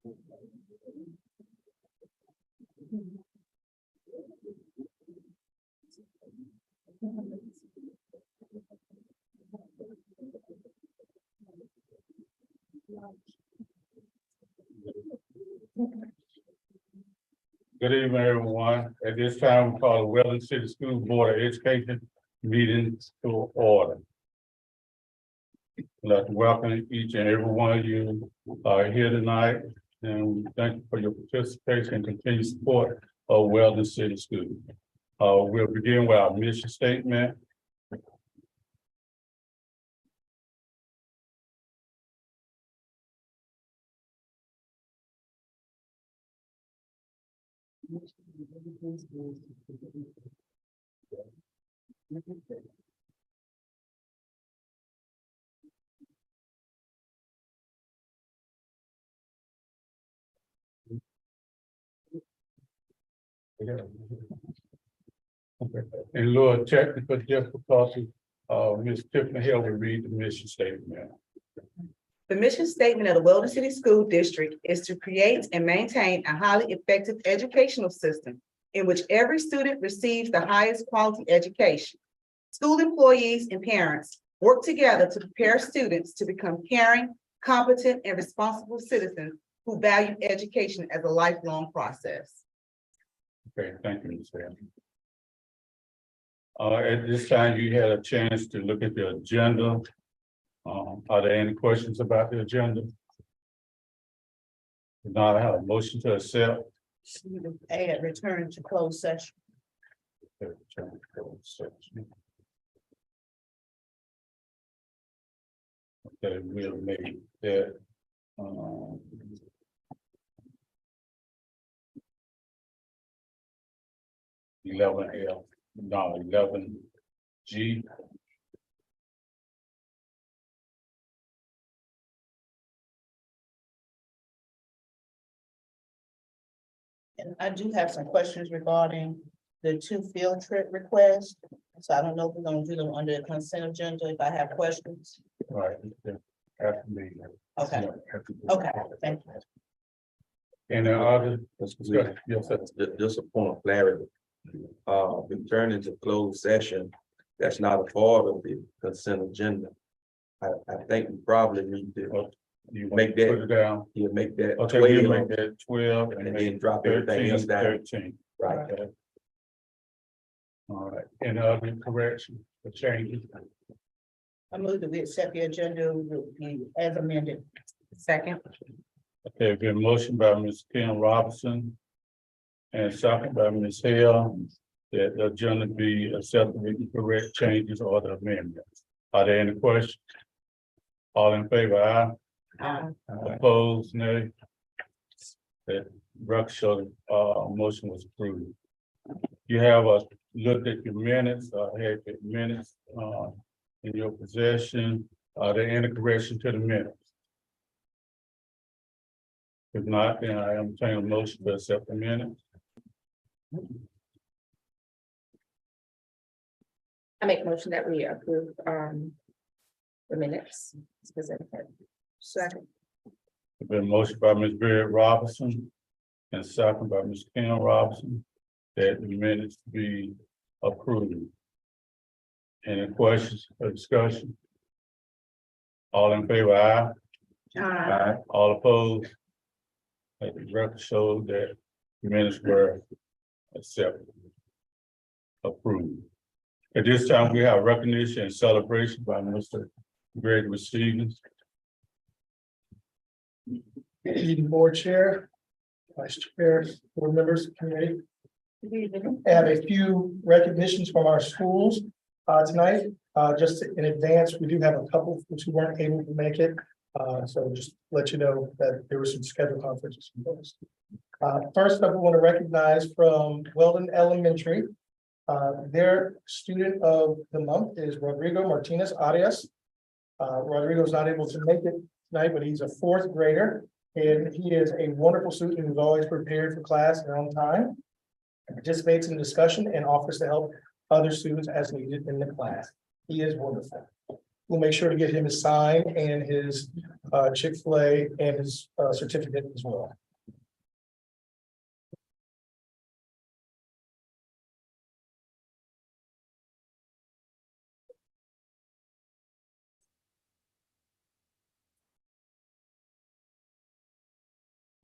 Good evening, everyone. At this time, we call the Weldon City School Board of Education meeting to order. I'd like to welcome each and every one of you here tonight, and thank you for your participation and continued support of Weldon City School. We'll begin with our mission statement. In lieu of technical difficulty, Ms. Tiffany Hill will read the mission statement. The mission statement of the Weldon City School District is to create and maintain a highly effective educational system in which every student receives the highest quality education. School employees and parents work together to prepare students to become caring, competent, and responsible citizens who value education as a lifelong process. Okay, thank you, Ms. Hill. At this time, you had a chance to look at the agenda. Are there any questions about the agenda? If not, I have a motion to accept. Add return to closed session. Okay, we'll make that. 11L, no, 11G. And I do have some questions regarding the 2 field trip requests. So I don't know if we're gonna do them under the consent agenda if I have questions. Right. After me. Okay. Yeah, Okay, thank you. And the other, Yes, yes, sir. just a point of clarity. Returning to closed session, that's not a part of the consent agenda. I think we probably need to You make that- put it down. make that Okay, we'll 12, make that 12 and then drop everything else down. 13. Right. Okay. All right, and other correction or changes? I move that we accept the agenda as amended. Second. Okay, been motion by Ms. Kim Robinson and second by Ms. Hill that the agenda be accepted with the correct changes or the amendments. Are there any questions? All in favor, aye? Opposed, nay? That record show, motion was approved. You have looked at your minutes, had your minutes, in your possession. Are there any correction to the minutes? If not, then I entertain a motion to accept the minutes. I make a motion that we approve the minutes. Second. Been motion by Ms. Barrett Robinson and second by Ms. Kim Robinson that the minutes be approved. Any questions or discussion? All in favor, aye? Aye. All opposed? Let the record show that the minutes were accepted. Approved. At this time, we have recognition and celebration by Mr. Gregory Stevens. Good evening, board chair, vice chair, board members, committee. I have a few recognitions from our schools tonight. Just in advance, we do have a couple who weren't able to make it. So just let you know that there were some scheduled conferences. First up, we want to recognize from Weldon Elementary. Their student of the month is Rodrigo Martinez Arias. Rodrigo is not able to make it tonight, but he's a 4th grader. And he is a wonderful student who's always prepared for class and on time, participates in discussion and offers to help other students as needed in the class. He is wonderful. We'll make sure to get him his sign and his Chick-fil-A and his certificate as well.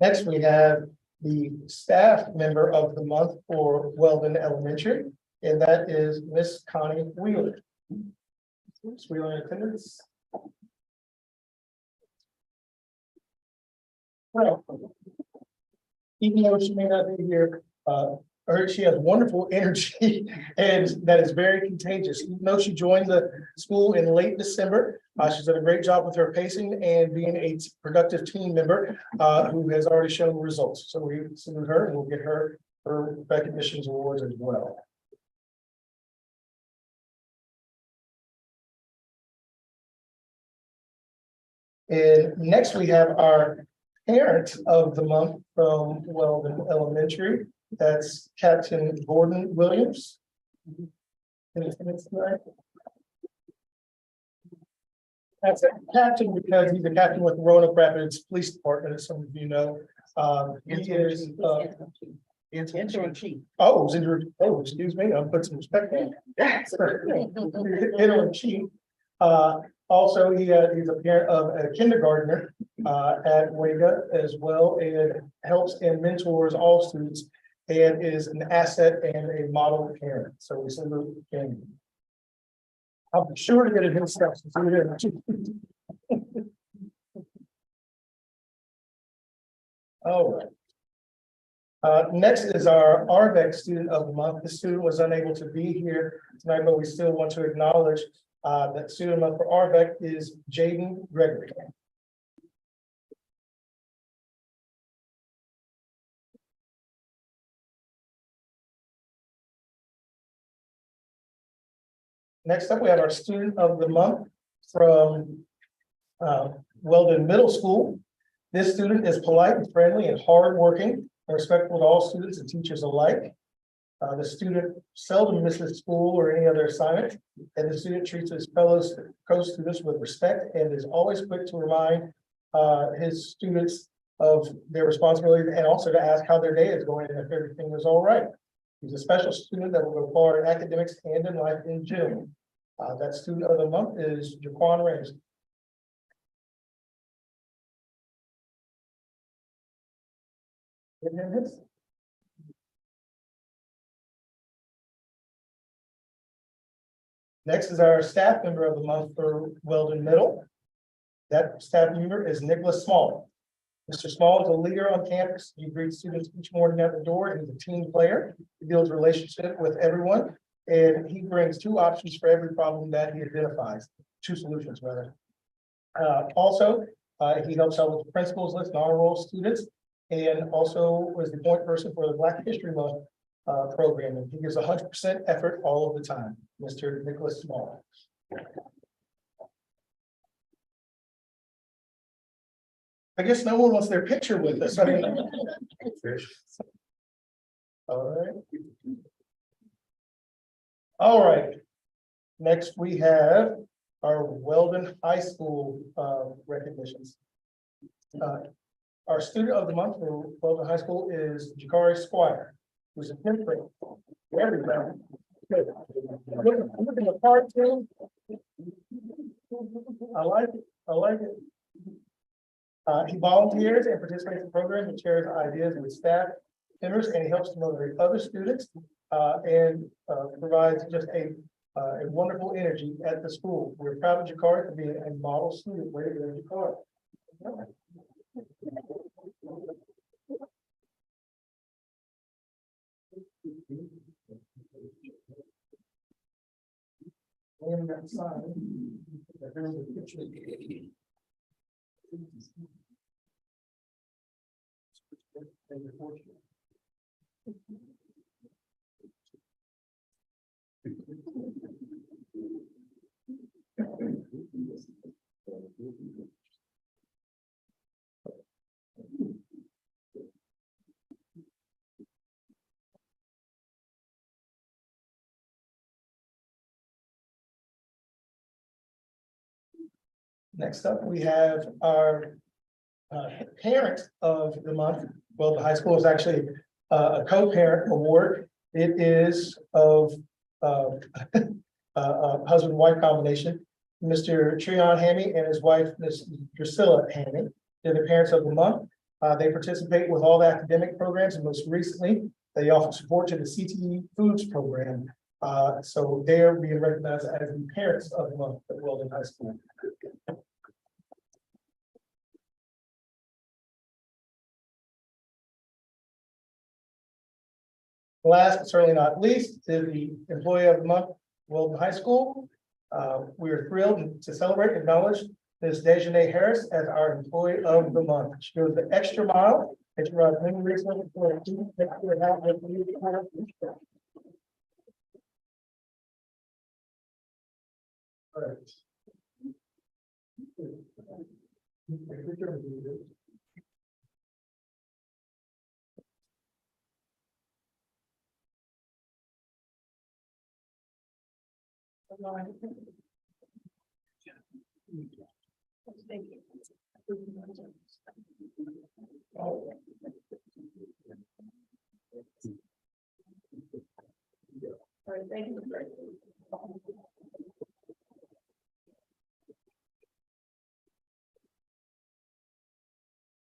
Next, we have the staff member of the month for Weldon Elementary, and that is Miss Connie Wheeler. Miss Wheeler in attendance. Well, even though she may not be here, she has wonderful energy and that is very contagious. Even though she joined the school in late December, she's done a great job with her pacing and being a productive team member who has already shown results. So we salute her and we'll get her recognitions awards as well. And next we have our parent of the month from Weldon Elementary. That's Captain Gordon Williams. That's a captain because he's a captain with Roanoke Rapids Police Department, as some of you know. He is Interim chief. excuse me, I'll put some respect on it. Interim chief. Also, he's a parent of a kindergartner at Wega as well, and helps and mentors all students, and is an asset and a model parent. So we salute him. I'm sure to get it himself. All right. Next is our RVEC student of the month. The student was unable to be here tonight, but we still want to acknowledge that student of the month for RVEC is Jaden Gregory. Next up, we have our student of the month from Weldon Middle School. This student is polite and friendly and hardworking and respectful to all students and teachers alike. The student seldom misses school or any other assignment, and the student treats his fellow co-students with respect and is always quick to remind his students of their responsibility and also to ask how their day is going and if everything is all right. He's a special student that will go far in academics and in life in general. That student of the month is Jaquan Ramsey. Next is our staff member of the month for Weldon Middle. That staff member is Nicholas Small. Mr. Small is a leader on campus. He greets students each morning at the door, and he's a team player. He builds relationship with everyone, and he brings two options for every problem that he identifies, two solutions rather. Also, he helps out with the principals list and honor roll students, and also was the point person for the Black History Month program. And he gives 100% effort all of the time, Mr. Nicholas Small. I guess no one wants their picture with us. I mean, all right. All right. Next, we have our Weldon High School recognitions. Our student of the month for Weldon High School is Jakari Squire, who's a 10th grade. Everybody. Look at the part too. I like it. I like it. He volunteers and participates in programs and shares ideas with staff members, and he helps to motivate other students and provides just a wonderful energy at the school. We're proud of Jakari to be a model student. Way to go, Jakari. And that sign. There's a picture. Next up, we have our parent of the month. Well, the high school is actually a co-parent award. It is of a husband-wife combination. Mr. Treon Hammy and his wife, Ms. Drusilla Hammy, they're the parents of the month. They participate with all the academic programs, and most recently, they offer support to the CTE Foods program. So they're being recognized as the parents of the month at Weldon High School. Last but certainly not least is the employee of the month, Weldon High School. We are thrilled to celebrate and acknowledge Ms. Dejanay Harris as our employee of the month. She goes the extra mile and she provides many resources for our students. Thank you for having us. All right.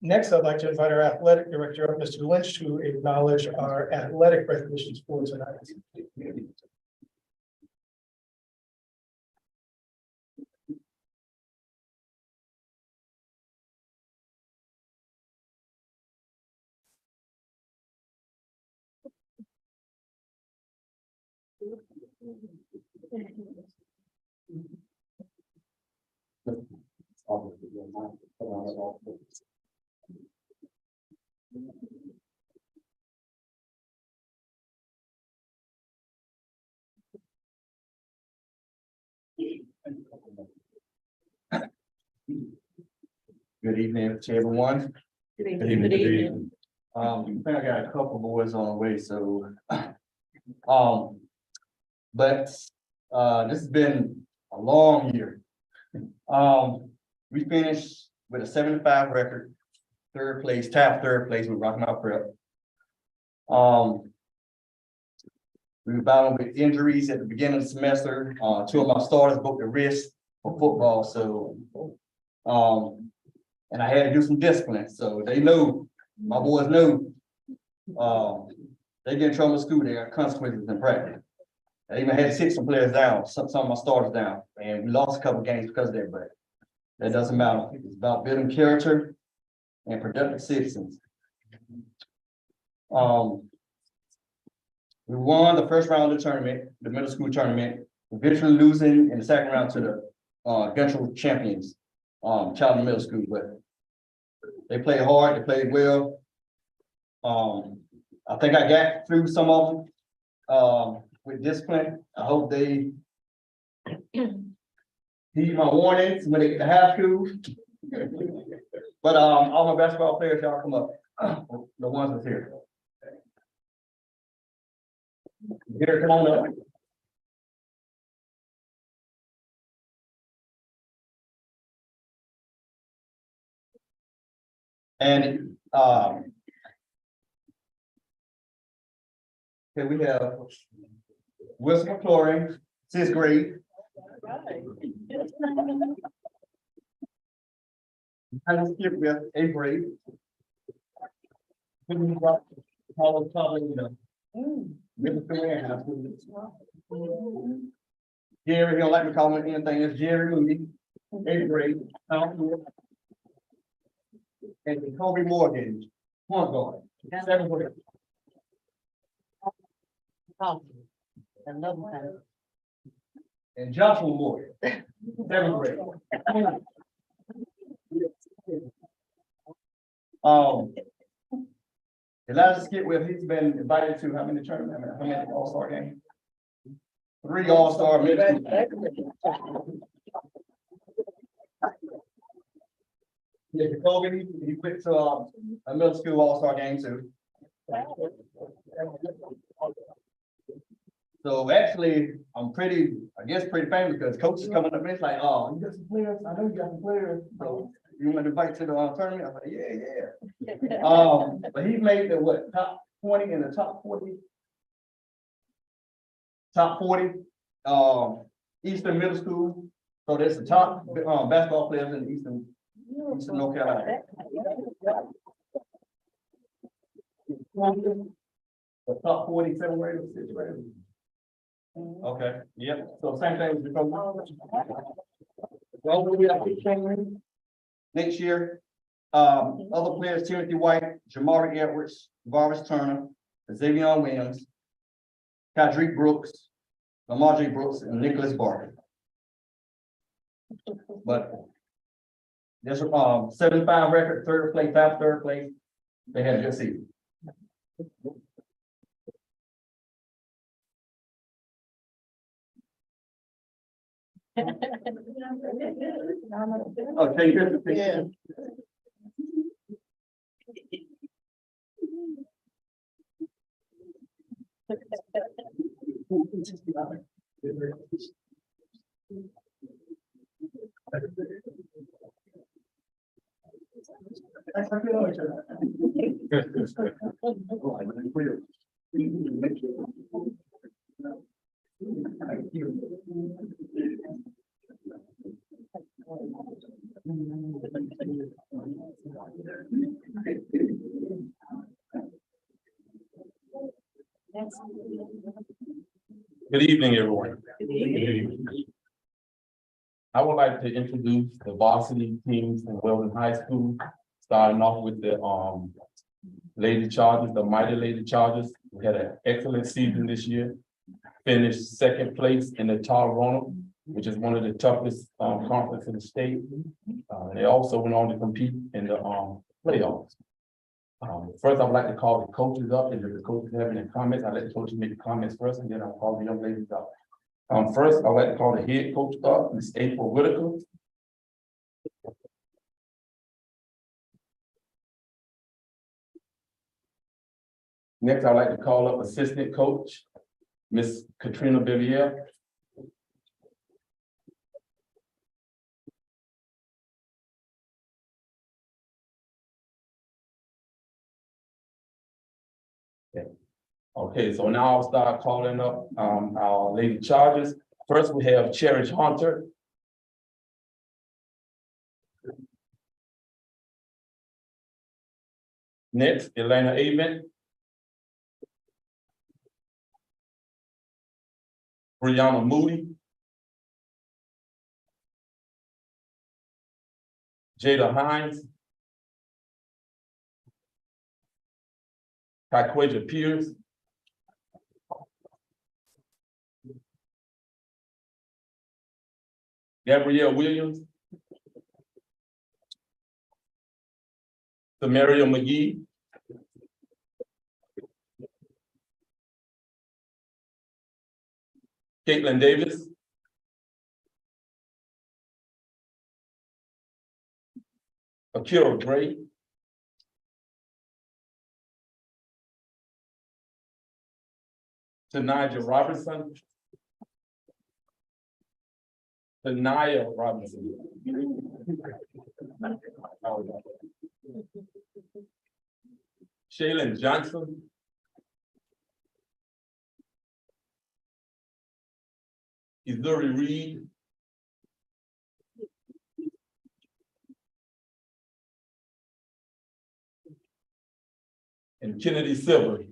Next, I'd like to invite our athletic director, Mr. Lynch, to acknowledge our athletic recognitions for tonight. Good evening to everyone. Good Good evening. I think I got a couple boys on the way, so. But this has been a long year. We finished with a 75 record, third place, tied third place with Rocky Mount Prep. We were battling with injuries at the beginning of the semester. Two of my starters broke their wrist for football, so and I had to do some discipline, so they know, my boys know, they get in trouble in school, they got consequences in practice. I even had to sit some players down, some of my starters down, and we lost a couple games because of that, but that doesn't matter. It's about building character and productive citizens. We won the first round of the tournament, the middle school tournament, eventually losing in the second round to the Gentry champions, Charlton Middle School, but they played hard, they played well. I think I got through some of them with discipline. I hope they heed my warnings when they get to high school. But all my basketball players, y'all come up, the ones that's here. Here, come on up. And here we have Wilson McClory, 6th grade. And skip with 8th grade. Jerry, he don't like me calling him anything, it's Jerry Moody, 8th grade. And Kobe Morgan, point guard, 7th grade. And Joshua Morgan, 7th grade. Elijah Skipwell, he's been invited to how many tournaments, how many all-star games? 3 all-star middle school. Yeah, Kobe, he went to a middle school all-star game too. So actually, I'm pretty, I guess, pretty famous because coach is coming up and it's like, oh, you got some players, I know you got some players, so you want to invite to the tournament? I'm like, yeah. But he made the what, top 20 in the top 40? Top 40, Eastern Middle School. So there's the top basketball players in Eastern North Carolina. The top 40 7th graders, 6th graders. Okay, yep, so same thing as before. Well, we have next year, other players, Timothy White, Jamari Edwards, Varus Turner, Xavier Williams, Kadrick Brooks, Lamar J. Brooks, and Nicholas Barker. But there's 75 record, third place, third place. They had a good season. Oh, take this. Yeah. Good evening, everyone. I would like to introduce the varsity teams in Weldon High School, starting off with the Lady Chargers, the Mighty Lady Chargers. We had an excellent season this year. Finished second place in the Tar Ronald, which is one of the toughest conferences in the state. They also went on to compete in the playoffs. First, I would like to call the coaches up, and if the coaches have any comments, I'll let the coaches make the comments first, and then I'll call the young ladies up. First, I'd like to call the head coach up, Ms. April Whitaker. Next, I'd like to call up assistant coach, Ms. Katrina Bevier. Okay, so now I'll start calling up our Lady Chargers. First, we have Cherish Hunter. Next, Elena Amen. Brianna Moody. Jada Hines. Taquaja Pierce. Gabrielle Williams. Samaria McGee. Caitlin Davis. Akira Gray. Tanija Robinson. Tanaya Robinson. Shaylin Johnson. Izuri Reed. And Kennedy Silver.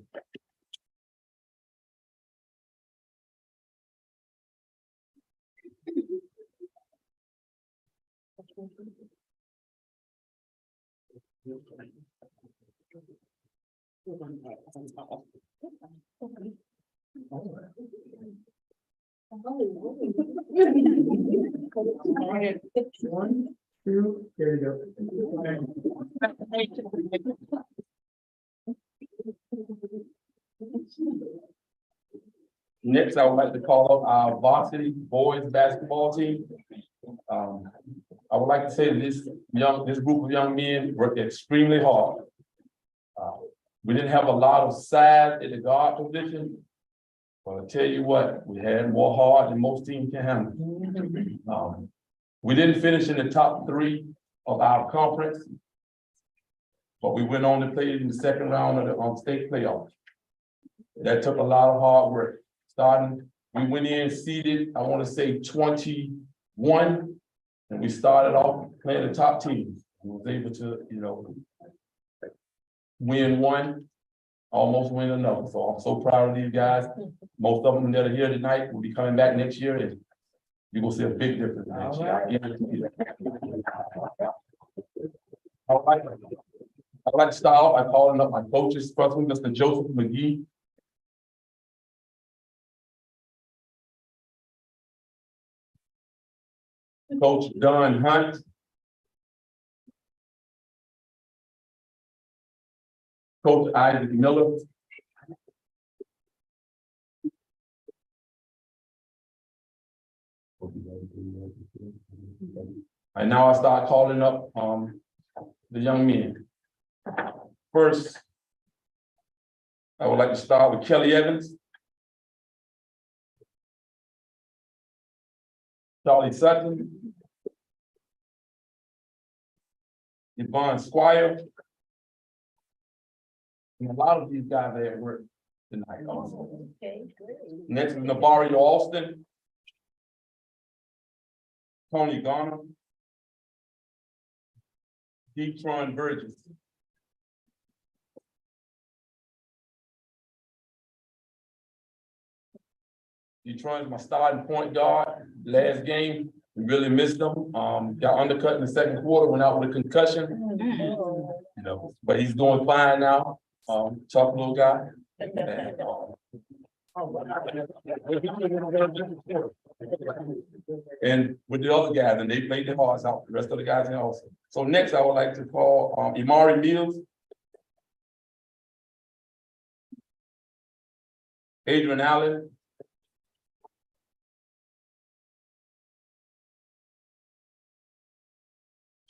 One, two, there you go. Next, I would like to call up our varsity boys basketball team. I would like to say that this group of young men worked extremely hard. We didn't have a lot of size at the guard position, Well, I tell you what, we had more hard than most teams can handle. We didn't finish in the top 3 of our conference, but we went on to play in the second round of the state playoffs. That took a lot of hard work. We went in seeded, I want to say 21, and we started off playing the top teams. We was able to, win one, almost win another. So I'm so proud of these guys. Most of them that are here tonight will be coming back next year, and you will see a big difference next year. I guarantee you that. I'd like to start off by calling up my coaches, first one, Mr. Joseph McGee. Coach Don Hunt. Coach Isaac Miller. And now I start calling up the young men. First, I would like to start with Kelly Evans, Charlie Sutton, Yvonne Squire, and a lot of these guys are at work tonight also. Okay, great. Next is Nabario Alston, Tony Garner, Detron Burgess. Detron's my starting point guard. Last game, we really missed him. Got undercut in the second quarter, went out with a concussion. But he's doing fine now. Tough little guy. And with the other guys, and they played their hearts out, the rest of the guys in also. So next, I would like to call Imari Mills, Adrian Allen,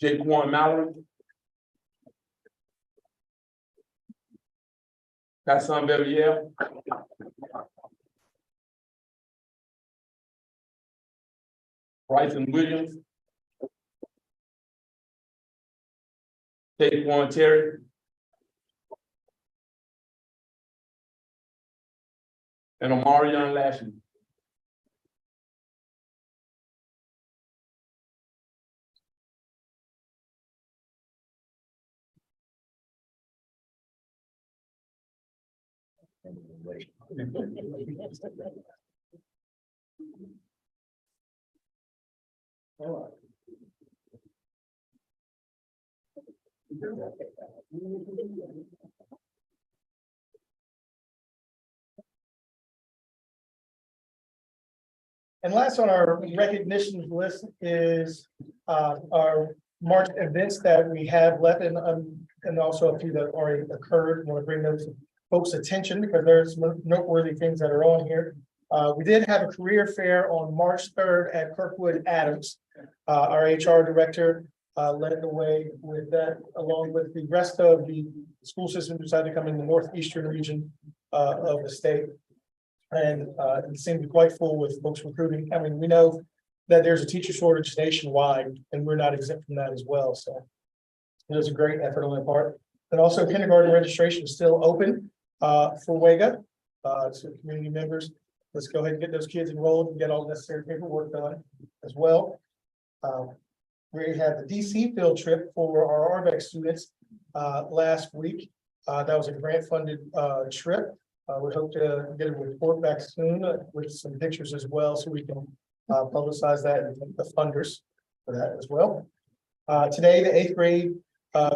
Jaquan Mallory, Kassan Bevier, Bryson Williams, Taquan Terry, and Omarion Lashley. And last on our recognitions list is our March events that we have left and also a few that already occurred. I want to bring those to folks' attention because there's some noteworthy things that are on here. We did have a career fair on March 3rd at Kirkwood Adams. Our HR director led the way with that, along with the rest of the school system decided to come in the northeastern region of the state. And it seemed to be quite full with folks recruiting. I mean, we know that there's a teacher shortage nationwide, and we're not exempt from that as well. So it was a great effort on their part. And also kindergarten registration is still open for WEGA. So community members, let's go ahead and get those kids enrolled and get all the necessary paperwork done as well. We had the DC field trip for our RVEC students last week. That was a grant funded trip. We hope to get a report back soon with some pictures as well, so we can publicize that and thank the funders for that as well. Today, the 8th grade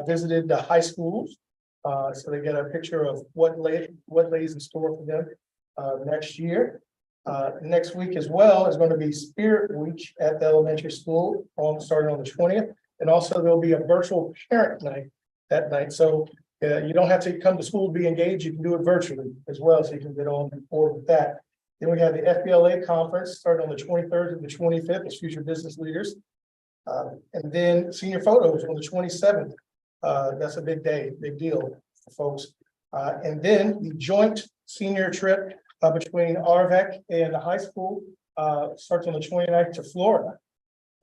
visited the high schools, so they get a picture of what lays in store for them next year. Next week as well is going to be Spirit Week at the elementary school, starting on the 20th, and also there'll be a virtual parent night that night. So you don't have to come to school to be engaged. You can do it virtually as well, so you can get on board with that. Then we have the FBLA conference starting on the 23rd and the 25th as future business leaders. And then senior photos on the 27th. That's a big day, big deal for folks. And then the joint senior trip between RVAC and the high school, starts on the 29th to Florida.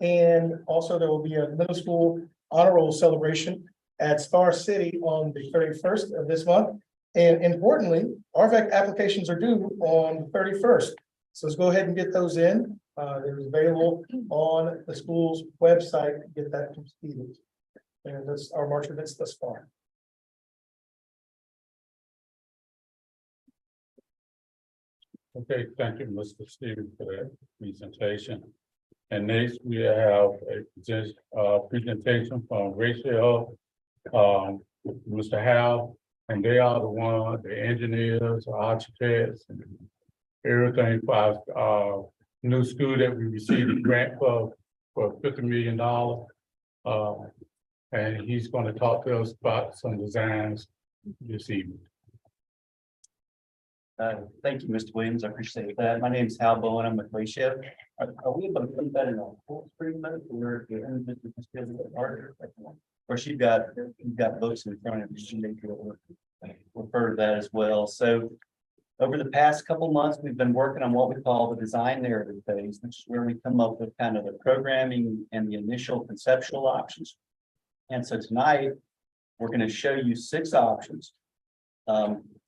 And also there will be a middle school honor roll celebration at Star City on the 31st of this month. And importantly, RVAC applications are due on the 31st. So let's go ahead and get those in. They're available on the school's website to get that completed. And that's our March events thus far. Okay, thank you, Mr. Stevens, for that presentation. And next, we have a presentation from Rachel, Mr. Howe, and they are the ones, the engineers, architects, and everything for our new school that we received a grant for $50 million. And he's going to talk to us about some designs this evening. Thank you, Mr. Williams. I appreciate that. My name is Hal Bowen. I'm with Ratio. Are we able to put that in a full screen mode or you've got books in front of you? You need to refer to that as well. So over the past couple of months, we've been working on what we call the design narrative phase, which is where we come up with kind of the programming and the initial conceptual options. And so tonight, we're going to show you 6 options.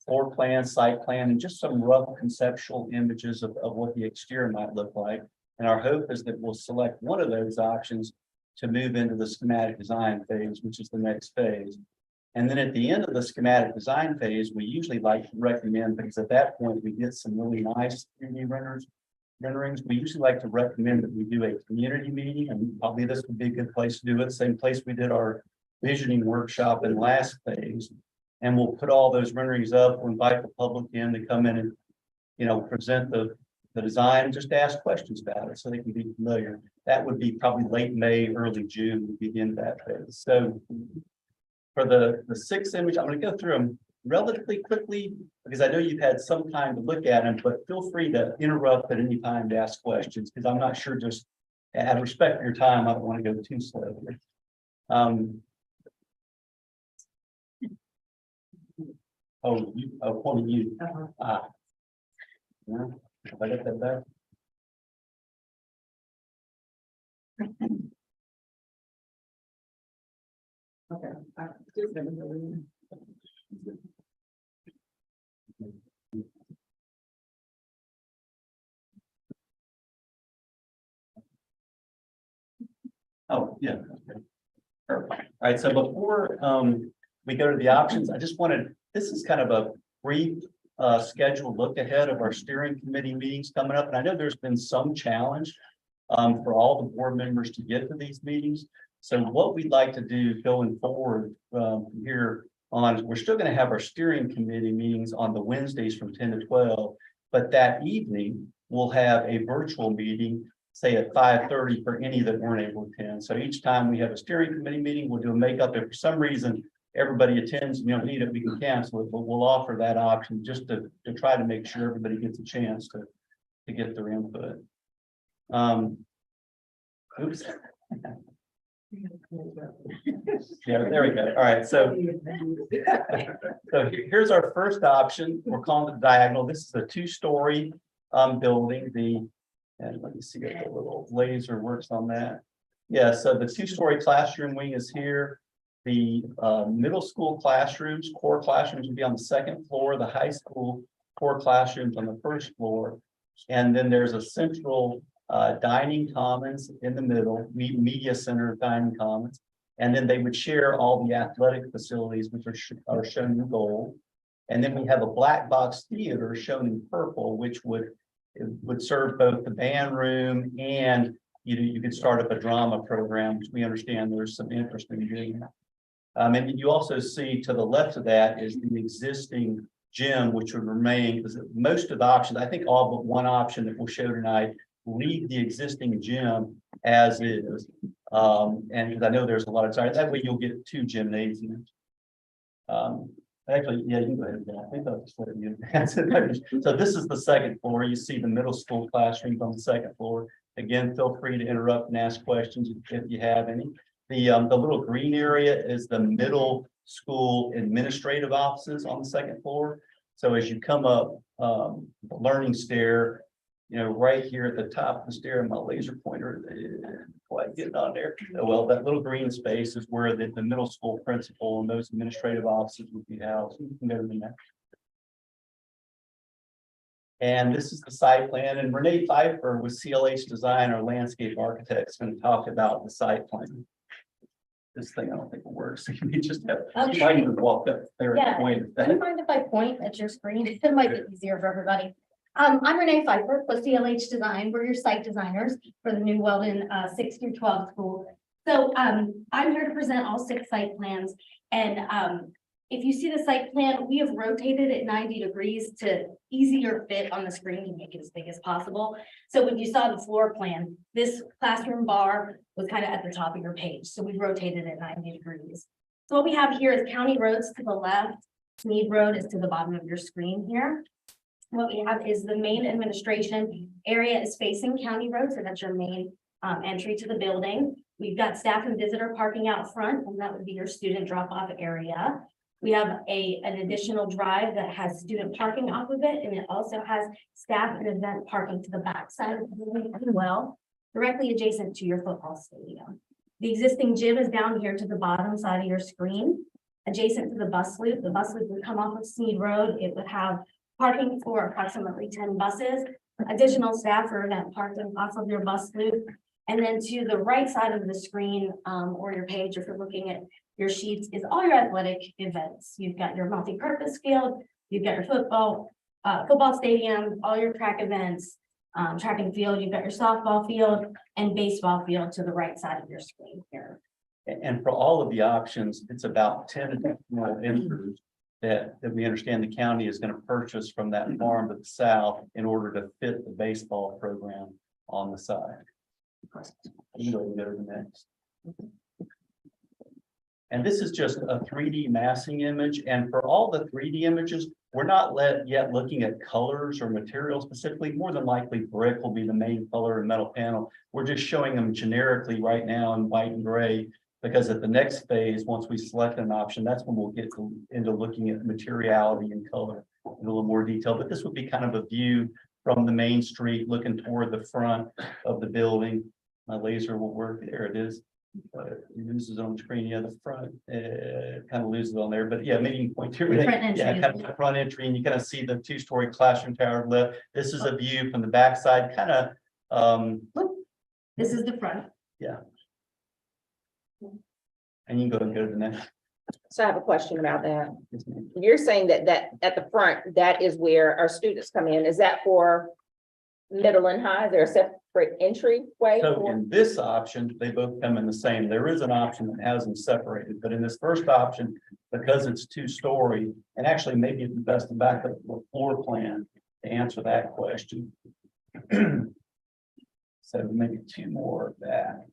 Floor plan, site plan, and just some rough conceptual images of what the exterior might look like. And our hope is that we'll select one of those options to move into the schematic design phase, which is the next phase. And then at the end of the schematic design phase, we usually like to recommend, because at that point we get some really nice 3D renderings. We usually like to recommend that we do a community meeting, and probably this would be a good place to do it. Same place we did our visioning workshop in last phase. And we'll put all those renderings up. We'll invite the public in to come in and, present the design and just ask questions about it so they can be familiar. That would be probably late May, early June would be the end of that phase. So for the 6 images, I'm going to go through them relatively quickly because I know you've had some time to look at them, but feel free to interrupt at any time to ask questions because I'm not sure, just out of respect for your time, I don't want to go too slowly. Pointing you. Yeah, if I get that back. Okay. Just let me know. Oh, yeah. Okay. Perfect. All right. So before we go to the options, I just wanted, this is kind of a brief scheduled look ahead of our steering committee meetings coming up. And I know there's been some challenge for all the board members to get to these meetings. So what we'd like to do going forward from here on is we're still going to have our steering committee meetings on the Wednesdays from 10 to 12. But that evening, we'll have a virtual meeting, say at 5:30 for any that weren't able to attend. So each time we have a steering committee meeting, we'll do a makeup. If for some reason everybody attends, you don't need it, we can cancel it, but we'll offer that option just to try to make sure everybody gets a chance to get their input. Oops. Yeah, there we go. All right, so here's our first option. We're calling it diagonal. This is a 2-story building. And let me see if the little laser works on that. Yeah, so the 2-story classroom wing is here. The middle school classrooms, core classrooms will be on the 2nd floor. The high school core classrooms on the 1st floor. And then there's a central dining commons in the middle, media center dining commons. And then they would share all the athletic facilities, which are shown in gold. And then we have a black box theater shown in purple, which would serve both the band room and you could start up a drama program, which we understand there's some interest in doing that. And you also see to the left of that is the existing gym, which would remain, because most of the options, I think all but one option that we'll show tonight, leave the existing gym as is. And because I know there's a lot of desire, that way you'll get 2 gymnasiums. Actually, yeah, you can go ahead. I think I'll just let you answer. So this is the 2nd floor. You see the middle school classrooms on the 2nd floor. Again, feel free to interrupt and ask questions if you have any. The little green area is the middle school administrative offices on the 2nd floor. So as you come up, the learning stair, you know, right here at the top of the stair, my laser pointer, quite getting on there. Well, that little green space is where the middle school principal and those administrative offices would be housed. You can go to the next. And this is the site plan, and Renee Pfeiffer with CLH Design, our landscape architect, is going to talk about the site plan. This thing, I don't think it works. You just have, you might even walk up there and point. Do you mind if I point at your screen? It might be easier for everybody. I'm Renee Pfeiffer with CLH Design. We're your site designers for the new Weldon 6 through 12 school. So I'm here to present all 6 site plans. And if you see the site plan, we have rotated it 90 degrees to easier fit on the screen to make it as big as possible. So when you saw the floor plan, this classroom bar was kind of at the top of your page. So we've rotated it 90 degrees. So what we have here is county roads to the left. Sneed Road is to the bottom of your screen here. What we have is the main administration area is facing county road. So that's your main entry to the building. We've got staff and visitor parking out front, and that would be your student drop-off area. We have an additional drive that has student parking off of it, and it also has staff and event parking to the back side of the building as well, directly adjacent to your football stadium. The existing gym is down here to the bottom side of your screen, adjacent to the bus loop. The bus loop would come off of Sneed Road. It would have parking for approximately 10 buses, additional staff for event parking off of your bus loop. And then to the right side of the screen or your page, if you're looking at your sheets, is all your athletic events. You've got your multi-purpose field, you've got your football stadium, all your track events, track and field, you've got your softball field and baseball field to the right side of your screen here. And for all of the options, it's about 10 additional entries that we understand the county is going to purchase from that farm to the south in order to fit the baseball program on the side. You can go to the next. And this is just a 3D massing image. And for all the 3D images, we're not yet looking at colors or materials specifically. More than likely, brick will be the main color and metal panel. We're just showing them generically right now in white and gray, because at the next phase, once we select an option, that's when we'll get into looking at materiality and color in a little more detail. But this would be kind of a view from the main street looking toward the front of the building. My laser will work. There it is. It loses on the screen. Yeah, the front kind of loses on there, but yeah, maybe you can point to it. Yeah, kind of the front entry, and you kind of see the 2-story classroom tower left. This is a view from the backside, kind of. This is the front. Yeah. And you can go to the next. So I have a question about that. Yes, ma'am. You're saying that at the front, that is where our students come in. Is that for middle and high? Is there a separate entryway? So in this option, they both come in the same. There is an option that has them separated, but in this first option, because it's 2-story, and actually maybe it's best to back up the floor plan to answer that question. So maybe 2 more of that.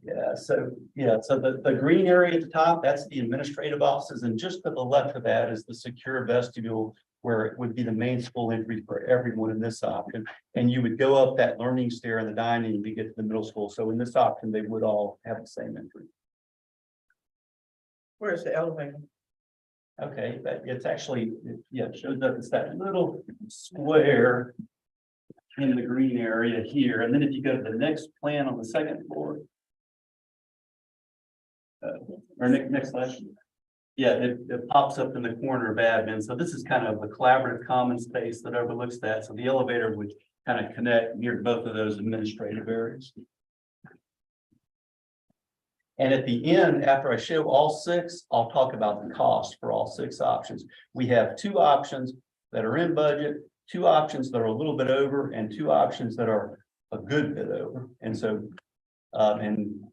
Yeah, so the green area at the top, that's the administrative offices, and just to the left of that is the secure vestibule, where it would be the main school entry for everyone in this option. And you would go up that learning stair in the dining to get to the middle school. So in this option, they would all have the same entry. Where's the elevator? Okay, but it's actually, yeah, it shows up. It's that little square in the green area here. And then if you go to the next plan on the second floor, or next slide. Yeah, it pops up in the corner of admin. So this is kind of a collaborative common space that overlooks that. So the elevator would kind of connect near both of those administrative areas. And at the end, after I show all 6, I'll talk about the cost for all 6 options. We have 2 options that are in budget, 2 options that are a little bit over, and 2 options that are a good bit over. And so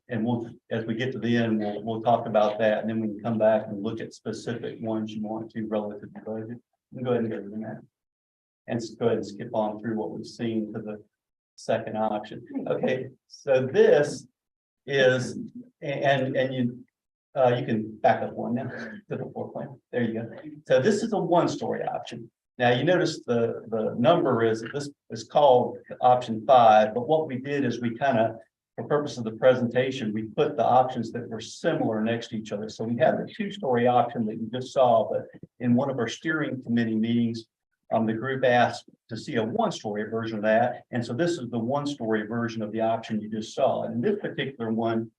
and we'll, as we get to the end, we'll talk about that, and then we can come back and look at specific ones you want to relative to budget. Go ahead and go to that, and go ahead and skip on through what we've seen to the second option. Okay, so this is, and you can back up one now to the floor plan. There you go. So this is a 1-story option. Now you notice the number is, this is called option 5, but what we did is we kind of for purpose of the presentation, we put the options that were similar next to each other. So we have the two-story option that you just saw, but in one of our steering committee meetings, the group asked to see a one-story version of that. And so this is the one-story version of the option you just saw. And in this particular one,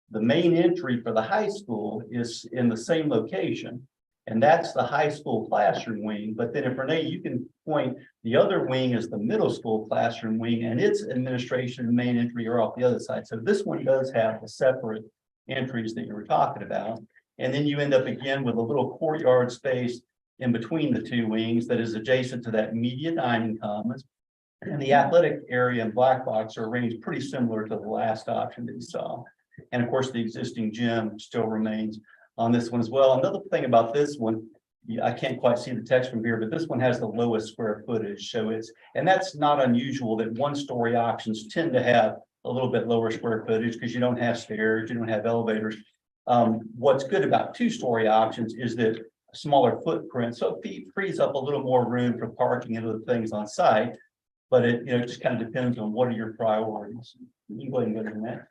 the main entry for the high school is in the same location. And that's the high school classroom wing. But then if Renee, you can point, the other wing is the middle school classroom wing, and its administration and main entry are off the other side. So this one does have the separate entries that you were talking about. And then you end up again with a little courtyard space in between the two wings that is adjacent to that media dining commons. And the athletic area and black box are arranged pretty similar to the last option that you saw. And of course, the existing gym still remains on this one as well. Another thing about this one, I can't quite see the text from here, but this one has the lowest square footage. So and that's not unusual that one-story options tend to have a little bit lower square footage because you don't have stairs, you don't have elevators. What's good about two-story options is that a smaller footprint, so it frees up a little more room for parking and other things on site. But it just kind of depends on what are your priorities. You can go ahead and go to the next.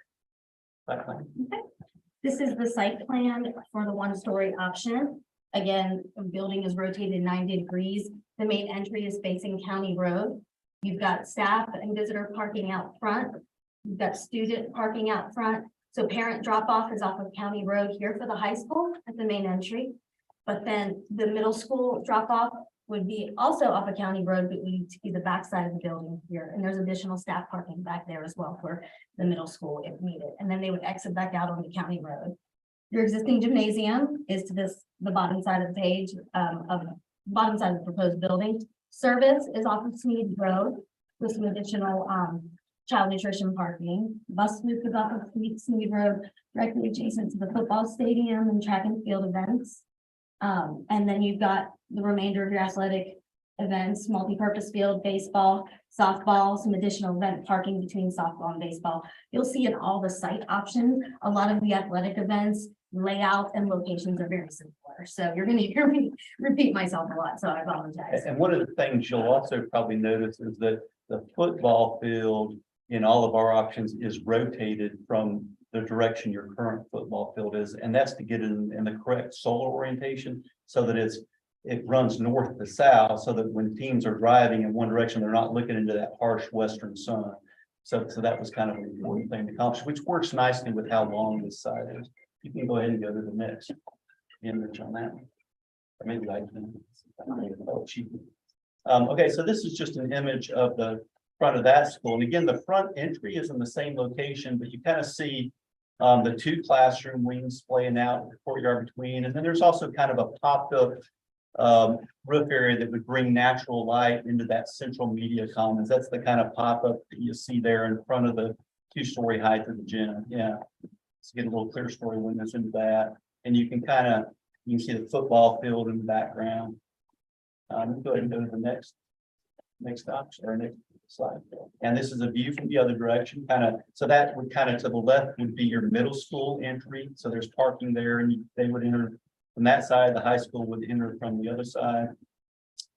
This is the site plan for the one-story option. Again, the building is rotated 90 degrees. The main entry is facing County Road. You've got staff and visitor parking out front. You've got student parking out front. So parent drop-off is off of County Road here for the high school at the main entry. But then the middle school drop-off would be also off of County Road, but we need to be the backside of the building here. And there's additional staff parking back there as well for the middle school if needed. And then they would exit back out on the County Road. Your existing gymnasium is to the bottom side of the page of the bottom side of the proposed building. Service is off of Smead Road with some additional child nutrition parking. Bus loop is off of Smead Road, directly adjacent to the football stadium and track and field events. And then you've got the remainder of your athletic events, multi-purpose field, baseball, softball, some additional event parking between softball and baseball. You'll see in all the site options, a lot of the athletic events, layout and locations are very similar. So you're going to hear me repeat myself a lot, so I apologize. And one of the things you'll also probably notice is that the football field in all of our options is rotated from the direction your current football field is, and that's to get in the correct solar orientation so that it runs north to south, so that when teams are driving in one direction, they're not looking into that harsh western sun. So that was kind of an important thing to accomplish, which works nicely with how long this side is. You can go ahead and go to the next image on that one. Or maybe I can. Oh, cheap. Okay, so this is just an image of the front of that school. And again, the front entry is in the same location, but you kind of see the two classroom wings playing out, the courtyard between, and then there's also kind of a popped up roof area that would bring natural light into that central media commons. That's the kind of pop-up that you see there in front of the two-story height of the gym. Yeah, let's get a little clear story windows into that, and you can see the football field in the background. Go ahead and go to the next option or next slide. And this is a view from the other direction, so that would to the left would be your middle school entry. So there's parking there, and they would enter from that side. The high school would enter from the other side.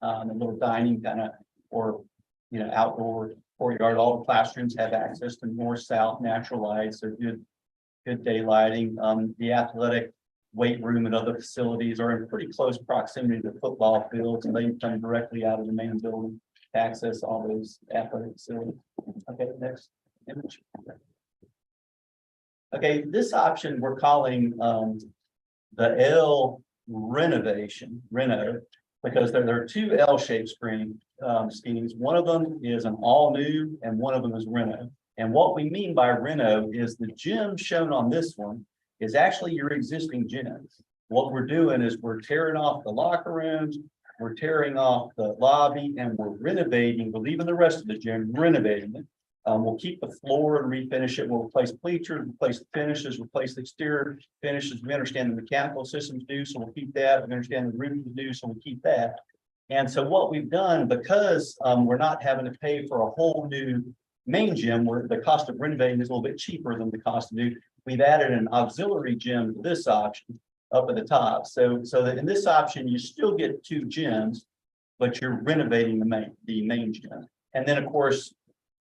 A little dining or outdoor courtyard. All the classrooms have access to north-south natural lights. They're good daylighting. The athletic weight room and other facilities are in pretty close proximity to the football fields, and they come directly out of the main building to access all those athletic facilities. Okay, next image. Okay, this option we're calling the L renovation, reno, because there are two L-shaped schemes. One of them is an all new and one of them is reno. And what we mean by reno is the gym shown on this one is actually your existing gym. What we're doing is we're tearing off the locker rooms, we're tearing off the lobby, and we're renovating, we're leaving the rest of the gym, renovating it. We'll keep the floor and refinish it. We'll replace bleachers, replace the finishes, replace the exterior finishes. We understand the mechanical systems do, so we'll keep that. We understand the roofs do, so we'll keep that. And so what we've done, because we're not having to pay for a whole new main gym, where the cost of renovating is a little bit cheaper than the cost of new, we've added an auxiliary gym to this option up at the top. So that in this option, you still get two gyms, but you're renovating the main gym. And then of course,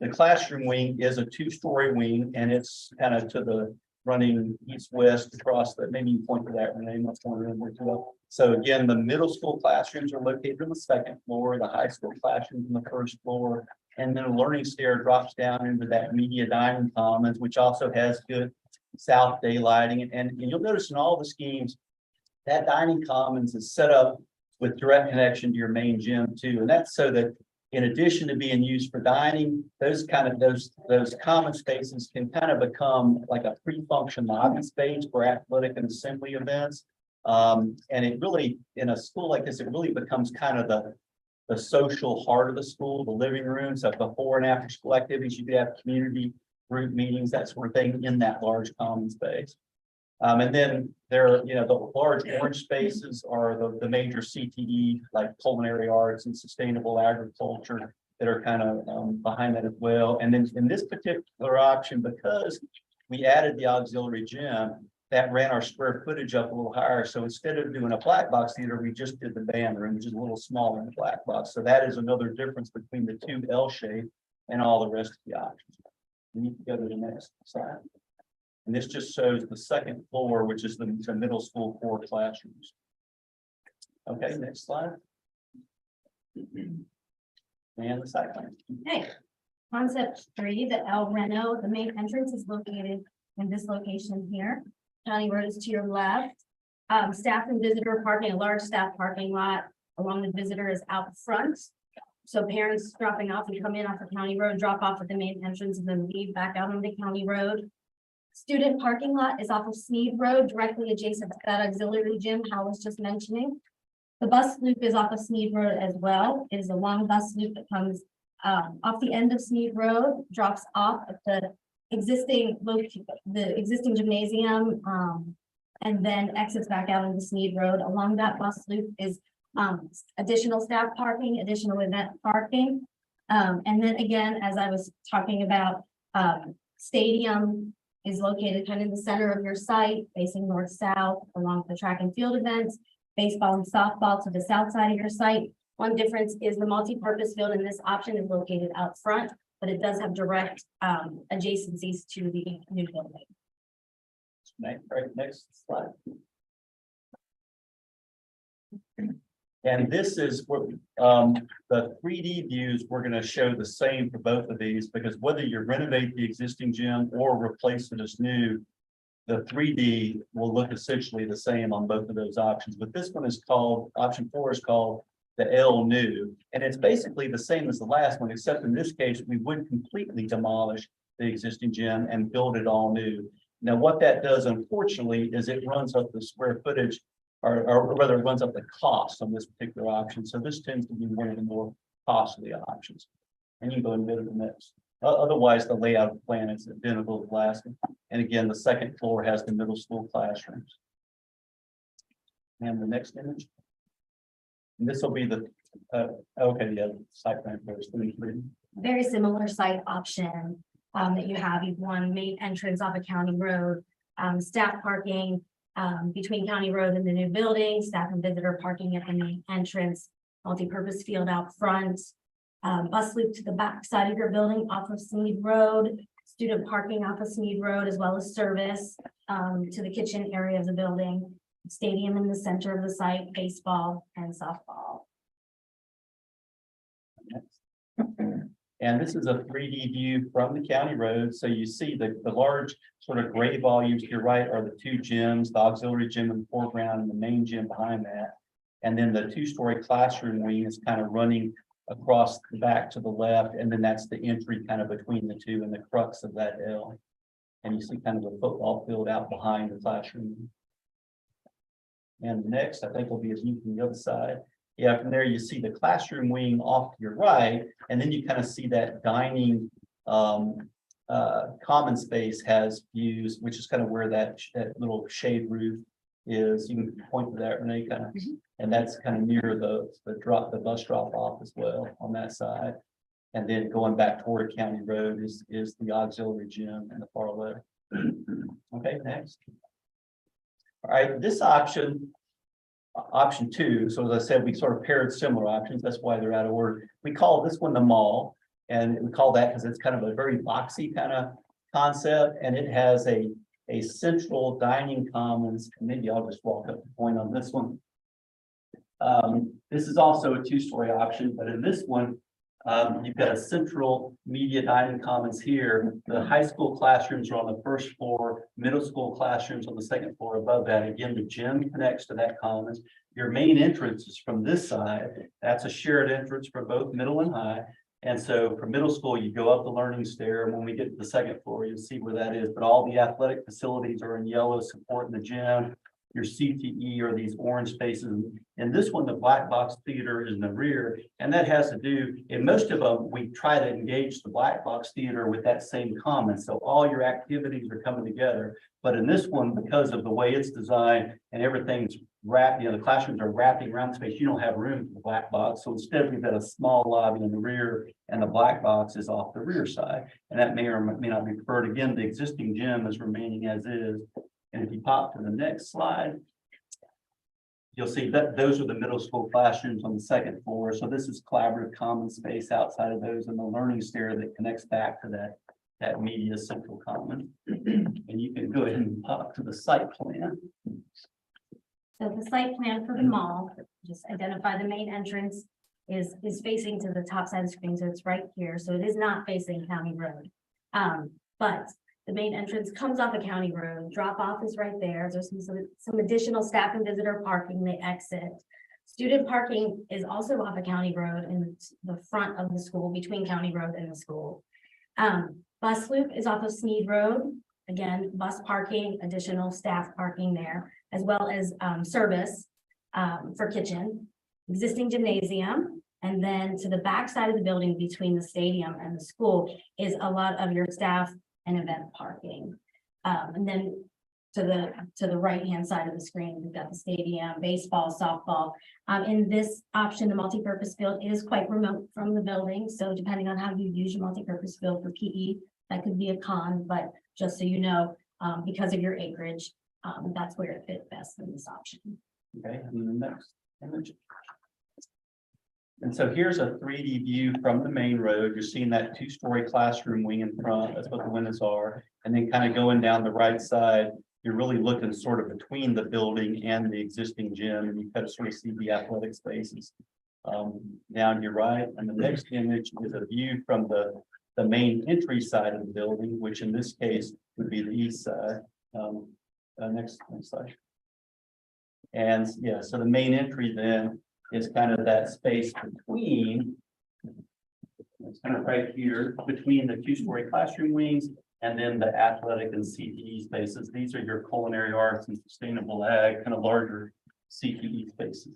The classroom wing is a two-story wing, and it's kind of to the running east-west across the, maybe you point to that, Renee, much more than we're to. So again, the middle school classrooms are located on the second floor, the high school classrooms on the first floor. And then a learning stair drops down into that media dining commons, which also has good south daylighting. And you'll notice in all the schemes, that dining commons is set up with direct connection to your main gym too. And that's so that in addition to being used for dining, those common spaces can kind of become like a pre-function lobby space for athletic and assembly events. And it really, in a school like this, it really becomes kind of the social heart of the school, the living room. So before and after school activities, you could have community group meetings, that sort of thing in that large common space. And then there, the large orange spaces are the major CTE, like culinary arts and sustainable agriculture, that are kind of behind that as well. And then in this particular option, because we added the auxiliary gym, that ran our square footage up a little higher. So instead of doing a black box theater, we just did the band room, which is a little smaller than the black box. So that is another difference between the two L shape and all the rest of the options. We need to go to the next slide. And this just shows the second floor, which is the middle school core classrooms. Okay, next slide. And the side plan. Okay. Concept 3, the El Reno, the main entrance is located in this location here. County Road is to your left. Staff and visitor parking, a large staff parking lot along the visitor is out front. So parents dropping off and come in off the county road, drop off at the main entrance and then leave back out on the county road. Student parking lot is off of Sneed Road, directly adjacent to that auxiliary gym Hal was just mentioning. The bus loop is off of Sneed Road as well. It is a long bus loop that comes off the end of Sneed Road, drops off at the existing gymnasium, and then exits back out into Sneed Road. Along that bus loop is additional staff parking, additional event parking. And then again, as I was talking about, stadium is located kind of in the center of your site, facing north-south along the track and field events, baseball and softball to the south side of your site. One difference is the multi-purpose field in this option is located out front, but it does have direct adjacencies to the new building. Next slide. And this is what the 3D views, we're going to show the same for both of these, because whether you renovate the existing gym or replace it as new, the 3D will look essentially the same on both of those options. But this one is called, option 4 is called the L new, and it's basically the same as the last one, except in this case, we would completely demolish the existing gym and build it all new. Now, what that does, unfortunately, is it runs up the square footage, or rather it runs up the cost on this particular option. So this tends to be one of the more costly options. And you can go and go to the next. Otherwise, the layout of the plan is identical to the last one. And again, the second floor has the middle school classrooms. And the next image. And this will be the, site plan first. Very similar site option that you have. You've one main entrance off of County Road, staff parking between County Road and the new building, staff and visitor parking at the main entrance, multi-purpose field out front, bus loop to the back side of your building off of Sneed Road, student parking off of Sneed Road, as well as service to the kitchen area of the building, stadium in the center of the site, baseball and softball. And this is a 3D view from the county road. So you see the large sort of gray volumes to your right are the two gyms, the auxiliary gym in the foreground and the main gym behind that. And then the two-story classroom wing is kind of running across the back to the left. And then that's the entry kind of between the two and the crux of that L. And you see kind of the football field out behind the classroom. And next, I think will be a view from the other side. Yeah, from there you see the classroom wing off to your right, and then you kind of see that dining common space has views, which is kind of where that little shade roof is. You can point to that, Renee, kind of, and that's kind of near the bus drop off as well on that side. And then going back toward County Road is the auxiliary gym in the far left. Okay, next. All right, this option 2. So as I said, we sort of paired similar options. That's why they're out of order. We call this one the mall. And we call that because it's kind of a very boxy kind of concept, and it has a central dining commons. Maybe I'll just walk up the point on this one. This is also a 2-story option, but in this one, you've got a central media dining commons here. The high school classrooms are on the first floor, middle school classrooms on the second floor above that. Again, the gym connects to that commons. Your main entrance is from this side. That's a shared entrance for both middle and high. And so for middle school, you go up the learning stair, and when we get to the second floor, you'll see where that is. But all the athletic facilities are in yellow, supporting the gym. Your CTE are these orange spaces. And this one, the black box theater, is in the rear. And that has to do, in most of them, we try to engage the black box theater with that same common. So all your activities are coming together. But in this one, because of the way it's designed and everything's wrapped, the classrooms are wrapping around the space, you don't have room for the black box. So instead, we've got a small lobby in the rear, and the black box is off the rear side. And that may or may not be preferred. Again, the existing gym is remaining as is. And if you pop to the next slide, you'll see that those are the middle school classrooms on the second floor. So this is collaborative common space outside of those, and the learning stair that connects back to that media central common. And you can go ahead and pop to the site plan. So the site plan for the mall, just identify the main entrance is facing to the top side of the screen. So it's right here. So it is not facing County Road. But the main entrance comes off a county road, drop off is right there. There's some additional staff and visitor parking, they exit. Student parking is also off a county road in the front of the school, between county road and the school. Bus loop is off of Sneed Road. Again, bus parking, additional staff parking there, as well as service for kitchen, existing gymnasium. And then to the back side of the building between the stadium and the school is a lot of your staff and event parking. And then to the right-hand side of the screen, we've got the stadium, baseball, softball. In this option, the multipurpose field is quite remote from the building. So depending on how you use your multipurpose field for PE, that could be a con, but just so you know, because of your acreage, that's where it fit best in this option. Okay, and the next image. And so here's a 3D view from the main road. You're seeing that 2-story classroom wing in front. That's what the windows are. And then kind of going down the right side, you're really looking sort of between the building and the existing gym, and you kind of sort of see the athletic spaces down your right. And the next image is a view from the main entry side of the building, which in this case would be the east side. Next slide. And yeah, so the main entry then is kind of that space between, it's kind of right here, between the 2-story classroom wings and then the athletic and CTE spaces. These are your culinary arts and sustainable ag, kind of larger CTE spaces.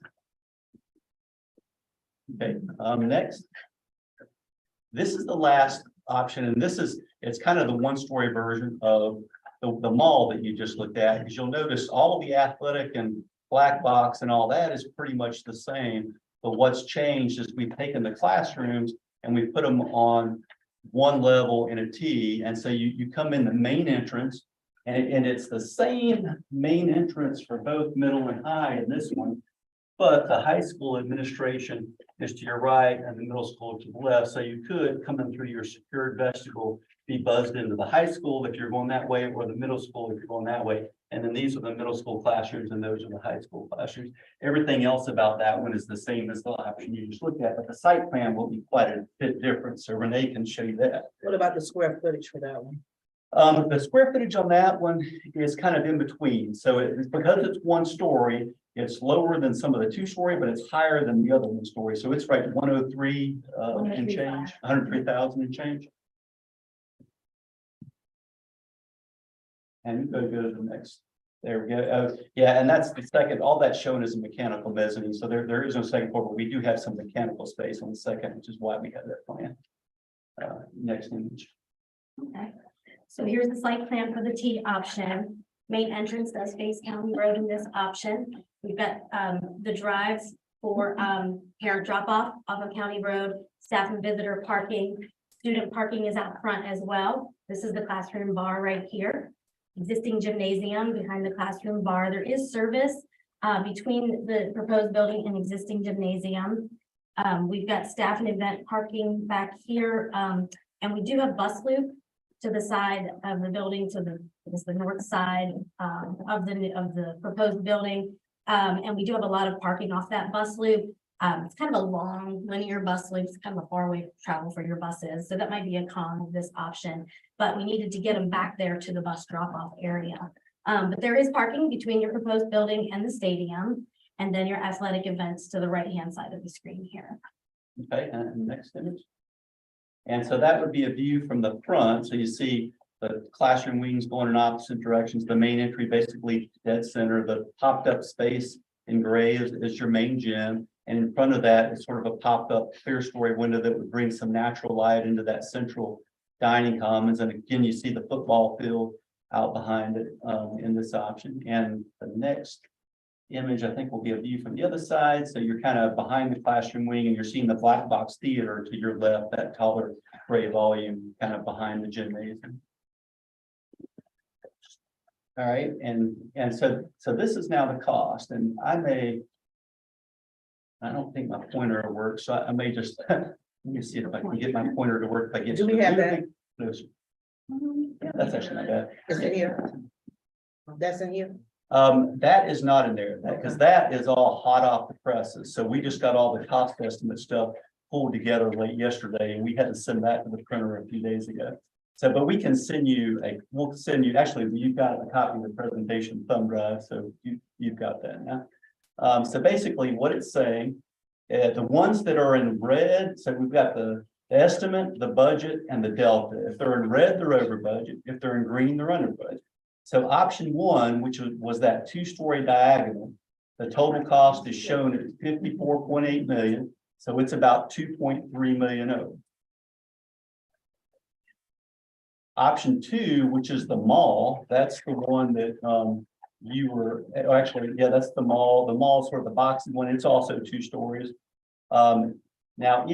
Okay, next. This is the last option, and it's kind of the 1-story version of the mall that you just looked at, because you'll notice all of the athletic and black box and all that is pretty much the same. But what's changed is we've taken the classrooms and we put them on one level in a T. And so you come in the main entrance, and it's the same main entrance for both middle and high in this one. But the high school administration is to your right and the middle school to the left. So you could come in through your secured vestibule, be buzzed into the high school if you're going that way, or the middle school if you're going that way. And then these are the middle school classrooms and those are the high school classrooms. Everything else about that one is the same as the option you just looked at, but the site plan will be quite a bit different. So Renee can show you that. What about the square footage for that one? The square footage on that one is kind of in between. So it's because it's 1 story, it's lower than some of the 2-story, but it's higher than the other 1 story. So it's right 103 and change, 103,000 and change. And go to the next. There we go. Yeah, and that's the second. All that's shown is a mechanical mezzanine. So there is no second floor, but we do have some mechanical space on the second, which is why we have that plan. Next image. Okay, so here's the site plan for the T option. Main entrance does face County Road in this option. We've got the drives for parent drop off of County Road, staff and visitor parking. Student parking is out front as well. This is the classroom bar right here. Existing gymnasium behind the classroom bar. There is service between the proposed building and existing gymnasium. We've got staff and event parking back here, and we do have bus loop to the side of the building, to the north side, of the proposed building. And we do have a lot of parking off that bus loop. It's kind of a long linear bus loop. It's kind of a far way travel for your buses. So that might be a con of this option, but we needed to get them back there to the bus drop off area. But there is parking between your proposed building and the stadium, and then your athletic events to the right-hand side of the screen here. Okay, and next image. And so that would be a view from the front. So you see the classroom wings going in opposite directions, the main entry basically dead center, the popped up space in gray is your main gym. And in front of that is sort of a popped up clear story window that would bring some natural light into that central dining commons. And again, you see the football field out behind it in this option. And the next image, I think, will be a view from the other side. So you're kind of behind the classroom wing and you're seeing the black box theater to your left, that taller gray volume kind of behind the gymnasium. All right, and so this is now the cost, and I don't think my pointer works, so I may just let me see if I can get my pointer to work. If I get Do we have that? Yeah, that's actually not bad. Is it here? That's in here? That is not in there, because that is all hot off the presses. So we just got all the cost estimate stuff pulled together late yesterday, and we had to send that to the printer a few days ago. So, but we can send you we'll send you, actually, you've got a copy of the presentation thumb drive, so you've got that now. So basically what it's saying, the ones that are in red, so we've got the estimate, the budget, and the delta. If they're in red, they're over budget. If they're in green, they're under budget. So option one, which was that two-story diagonal, the total cost is shown at 54.8 million. So it's about 2.3 million over. Option two, which is the mall, that's the one that you were actually, yeah, that's the mall. The mall is sort of the boxy one. It's also 2 stories. Now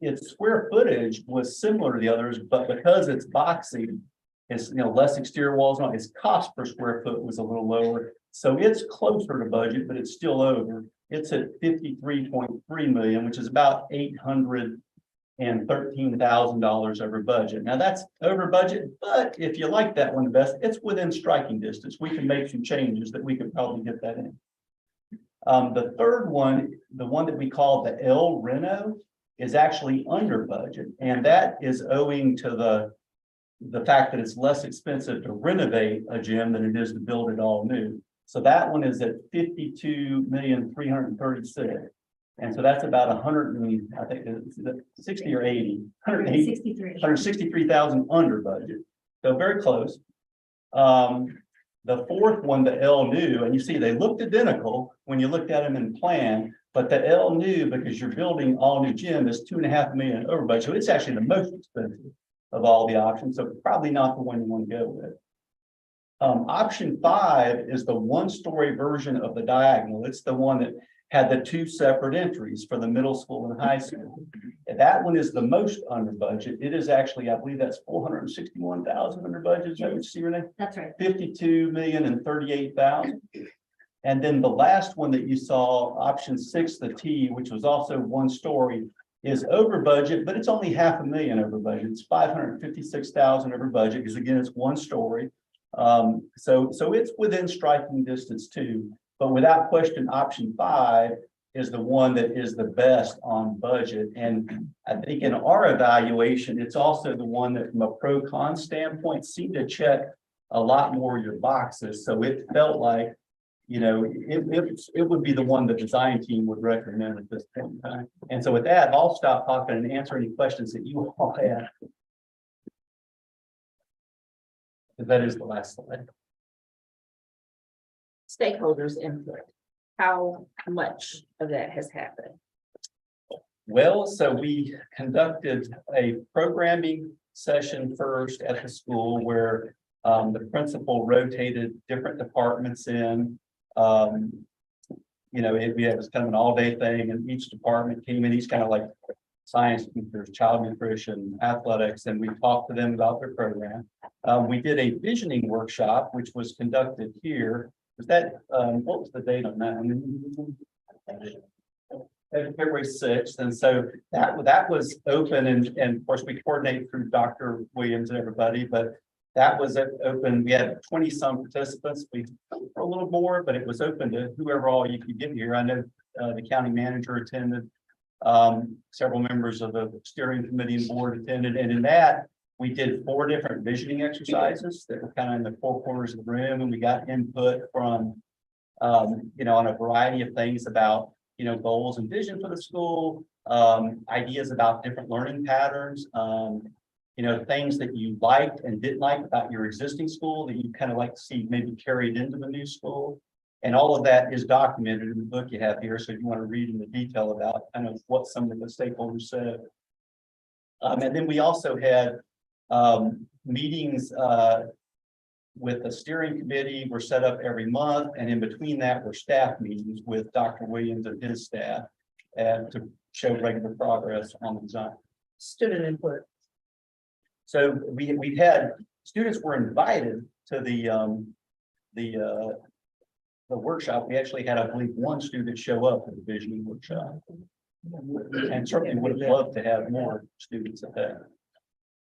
its square footage was similar to the others, but because it's boxy, it's less exterior walls on its cost per square foot was a little lower. So it's closer to budget, but it's still over. It's at 53.3 million, which is about $813,000 over budget. Now that's over budget, but if you like that one the best, it's within striking distance. We can make some changes that we could probably get that in. The third one, the one that we call the L Reno, is actually under budget, and that is owing to the fact that it's less expensive to renovate a gym than it is to build it all new. So that one is at 52,336,000. And so that's about 100, I think it's 60 or 80, 163,000 under budget. So very close. The fourth one, the L New, and you see they looked identical when you looked at them in plan, but the L New, because you're building all new gym, is 2.5 million over budget. So it's actually the most expensive of all the options. So probably not the one you want to go with. Option 5 is the 1-story version of the diagonal. It's the one that had the 2 separate entries for the middle school and high school. And that one is the most under budget. It is actually, I believe that's 461,000 under budget. Is that what you see, Renee? That's right. 52,038,000. And then the last one that you saw, option 6, the T, which was also 1-story, is over budget, but it's only $500,000 over budget. It's 556,000 over budget, because again, it's 1-story. So it's within striking distance too, but without question, option 5 is the one that is the best on budget. And I think in our evaluation, it's also the one that from a pro-con standpoint seemed to check a lot more of your boxes. So it felt like, it would be the one the design team would recommend at this point in time. And so with that, I'll stop talking and answer any questions that you all have. That is the last slide. Stakeholders input. How much of that has happened? Well, so we conducted a programming session first at the school where the principal rotated different departments in. It was kind of an all-day thing, and each department came in, each kind of like science, there's child nutrition, athletics, and we talked to them about their program. We did a visioning workshop, which was conducted here. Was that, what was the date on that? February 6th, and so that was open, and of course, we coordinate through Dr. Williams and everybody, but that was open. We had 20 some participants. We for a little more, but it was open to whoever all you could get here. I know the county manager attended. Several members of the steering committee and board attended, and in that, we did 4 different visioning exercises that were kind of in the 4 corners of the room, and we got input from, you know, on a variety of things about, you know, goals and vision for the school, ideas about different learning patterns, you know, things that you liked and didn't like about your existing school that you kind of like to see maybe carried into the new school. And all of that is documented in the book you have here. So if you want to read in the detail about kind of what some of the stakeholders said. And then we also had meetings with the steering committee were set up every month. And in between that were staff meetings with Dr. Williams and his staff and to show regular progress on the design. Student input. So we had, students were invited to the workshop. We actually had, I believe, 1 student show up at the visioning workshop. And certainly would have loved to have more students at that.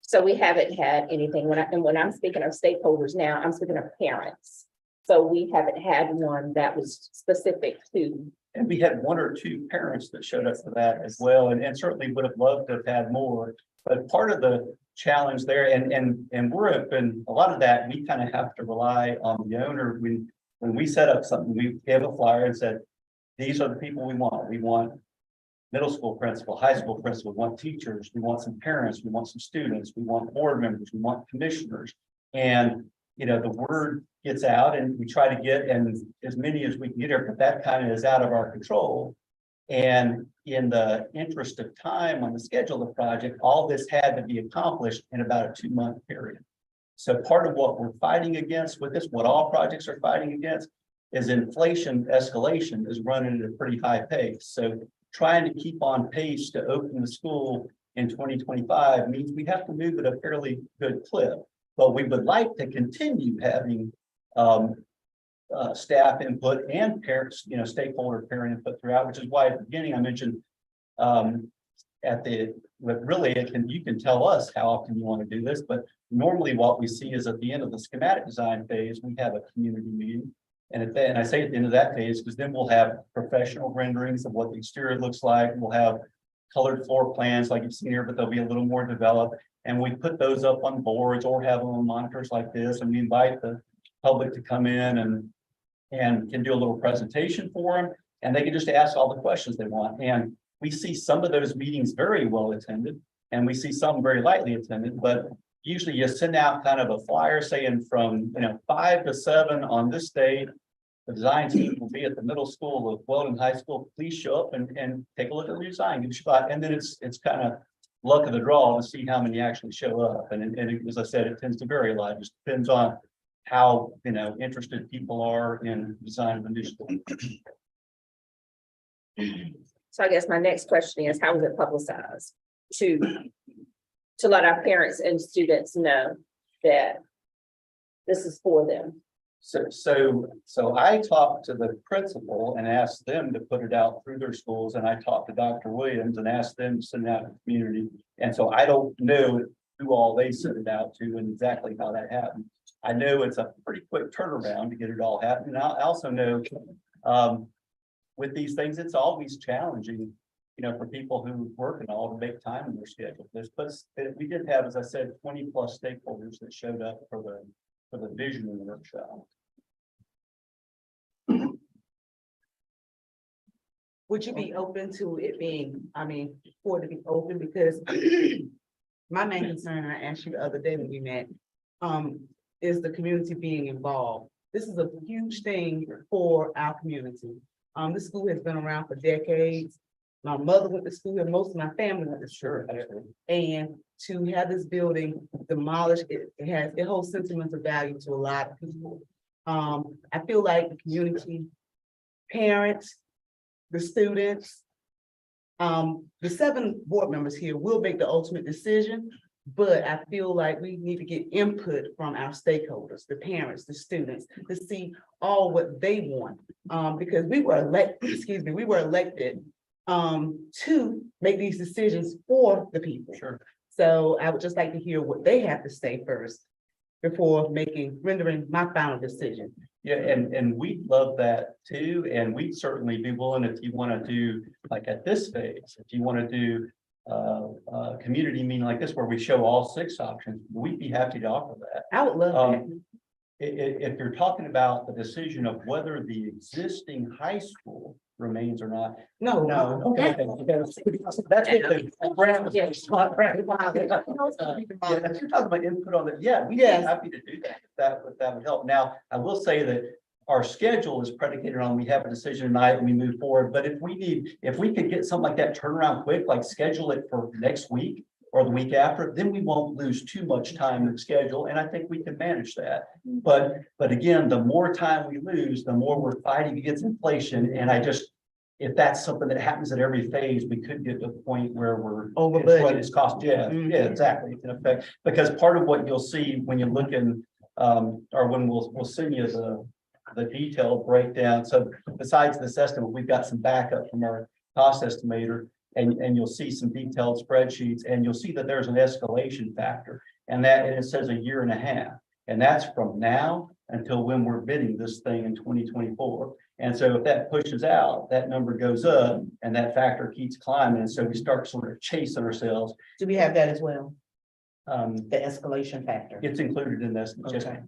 So we haven't had anything, when I'm speaking of stakeholders now, I'm speaking of parents. So we haven't had one that was specific to. And we had 1 or 2 parents that showed up for that as well, and certainly would have loved to have had more. But part of the challenge there, and we're open, a lot of that, we kind of have to rely on the owner. When we set up something, we gave a flyer and said, these are the people we want. We want middle school principal, high school principal, we want teachers, we want some parents, we want some students, we want board members, we want commissioners. And, you know, the word gets out and we try to get as many as we can get here, but that kind of is out of our control. And in the interest of time on the schedule of the project, all this had to be accomplished in about a 2-month period. So part of what we're fighting against with this, what all projects are fighting against, is inflation escalation is running at a pretty high pace. So trying to keep on pace to open the school in 2025 means we have to move at a fairly good clip. But we would like to continue having staff input and parents, you know, stakeholder parent input throughout, which is why at the beginning I mentioned you can tell us how often you want to do this, but normally what we see is at the end of the schematic design phase, we have a community meeting. And I say at the end of that phase, because then we'll have professional renderings of what the exterior looks like. We'll have colored floor plans like you've seen here, but they'll be a little more developed. And we put those up on boards or have them on monitors like this. And we invite the public to come in and can do a little presentation for them. And they can just ask all the questions they want. And we see some of those meetings very well attended, and we see some very lightly attended, but usually you send out kind of a flyer saying from 5 to 7 on this date, the design team will be at the middle school of Weldon High School. Please show up and take a look at the design, give a shot. And then it's kind of luck of the draw to see how many actually show up. And as I said, it tends to vary a lot. It just depends on how interested people are in design of the new school. So I guess my next question is, how is it publicized to let our parents and students know that this is for them? So I talked to the principal and asked them to put it out through their schools, and I talked to Dr. Williams and asked them to send it out to the community. And so I don't know who all they sent it out to and exactly how that happened. I know it's a pretty quick turnaround to get it all happening. I also know with these things, it's always challenging, for people who work and all to make time in their schedule. We did have, as I said, 20+ stakeholders that showed up for the visioning workshop. Would you be open to it being, for it to be open? Because my main concern, I asked you the other day when we met, is the community being involved. This is a huge thing for our community. This school has been around for decades. My mother went to school and most of my family went to school. And to have this building demolished, it holds sentimental value to a lot of people. I feel like the community, parents, the students, the 7 board members here will make the ultimate decision, but I feel like we need to get input from our stakeholders, the parents, the students, to see all what they want. Because we were elected to make these decisions for the people. Sure. So I would just like to hear what they have to say first before rendering my final decision. Yeah, and we'd love that too, and we'd certainly be willing if you want to do, like at this phase, if you want to do a community meeting like this where we show all 6 options, we'd be happy to offer that. I would love that. If you're talking about the decision of whether the existing high school remains or not. No, Okay. That's what the grant was. Yeah. Yeah, if you're talking about input on that, yeah, we'd be Yes. happy to do that, if that would help. Now, I will say that our schedule is predicated on we have a decision tonight and we move forward, but if we could get something like that turned around quick, like schedule it for next week or the week after, then we won't lose too much time in the schedule, and I think we can manage that. But again, the more time we lose, the more we're fighting against inflation, and if that's something that happens at every phase, we could get to the point where we're Over it's what budget. it's cost, yeah, exactly, it can affect, because part of what you'll see when you look in, or when we'll send you the detailed breakdown. So besides this estimate, we've got some backup from our cost estimator, and you'll see some detailed spreadsheets, and you'll see that there's an escalation factor, and it says 1.5 years, and that's from now until when we're bidding this thing in 2024. And so if that pushes out, that number goes up, and that factor keeps climbing, and so we start sort of chasing ourselves. Do we have that as well? The escalation factor. It's included in this. Okay.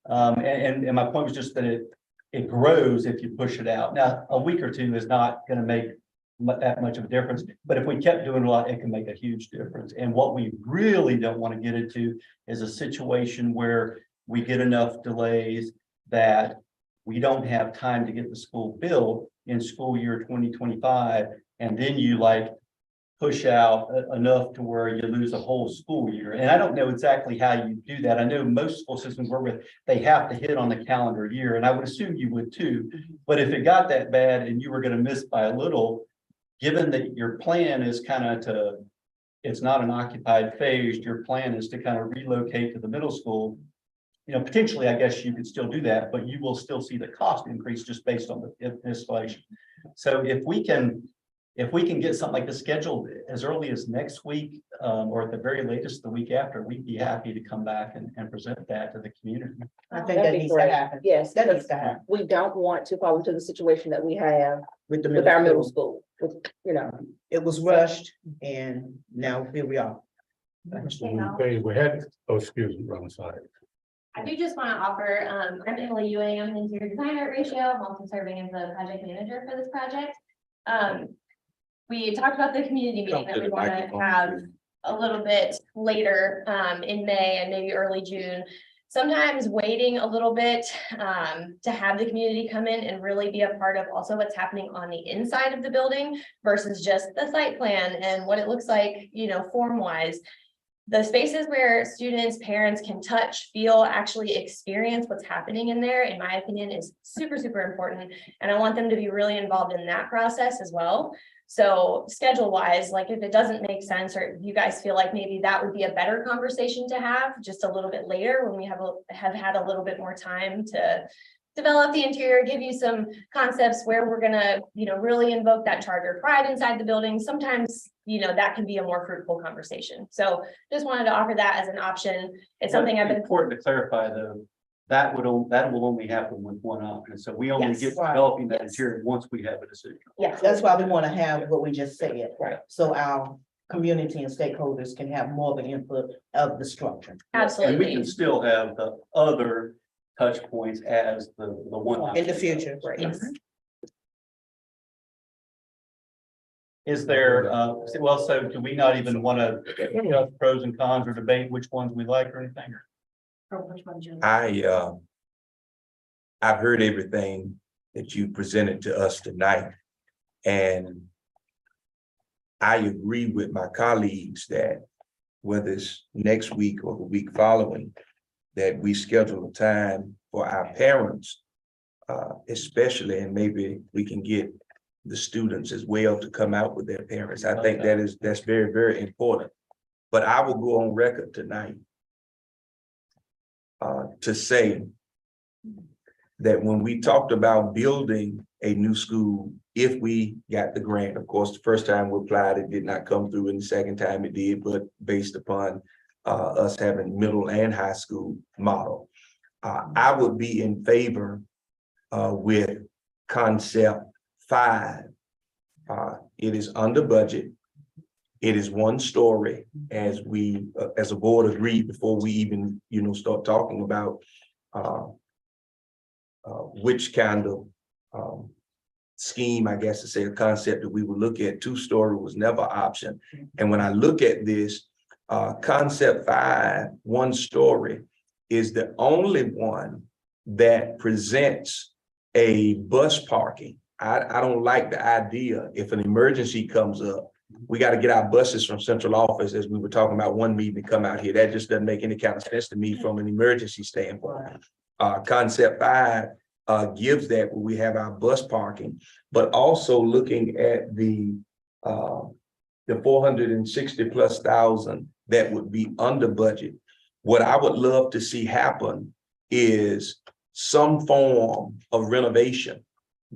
And my point was just that it grows if you push it out. Now, a week or two is not going to make that much of a difference, but if we kept doing a lot, it can make a huge difference. And what we really don't want to get into is a situation where we get enough delays that we don't have time to get the school built in school year 2025, and then you push out enough to where you lose a whole school year. And I don't know exactly how you do that. I know most school systems we're with, they have to hit on the calendar year, and I would assume you would too. But if it got that bad and you were going to miss by a little, given that your plan is it's not an occupied phase, your plan is to kind of relocate to the middle school, potentially, I guess you could still do that, but you will still see the cost increase just based on the installation. So if we can get something like this scheduled as early as next week, or at the very latest, the week after, we'd be happy to come back and present that to the community. I think That'd that be needs to great. happen. Yes, That needs because to happen we don't want to fall into the situation that we have with the with our middle school. school, It was rushed, and now here we are. Okay, we had, excuse me, wrong side. I do just want to offer, I'm Emily Ewing, I'm an interior designer at Ratio, I'm also serving as the project manager for this project. We talked about the community meeting that we want to have a little bit later, in May and maybe early June. Sometimes waiting a little bit, to have the community come in and really be a part of also what's happening on the inside of the building versus just the site plan and what it looks like, form wise. The spaces where students, parents can touch, feel, actually experience what's happening in there, in my opinion, is super, super important. And I want them to be really involved in that process as well. So schedule wise, if it doesn't make sense, or you guys feel like maybe that would be a better conversation to have just a little bit later when we have had a little bit more time to develop the interior, give you some concepts where we're gonna, really invoke that Charter pride inside the building. Sometimes, that can be a more fruitful conversation. So just wanted to offer that as an option. It's something I've been. Important to clarify though, that will only happen with one option. So we only Yes. get Right. developing that Yes. interior once we have a decision. Yes. That's why we want to have what we just said. Right. So our community and stakeholders can have more of an input of the structure. And we Absolutely. can still have the other touch points as the one. In the future. Right. Yes. Is there, so do we not even want to discuss pros and cons or debate which ones we like or anything? Or which one's your? I've heard everything that you presented to us tonight. And I agree with my colleagues that whether it's next week or the week following, that we schedule a time for our parents, especially, and maybe we can get the students as well to come out with their parents. I think that's very, very important. But I will go on record tonight to say that when we talked about building a new school if we got the grant. Of course, the first time we applied, it did not come through, and the second time it did, but based upon us having middle and high school model. I would be in favor with concept 5. It is under budget. It is 1 story, as we, as a board, agreed before we even, start talking about which kind of scheme, I guess to say, a concept that we would look at. 2-story was never an option. And when I look at this, concept 5, 1 story, is the only one that presents a bus parking. I don't like the idea, if an emergency comes up, we got to get our buses from central office, as we were talking about one meeting, to come out here. That just doesn't make any kind of sense to me from an emergency standpoint. Concept 5 gives that, where we have our bus parking, but also looking at the 460,000+ that would be under budget. What I would love to see happen is some form of renovation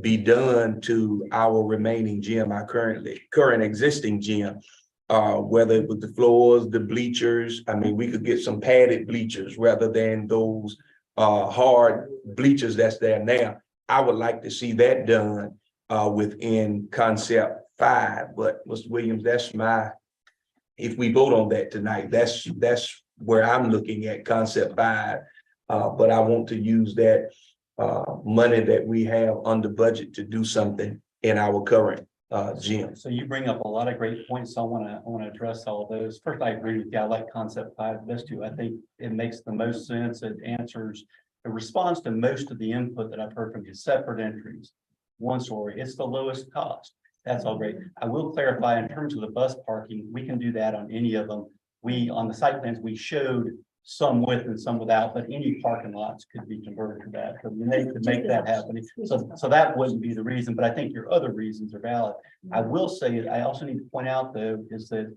be done to our remaining gym, our current existing gym, whether with the floors, the bleachers. I mean, we could get some padded bleachers rather than those hard bleachers that's there now. I would like to see that done within concept 5. But Mr. Williams, that's if we vote on that tonight, that's where I'm looking at concept 5. But I want to use that money that we have under budget to do something in our current gym. So you bring up a lot of great points. So I want to address all of those. First, I agree with you. I like concept 5 best too. I think it makes the most sense. It responds to most of the input that I've heard from you. Separate entries, 1 story. It's the lowest cost. That's all great. I will clarify in terms of the bus parking, we can do that on any of them. On the site plans, we showed some with and some without, but any parking lots could be converted to that. So they could make that happen. So that wouldn't be the reason, but I think your other reasons are valid. I will say, I also need to point out though, is that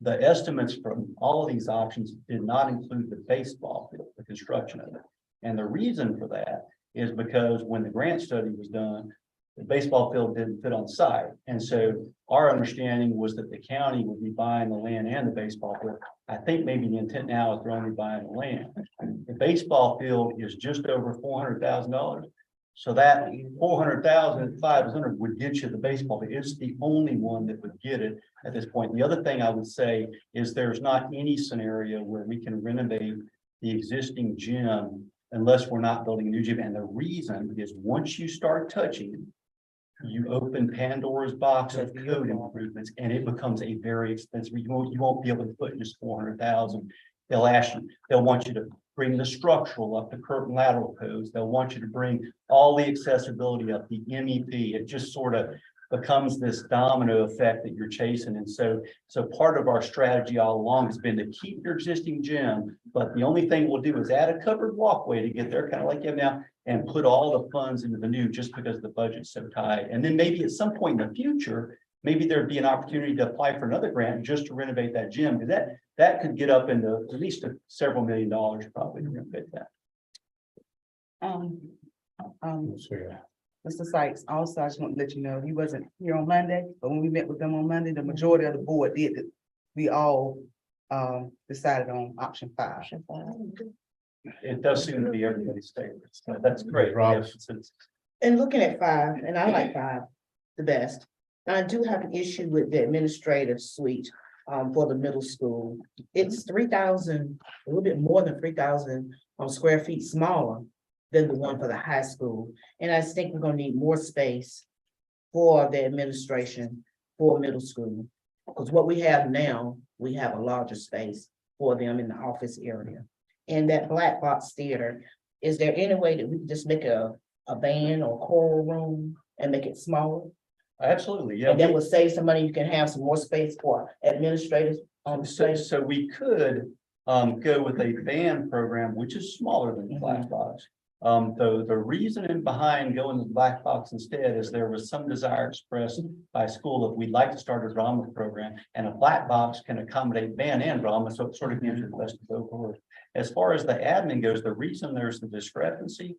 the estimates from all of these options did not include the baseball field, the construction of it. And the reason for that is because when the grant study was done, the baseball field didn't fit on site. And so our understanding was that the county would be buying the land and the baseball field. I think maybe the intent now is they're only buying the land. The baseball field is just over $400,000. So that 400,000, 500 would get you the baseball field. It's the only one that would get it at this point. The other thing I would say is there's not any scenario where we can renovate the existing gym unless we're not building a new gym. And the reason is once you start touching, you open Pandora's box of code improvements, and it becomes a very expensive. You won't be able to put just 400,000. They'll want you to bring the structural up, the curtain lateral codes. They'll want you to bring all the accessibility up, the MEP. It just sort of becomes this domino effect that you're chasing. And so part of our strategy all along has been to keep your existing gym, but the only thing we'll do is add a covered walkway to get there, kind of like you have now, and put all the funds into the new just because the budget's so tight. And then maybe at some point in the future, maybe there'd be an opportunity to apply for another grant just to renovate that gym, because that could get up into at least several $1 million probably to renovate that. Mr. Sykes, also, I just want to let you know, he wasn't here on Monday, but when we met with them on Monday, the majority of the board did it. We all decided on option 5. It does seem to be everybody's favorite. So that's great. And looking at 5, and I like 5 the best. I do have an issue with the administrative suite for the middle school. It's 3,000, a little bit more than 3,000 square feet smaller than the one for the high school. And I think we're gonna need more space for the administration for middle school. Because what we have now, we have a larger space for them in the office area. And that black box theater, is there any way that we can just make a band or choral room and make it smaller? Absolutely, yeah. And then we'll save some money, you can have some more space for administrators on the space. So we could go with a band program, which is smaller than the black box. The reason behind going to the black box instead is there was some desire expressed by school that we'd like to start a drama program, and a black box can accommodate band and drama, so it sort of gives you the best of both worlds. As far as the admin goes, the reason there's the discrepancy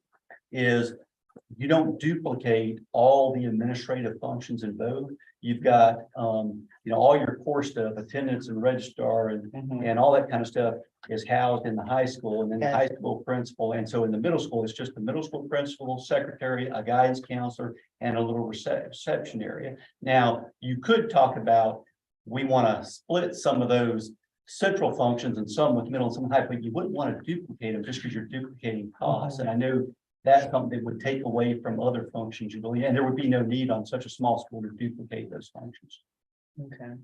is you don't duplicate all the administrative functions in both. You've got, all your core stuff, attendance and registrar and all that kind of stuff is housed in the high school, and then the high school principal. And so in the middle school, it's just the middle school principal, secretary, a guidance counselor, and a little reception area. Now, you could talk about, we want to split some of those central functions and some with middle and some high, but you wouldn't want to duplicate them just because you're duplicating costs. And I know that's something that would take away from other functions you believe, and there would be no need on such a small school to duplicate those functions. Okay.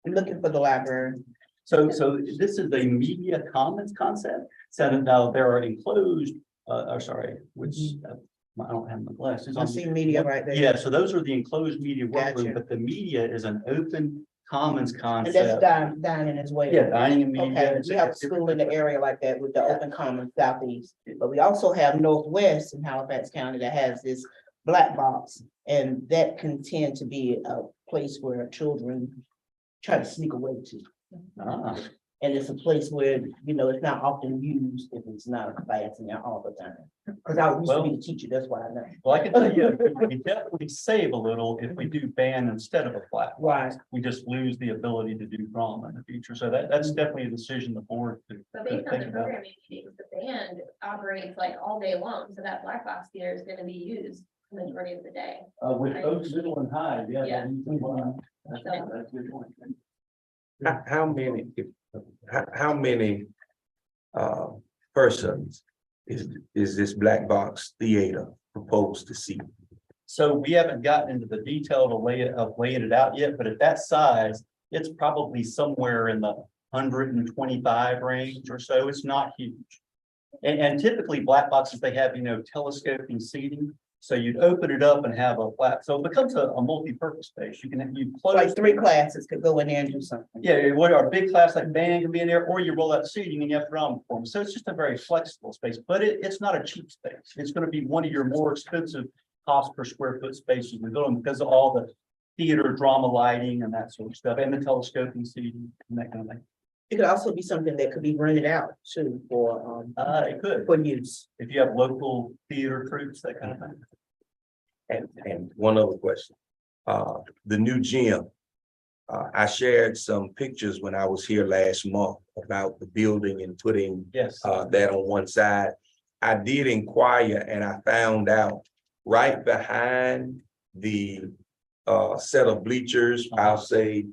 I'm looking for the library. So this is a media commons concept. So now there are enclosed, which I don't have my glasses I on. see media right there. Yeah, so those are the enclosed media workroom, Gotcha. but the media is an open commons And concept. that's dining as well. Yeah, dining and media. Okay, we have a school in the area like that with the open common southeast, but we also have northwest in Halifax County that has this black box. And that can tend to be a place where children try to sneak away to. Ah, And it's a place where, it's not often used if it's not a class in there all the time. Because I used to be a teacher, that's why I know. well, I can tell you, we definitely save a little if we do band instead of a flat. Right. We just lose the ability to do drama in the future. So that's definitely a decision the board to But to based on think the about. programming meetings, the band operates like all day long, so that black box theater is gonna be used the majority of the day. With both middle and high, yeah. Yeah. That's a good point. How many persons is this black box theater proposed to see? So we haven't gotten into the detail of laying it out yet, but at that size, it's probably somewhere in the 125 range or so. It's not huge. And typically black boxes, they have, telescoping seating. So you'd open it up and have a flat, so it becomes a multi-purpose space. You close. Like 3 classes could go in there and do something. Yeah, what our big class like band can be in there, or you roll out seating and you have drama performance. So it's just a very flexible space, but it's not a cheap space. It's going to be one of your more expensive cost per square foot spaces we build them because of all the theater, drama lighting and that sort of stuff, and the telescoping seating and that kind of thing. It could also be something that could be rented out too for It could, for use. if you have local theater troops, that kind of thing. And one other question, the new gym. I shared some pictures when I was here last month about the building and putting Yes. that on one side. I did inquire and I found out right behind the set of bleachers, I'll say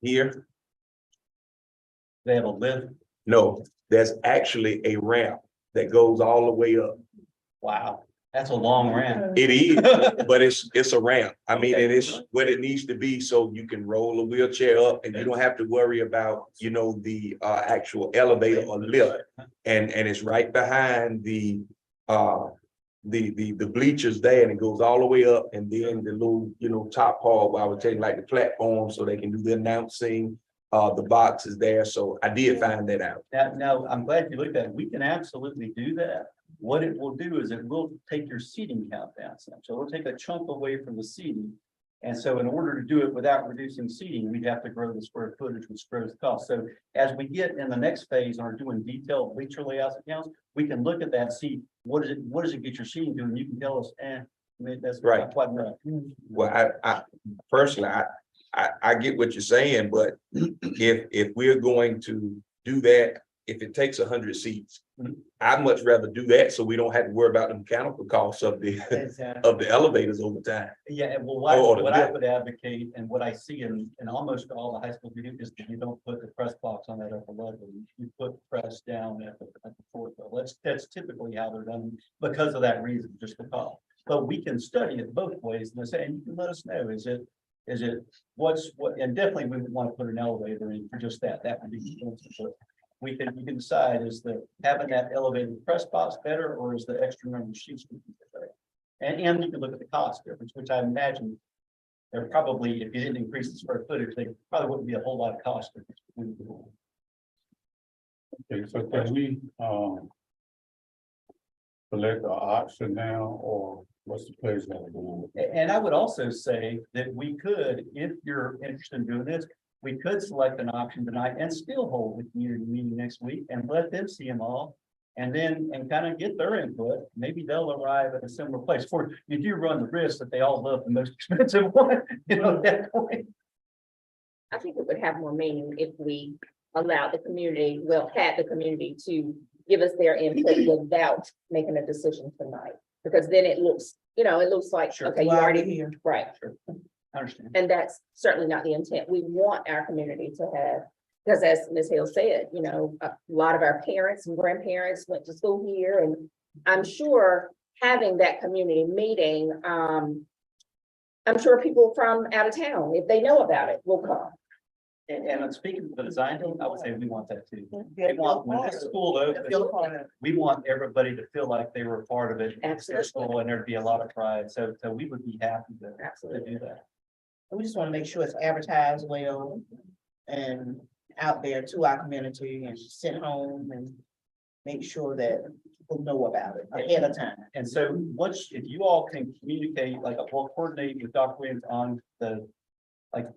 here, They have a lift. no, there's actually a ramp that goes all the way up. Wow, that's a long ramp. It is, but it's a ramp. I mean, and it's what it needs to be, so you can roll a wheelchair up and you don't have to worry about, the actual elevator or lift. And it's right behind the bleachers there, and it goes all the way up, and then the little, top part where I would take like the platform so they can do the announcing. The box is there, so I did find that out. Now, I'm glad you looked at it. We can absolutely do that. What it will do is it will take your seating count down some. So it'll take a chunk away from the seating. And so in order to do it without reducing seating, we'd have to grow the square footage, which grows the cost. So as we get in the next phase and are doing detailed bleacher layouts and counts, we can look at that and see what does it get your seating doing? You can tell us, that's Right. not quite enough. Well, I personally, I get what you're saying, but if we're going to do that, if it takes 100 seats, I'd much rather do that so we don't have to worry about the mechanical costs of the elevators over time. Yeah, and well, Or what I would advocate and what I see in almost all the high schools we do is that you don't put the press box on that upper level. You put press down at the fourth level. That's typically how they're done because of that reason, just the cost. But we can study it both ways and say, and you can let us know, is it and definitely we would want to put an elevator in for just that. That would be expensive. But you can decide, is having that elevated press box better, or is the extra number of sheets better? And you can look at the cost difference, which I imagine there probably, if you didn't increase the square footage, there probably wouldn't be a whole lot of cost difference between the two. Okay, so can we, select the option now, or what's the place gonna go? And I would also say that we could, if you're interested in doing this, we could select an option tonight and still hold the community meeting next week and let them see them all. and kind of get their input. Maybe they'll arrive at a similar place. For you do run the risk that they all love the most expensive one, at that point. I think it would have more meaning if we allowed the community, had the community to give us their input without making a decision tonight. Because then it looks, it looks like, Sure. okay, you Why are we already, here? right. I understand. And that's certainly not the intent. We want our community to have, because as Ms. Hill said, a lot of our parents and grandparents went to school here, and I'm sure having that community meeting, I'm sure people from out of town, if they know about it, will come. And speaking of the design team, I would say we want that too. We want, when this school opens, we want everybody to feel like they were a part of it. It's their school and there'd be a lot of pride. So we would be happy to do that. We just want to make sure it's advertised well and out there to our community and sent home and make sure that people know about it ahead of time. And so if you all can communicate, like, we'll coordinate with Dr. Williams on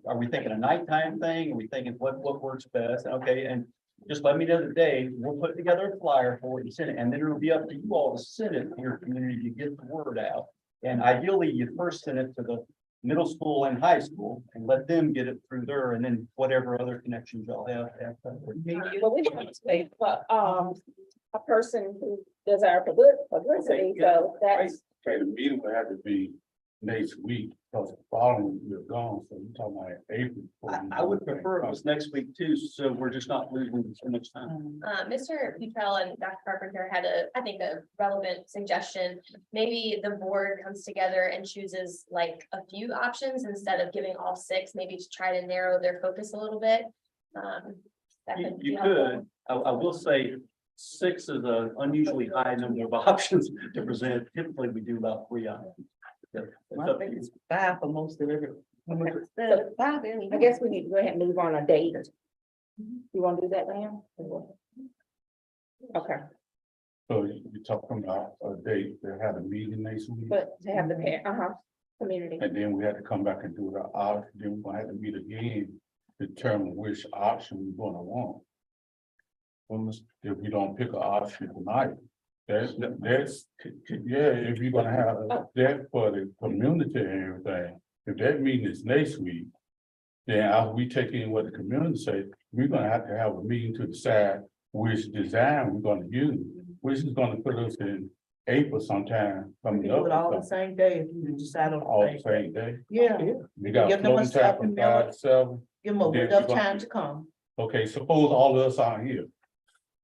are we thinking a nighttime thing? Are we thinking what works best? Okay, and just let me know the day. We'll put together a flyer for it and send it, and then it'll be up to you all to send it to your community to get the word out. And ideally, you first send it to the middle school and high school and let them get it through there, and then whatever other connections y'all have. Well, we don't say, but, a person who does our publicity, so that's, Okay, the meeting will have to be next week, because the following we're gone, so you're talking about April. I would prefer it was next week too, so we're just not losing so much time. Mr. Petrell and Dr. Carpenter had I think a relevant suggestion. Maybe the board comes together and chooses like a few options instead of giving all 6, maybe to try to narrow their focus a little bit. That could be You helpful. could, I will say 6 is an unusually high number of options to present. Typically, we do about 3 options. It's I up to think you. it's 5 for most of it. So, I guess we need to go ahead and move on a date. You want to do that now? Okay, So you're talking about a date, they had a meeting next week, but to have the community. and then we had to come back and do the option, then we're gonna have to meet again, determine which option we're gonna want. If we don't pick an option tonight, that's, if you're gonna have that for the community and everything, if that meeting is next week, then after we take in what the community say, we're gonna have to have a meeting to decide which design we're gonna use, which is gonna put us in April sometime We coming can do it all the up. same day if you decide on All the the same day. same day. Yeah, We got Give them a floating time from second minute. 5 to 7. give them Then enough we gonna- time to come. Okay, suppose all of us are here.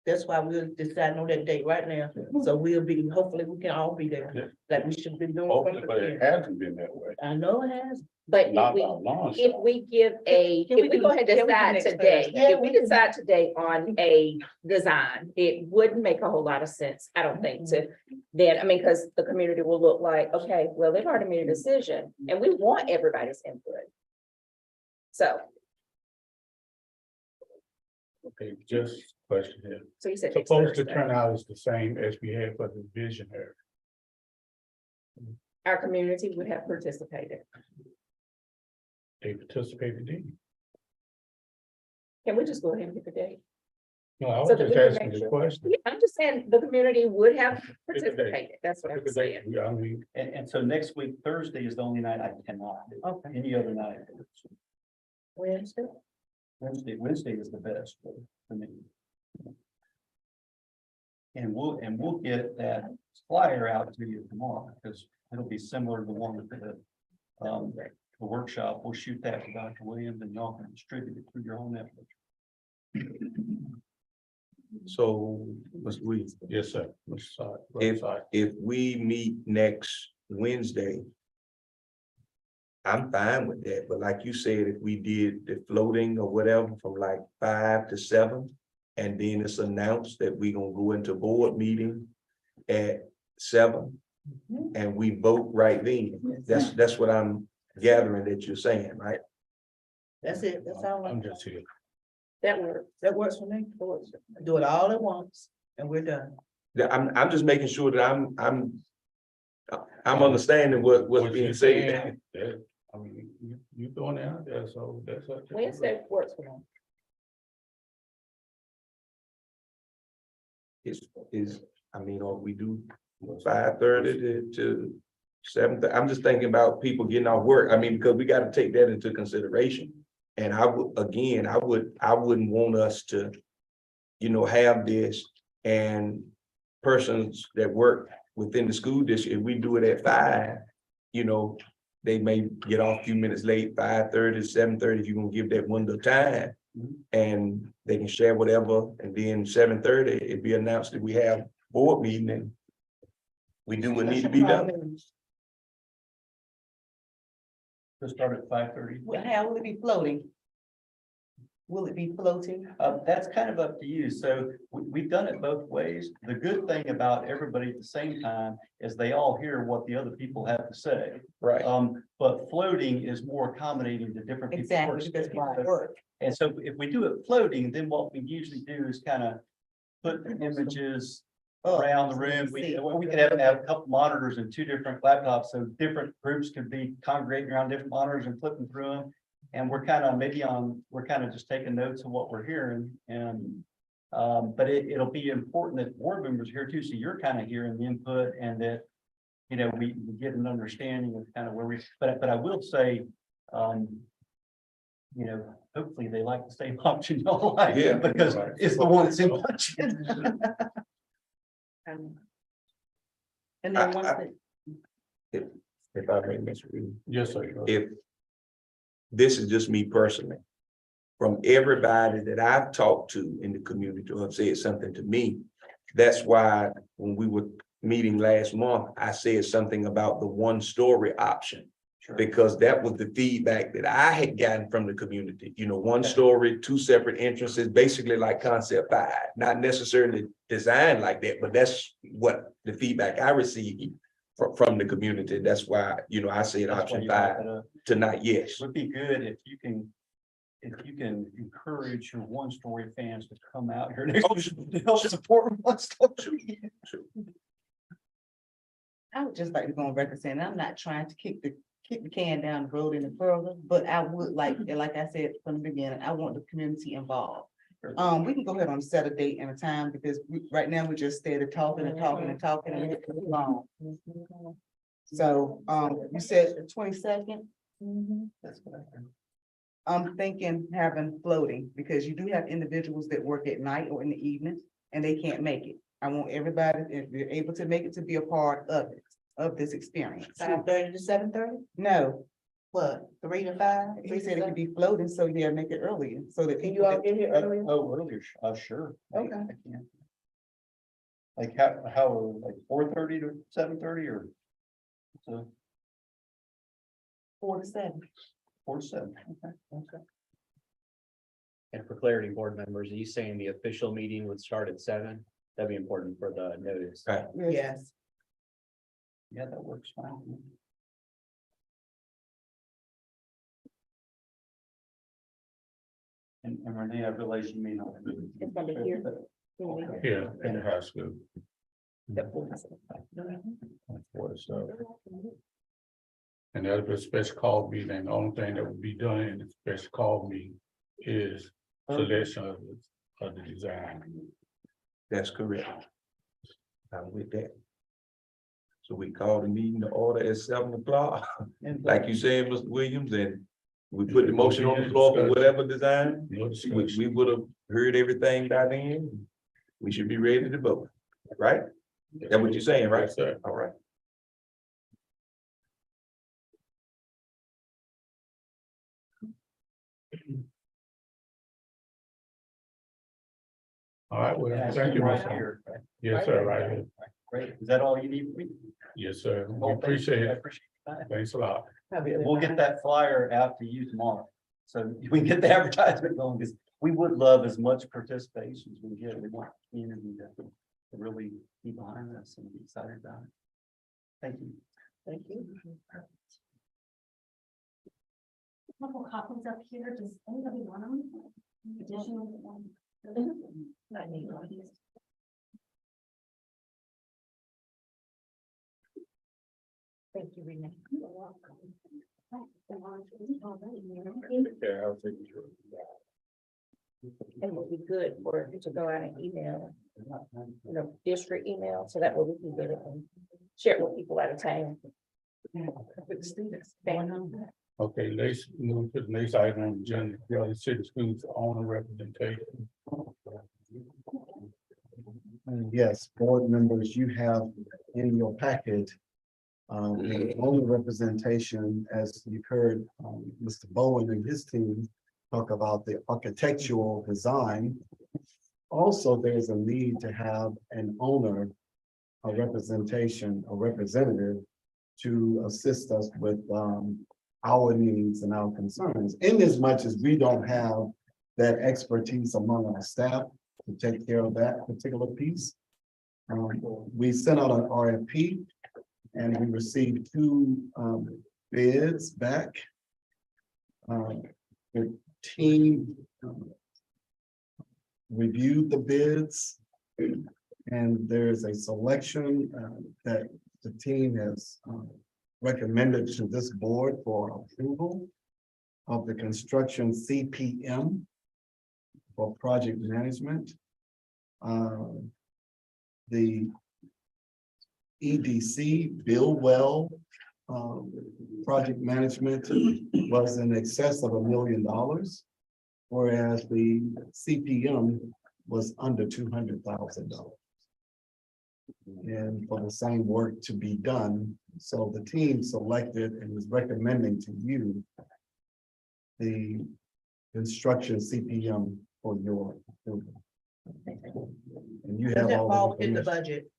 That's why we're deciding on that date right now. So hopefully we can all be there, Yeah. like we should be doing. Hopefully, from but the it beginning. hasn't been that way. I know it has. But Not by a long if shot. we give Can we if we do- go ahead and can we do decide next today, Thursday? Yeah, if we we can. decide today on a design, it wouldn't make a whole lot of sense, I don't think, to then, because the community will look like, okay, well, they've already made a decision, and we want everybody's input. So, Okay, just question here. so you said. next Suppose the Thursday. turnout is the same as we had for the visionary. Our community would have participated. They participated in. Can we just go ahead and pick a date? No, I was So that just we can asking make the sure. question. Yeah, I'm just saying the community would have Pick a date. participated, that's what I'm Because saying. I mean, And so next week, Thursday is the only night I cannot do. Okay. Any other night. Wednesday. Wednesday is the best for me. And we'll get that flyer out to you tomorrow, because it'll be similar to the one with the workshop. We'll shoot that to Dr. Williams, and y'all can distribute it through your own effort. So, Mr. Williams, yes, sir. Which side? If- Right side. if we meet next Wednesday, I'm fine with that, but like you said, if we did the floating or whatever from like 5 to 7, and then it's announced that we gonna go into board meeting at 7, and we vote right then, that's what I'm gathering that you're saying, right? That's it. That's all. I'm just here. That works. That works for me. Do it all at once and we're done. Yeah, I'm just making sure that I'm understanding what's What being you're said. saying, that, I mean, you throwing it out there, so that's up to you. Wednesday works for them. I mean, or we do 5:30 to 7:30. I'm just thinking about people getting off work. I mean, because we got to take that into consideration. And I wouldn't want us to, have this and persons that work within the school district, if we do it at 5, they may get off a few minutes late, 5:30, 7:30, if you're gonna give that window of time. And they can share whatever, and then 7:30, it'd be announced that we have board meeting and we do what needs to be done. To start at 5:30. Well, how will it be floating? Will it be floating? That's kind of up to you. So we've done it both ways. The good thing about everybody at the same time is they all hear what the other people have to say. Right. But floating is more accommodating to different people's Exactly, because people workspace. work. And so if we do it floating, then what we usually do is kind of put the images around the room. We could have a couple monitors and 2 different laptops, so different groups could be congregating around different monitors and flipping through them. And we're kind of just taking notes of what we're hearing, and but it'll be important that board members are here too, so you're kind of hearing the input, and that we get an understanding of kind of where we. But I will say, hopefully they like the same option y'all like, Yeah. because it's the one that's in budget. And then once they. If I may, Mr. Reed. Yes, sir. If this is just me personally, from everybody that I've talked to in the community who have said something to me, that's why when we were meeting last month, I said something about the 1-story option. Because that was the feedback that I had gotten from the community, 1 story, 2 separate entrances, basically like concept 5, not necessarily designed like that, but that's what the feedback I received from the community. That's why, I said option 5 tonight, yes. It would be good if you can encourage your 1-story fans to come out here to help support 1-story. I would just like to go on record saying, I'm not trying to kick the can down the road any further, but I would like I said from the beginning, I want the community involved. We can go ahead and set a date and a time, because right now we just steady talking and talking and talking and it's too long. So, you said the 22nd? That's what I heard. I'm thinking having floating, because you do have individuals that work at night or in the evenings and they can't make it. I want everybody, if you're able to make it, to be a part of it, of this experience. 5:30 to 7:30? No, What, 3 to 5? they said it could be floating, so yeah, make it earlier, so that Can people. you all get here earlier? Oh, earlier, sure. Okay. I can. Like how, like 4:30 to 7:30 or? So 4 to 7. 4 to 7, okay. And for clarity, board members, are you saying the official meeting would start at 7? That'd be important for the notice. Right. Yes. Yeah, that works fine. And Renee, I realize you may not. It's gonna be here. Here in the high school. And that'll be a special call meeting, and the only thing that would be done in the special call meeting is selection of the design. That's correct. I'm with that. So we call the meeting to order at 7 o'clock, like you said, Mr. Williams, and we put the motion on the floor for whatever design. No We discussion. would have heard everything by then. We should be ready to vote, right? That's what you're saying, right? Yes, sir. All right. All right, well, thank you, Right Mr. here. Yes, sir, right here. Great. Is that all you need? Yes, sir. We Well, thank you. appreciate I it. appreciate that. Thanks a lot. We'll get that flyer out to you tomorrow. So we can get the advertisement going, because we would love as much participation as we can get. We want the community to really be behind us and be excited about it. Thank you. Thank you. Couple copies up here, does anybody want them? Additional? Not need one. Thank you, Renee. You're welcome. Yeah, I'll take you. And would be good for it to go out and email, district email, so that way we can get it and share it with people out of town. With the students. Okay, let's move to the next item on the agenda, the other city schools owner representation. Yes, board members, you have in your packet the owner representation, as you've heard Mr. Bowen and his team talk about the architectural design. Also, there's a need to have an owner, a representation, a representative to assist us with our needs and our concerns, in as much as we don't have that expertise among our staff to take care of that particular piece. We sent out an RFP and we received 2 bids back. The team reviewed the bids and there's a selection that the team has recommended to this board for approval of the construction CPM for project management. The EDC Bill Well project management was in excess of $1 million, whereas the CPM was under $200,000. And for the same work to be done, so the team selected and is recommending to you the construction CPM for your approval. And you Does have that all fall the within the information. budget?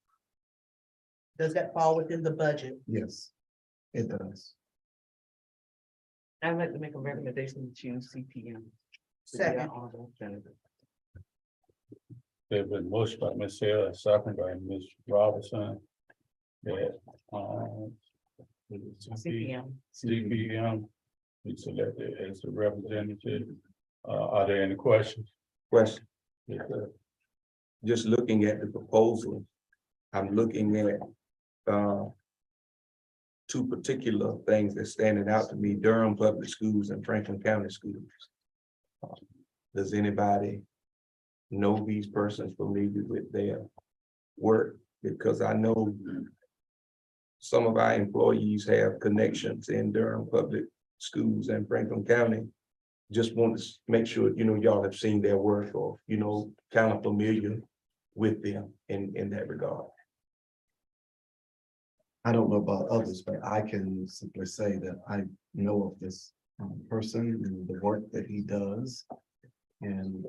Does that fall within the budget? Yes, it does. I'd like to make a recommendation to choose CPM. Second. There's been motion by Ms. Hill, and second by Ms. Robinson. That, CPM, we selected as the representative. Are there any questions? Question, Yes, sir. just looking at the proposal, I'm looking at 2 particular things that's standing out to me: Durham Public Schools and Franklin County Schools. Does anybody know these persons familiar with their work? Because I know some of our employees have connections in Durham Public Schools and Franklin County. Just want to make sure, y'all have seen their work or, kind of familiar with them in that regard. I don't know about others, but I can simply say that I know of this person and the work that he does. And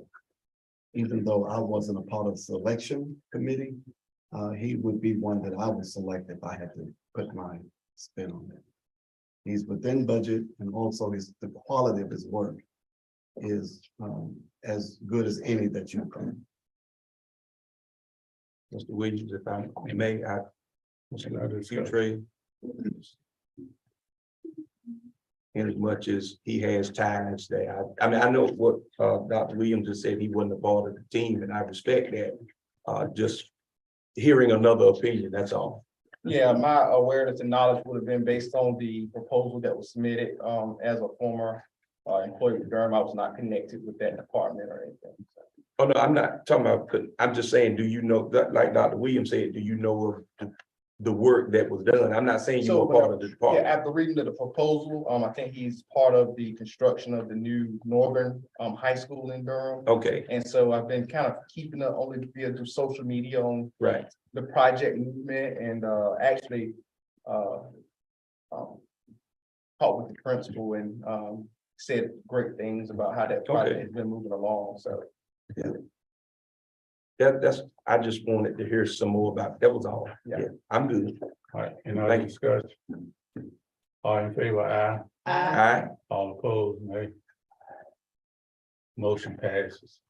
even though I wasn't a part of the selection committee, he would be one that I would select if I had to put my spin on it. He's within budget, and also the quality of his work is as good as any that you can. Mr. Williams, if I may, in as much as he has ties there. I mean, I know what Dr. Williams has said, he wasn't a part of the team, and I respect that. Just hearing another opinion, that's all. Yeah, my awareness and knowledge would have been based on the proposal that was submitted. As a former employee with Durham, I was not connected with that department or anything. Oh, no, I'm not talking about, I'm just saying, do you know, like Dr. Williams said, do you know of the work that was done? I'm not saying you were part of the Yeah, department. after reading the proposal, I think he's part of the construction of the new Northern High School in Durham. Okay, And so I've been kind of keeping up only via through social media on right. the project movement, and actually talked with the principal and said great things about how that project has been moving along, so. That's, I just wanted to hear some more about it. That was all. Yeah. I'm good. All right, any other discussion? All in favor, aye. Aye. All opposed, nay. Motion passes.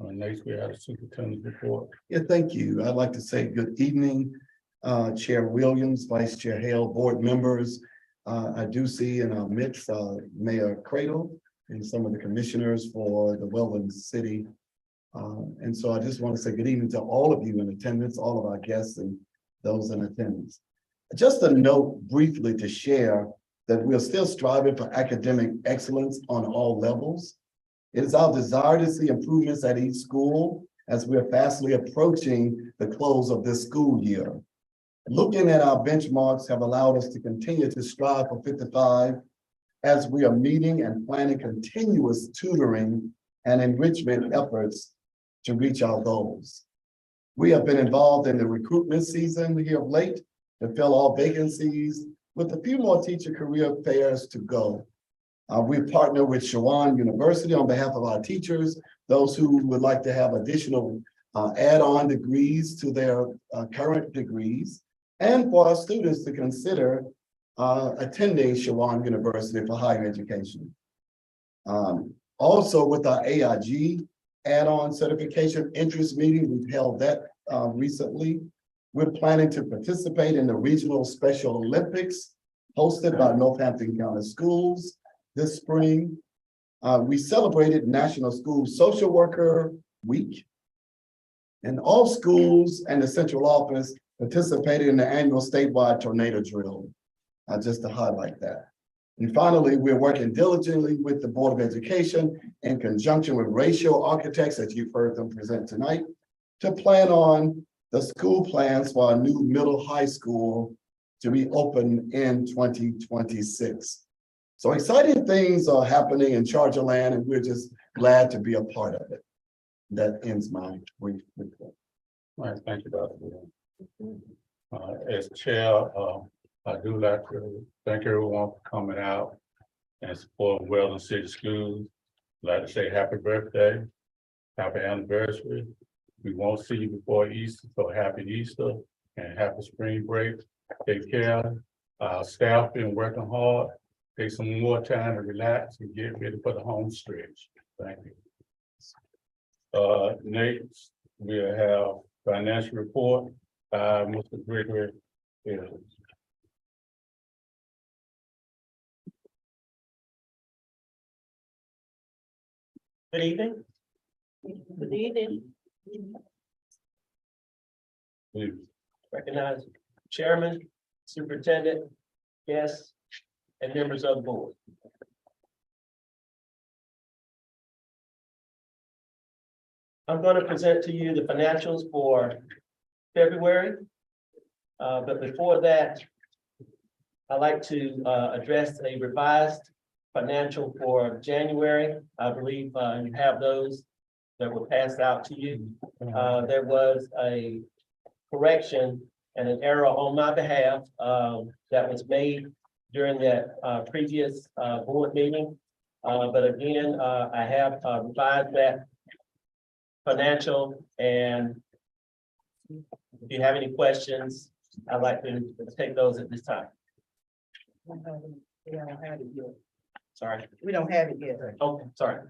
Next, we have the superintendent's report. Yeah, thank you. I'd like to say good evening, Chair Williams, Vice Chair Hale, board members. I do see in our midst, Mayor Cradle and some of the commissioners for the Welland City. And so I just want to say good evening to all of you in attendance, all of our guests and those in attendance. Just a note briefly to share that we're still striving for academic excellence on all levels. It is our desire to see improvements at each school as we are fastly approaching the close of this school year. Looking at our benchmarks have allowed us to continue to strive for 55 as we are meeting and planning continuous tutoring and enrichment efforts to reach our goals. We have been involved in the recruitment season here of late to fill all vacancies with a few more teacher career fairs to go. We partner with Shawan University on behalf of our teachers, those who would like to have additional add-on degrees to their current degrees, and for our students to consider attending Shawan University for higher education. Also with our AIG add-on certification interest meeting, we've held that recently. We're planning to participate in the Regional Special Olympics hosted by Northampton County Schools this spring. We celebrated National School Social Worker Week. And all schools and the central office participated in the annual statewide tornado drill, just to highlight that. And finally, we're working diligently with the Board of Education in conjunction with Ratio Architects, as you've heard them present tonight, to plan on the school plans for our new middle high school to be open in 2026. So exciting things are happening in Charger Land, and we're just glad to be a part of it. That ends my brief report. All right, thank you, Dr. Williams. As chair, I do like to thank everyone for coming out and supporting Weldon City Schools. I'd like to say happy birthday, happy anniversary. We won't see you before Easter, so happy Easter and happy spring break. Take care. Staff been working hard. Take some more time to relax and get ready for the home stretch. Thank you. Next, we'll have financial report by Mr. Gregory. Good evening. Good evening. Please. Recognize Chairman, Superintendent, guests, and members of the board. I'm going to present to you the financials for February. But before that, I'd like to address a revised financial for January. I believe you have those that were passed out to you. There was a correction and an error on my behalf that was made during that previous board meeting. But again, I have revised that financial, and if you have any questions, I'd like to take those at this time. We don't have it yet. Sorry. We don't have it yet. Oh, sorry.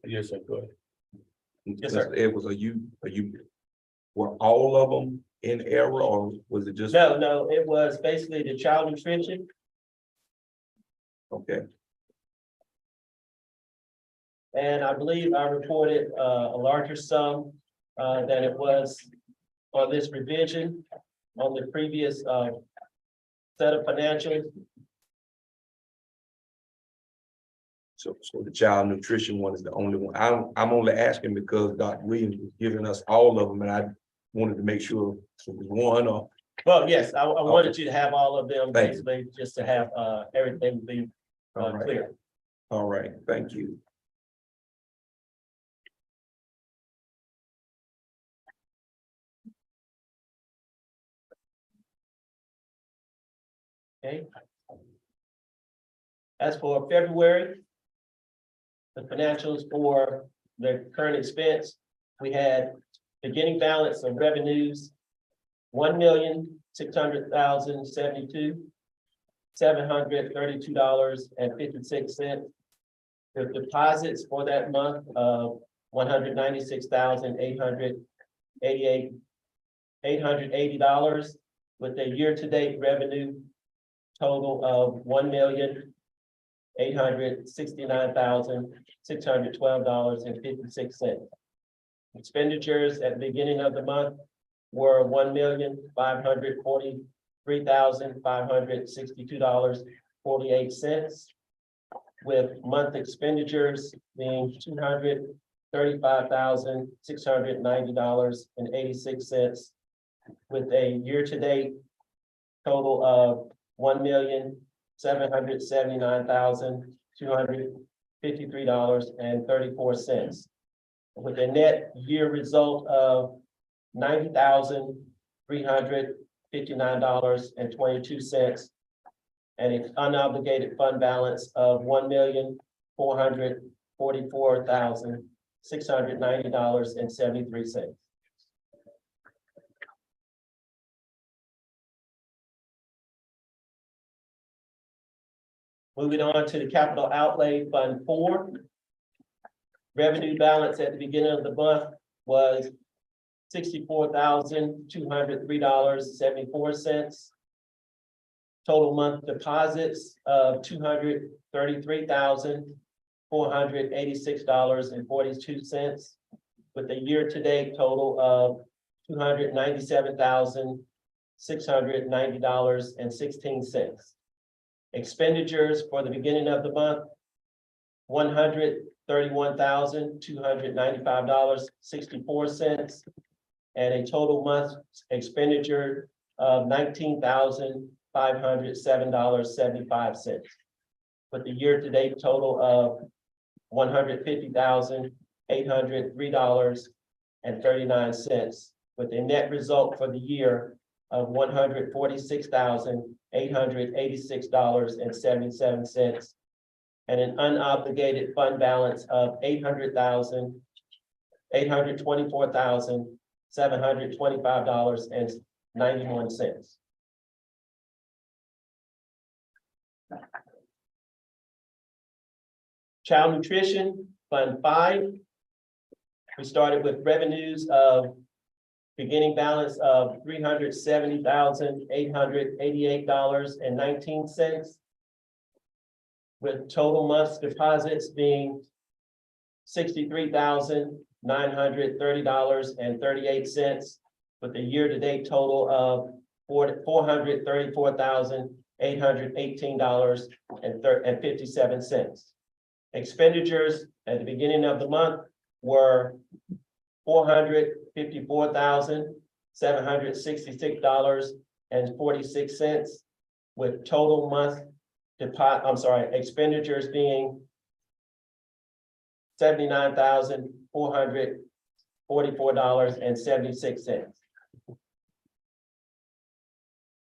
Yes, sir, go ahead. Yes, sir. It was, were all of them in error, or was it just? No, it was basically the child nutrition. Okay, And I believe I reported a larger sum than it was on this revision on the previous set of financials. so the child nutrition one is the only one. I'm only asking because Dr. Williams was giving us all of them, and I wanted to make sure it was one or. Well, yes, I wanted you to have all of them, Thank you. basically, just to have everything be All right. clear. All right, thank you. Okay. As for February, the financials for the current expense, we had beginning balance of revenues, $600,072, $732.56. The deposits for that month of $196,880 with a year-to-date revenue total of $1,869,612.56. Expenditures at the beginning of the month were $1,543,562.48, with month expenditures being $235,690.86, with a year-to-date total of $1,779,253.34, with a net year result of $90,359.22, and an unobligated fund balance of $1,444,690.73. Moving on to the capital outlay fund 4. Revenue balance at the beginning of the month was $64,203.74. Total month deposits of $233,486.42, with a year-to-date total of $297,690.16. Expenditures for the beginning of the month, $131,295.64, and a total month expenditure of $19,507.75, with the year-to-date total of $150,803.39, with a net result for the year of $146,886.77, and an unobligated fund balance of $824,725.91. Child Nutrition Fund 5. We started with revenues of beginning balance of $370,888.19, with total months deposits being $63,930.38, with a year-to-date total of $434,818.57. Expenditures at the beginning of the month were $454,766.46, with total month expenditures being $79,444.76,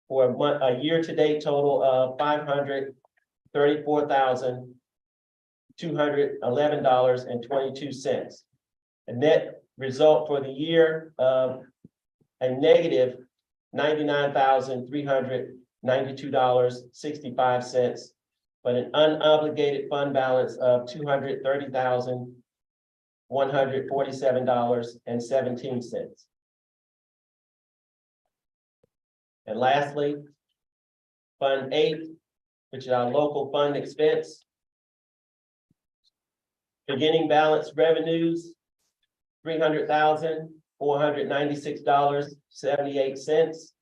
for a year-to-date total of $534,211.22. A net result for the year of a negative $99,392.65, but an unobligated fund balance of $230,147.17. And lastly, Fund 8, which is our local fund expense. Beginning balance revenues, $300,496.78.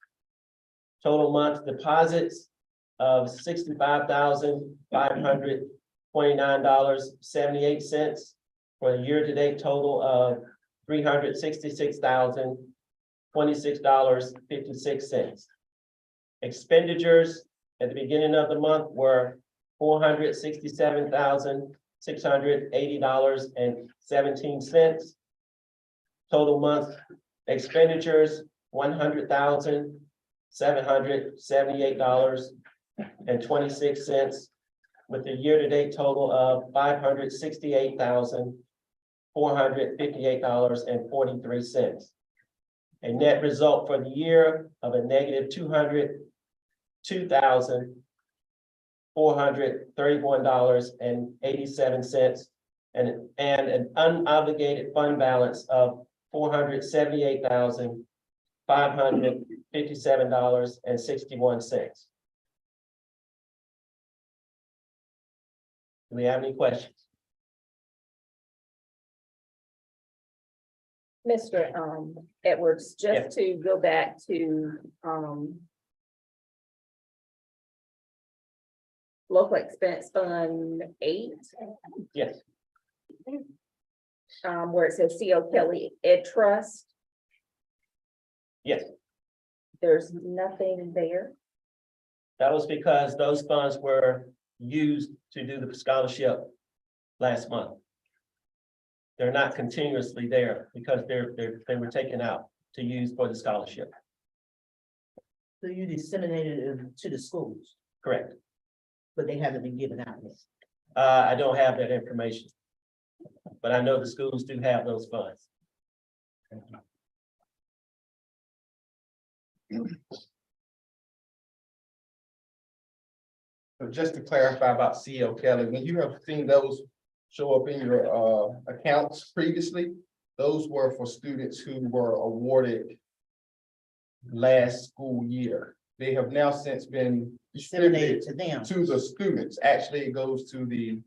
Total month deposits of $65,529.78, for a year-to-date total of $366,026.56. Expenditures at the beginning of the month were $467,680.17. Total month expenditures, $100,778.26, with a year-to-date total of $568,458.43. A net result for the year of a negative $202,431.87 and an unobligated fund balance of $478,557.61. Do we have any questions? Mr. Edwards, just to go back to, local expense fund 8, Yes, where it says C.O. Kelly Ed Trust, yes. there's nothing there. That was because those funds were used to do the scholarship last month. They're not continuously there because they were taken out to use for the scholarship. So you disseminated it to the schools, Correct. but they haven't been given out yet. I don't have that information. But I know the schools do have those funds. So just to clarify about C.O. Kelly, when you have seen those show up in your accounts previously, those were for students who were awarded last school year. They have now since been Disseminated distributed to them. to the students. Actually, it goes to the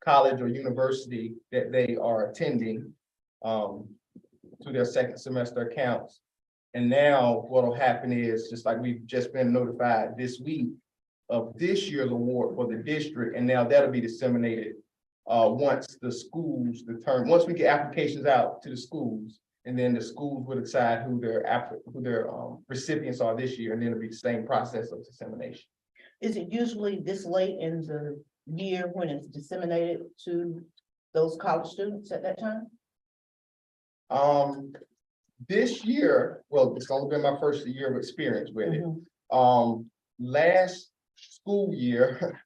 college or university that they are attending to their second semester accounts. And now what'll happen is, just like we've just been notified this week of this year's award for the district, and now that'll be disseminated once the schools determine, once we get applications out to the schools, and then the schools will decide who their recipients are this year, and then it'll be the same process of dissemination. Is it usually this late in the year when it's disseminated to those college students at that time? This year, well, it's only been my first year of experience with it. Last school year,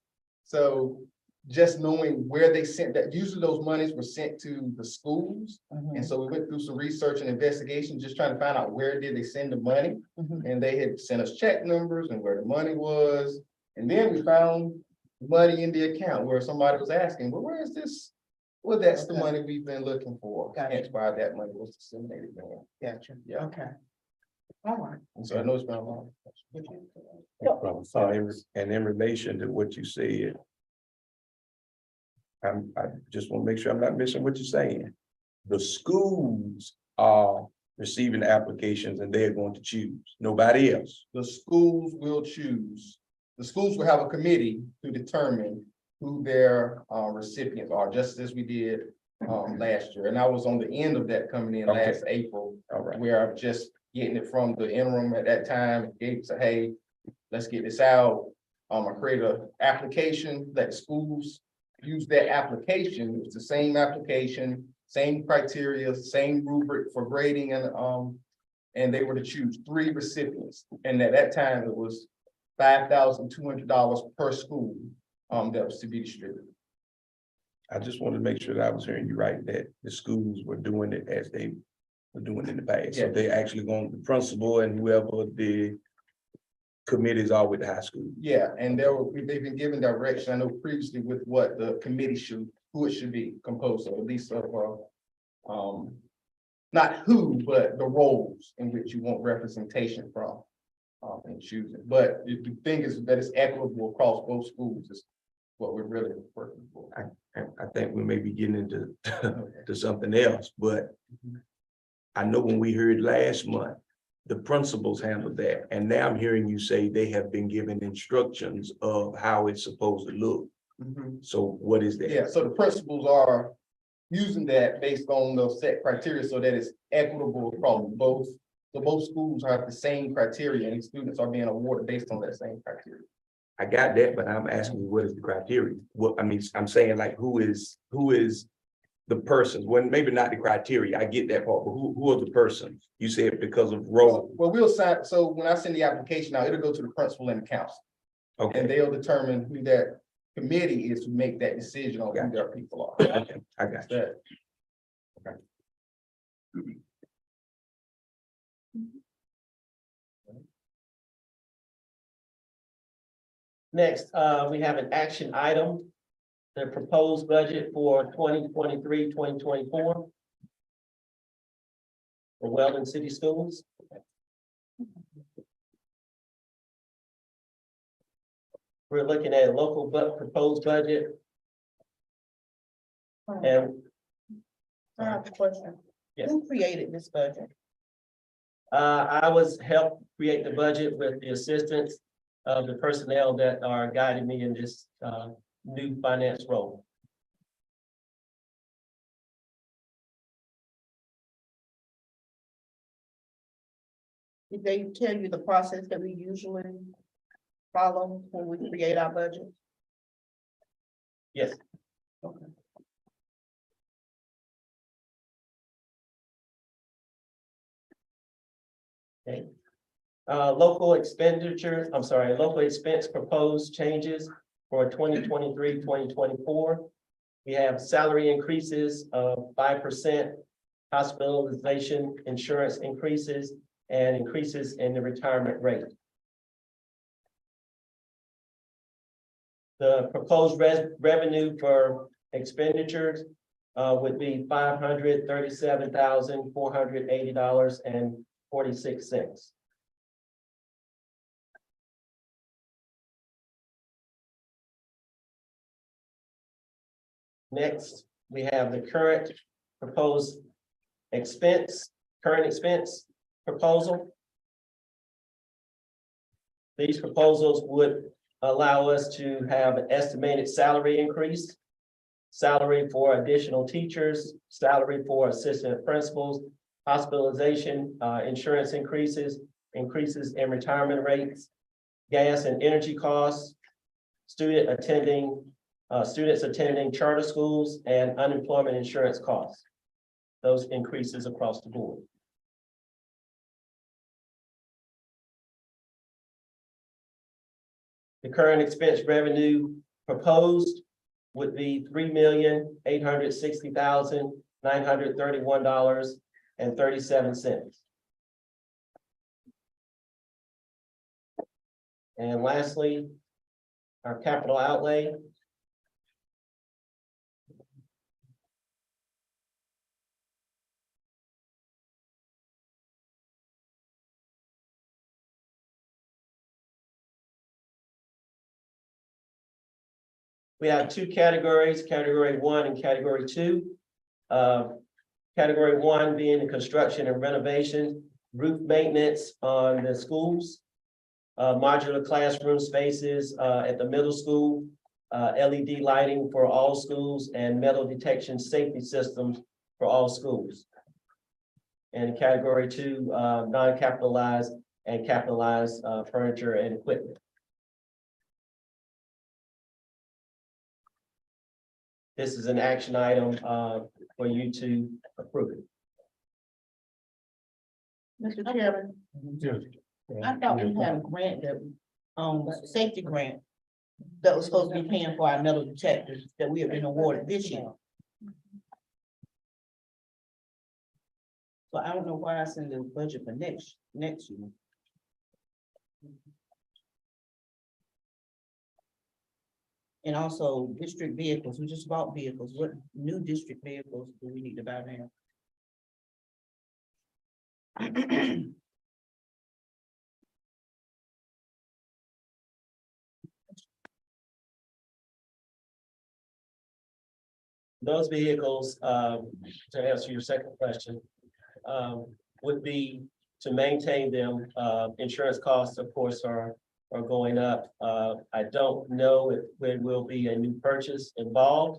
so just knowing where they sent that, usually those monies were sent to the schools. And so we went through some research and investigation, just trying to find out where did they send the money. And they had sent us check numbers and where the money was. And then we found money in the account where somebody was asking, well, where is this? Well, that's the money we've been looking for. Gotcha. Hence why that money was disseminated there. Gotcha. Yeah. Okay. All right. And so I know it's been a long. And in relation to what you said, I just want to make sure I'm not missing what you're saying. The schools are receiving applications and they're going to choose, nobody else. The schools will choose. The schools will have a committee to determine who their recipients are, just as we did last year. And I was on the end of that coming in last April, where I'm just getting it from the interim at that time. Gabe said, hey, let's get this out. I created an application that schools use that application. It's the same application, same criteria, same rubric for grading, and they were to choose 3 recipients. And at that time, it was $5,200 per school that was to be distributed. I just wanted to make sure that I was hearing you right, that the schools were doing it as they were doing in the past. So they actually going, the principal and whoever the committees are with the high school. Yeah, and they've been given direction, I know previously, with what the committee should, who it should be composed of, at least of, not who, but the roles in which you want representation from in choosing. But the thing is that it's equitable across both schools is what we're really working for. I think we may be getting into to something else, but I know when we heard last month, the principals handled that. And now I'm hearing you say they have been given instructions of how it's supposed to look. So what is that? Yeah, so the principals are using that based on those set criteria so that it's equitable across both. So both schools have the same criteria and students are being awarded based on that same criteria. I got that, but I'm asking you, what is the criteria? What, I mean, I'm saying like, who is the persons? When maybe not the criteria, I get that part, but who are the persons? You said because of role. Well, we'll sign, so when I send the application out, it'll go to the principal and the council. Okay. And they'll determine who that committee is to make that decision on who their people are. Okay, I got you. Next, we have an action item, the proposed budget for 2023-2024 for Weldon City Schools. We're looking at a local proposed budget. And I have a question. Yes. Who created this budget? I was helped create the budget with the assistance of the personnel that are guiding me in this new finance role. Did they tell you the process that we usually follow when we create our budget? Yes. Okay. Okay. Local expenditure, I'm sorry, local expense proposed changes for 2023-2024. We have salary increases of 5%, hospitalization insurance increases, and increases in the retirement rate. The proposed revenue for expenditures would be $537,480.46. Next, we have the current proposed current expense proposal. These proposals would allow us to have an estimated salary increase, salary for additional teachers, salary for assistant principals, hospitalization, insurance increases, increases in retirement rates, gas and energy costs, students attending charter schools, and unemployment insurance costs. Those increases across the board. The current expense revenue proposed would be $3,860,931.37. And lastly, our capital outlay. We have two categories, category 1 and category 2. Category 1 being the construction and renovation, roof maintenance on the schools, modular classroom spaces at the middle school, LED lighting for all schools, and metal detection safety systems for all schools. And category 2, non-capitalized and capitalized furniture and equipment. This is an action item for you to approve. Mr. Chairman, I thought we had a grant that, safety grant that was supposed to be paying for our metal detectors that we have been awarded this year. So I don't know why it's in the budget for next year. And also district vehicles, we just bought vehicles. What new district vehicles do we need to buy now? Those vehicles, to answer your second question, would be to maintain them. Insurance costs, of course, are going up. I don't know if there will be a new purchase involved,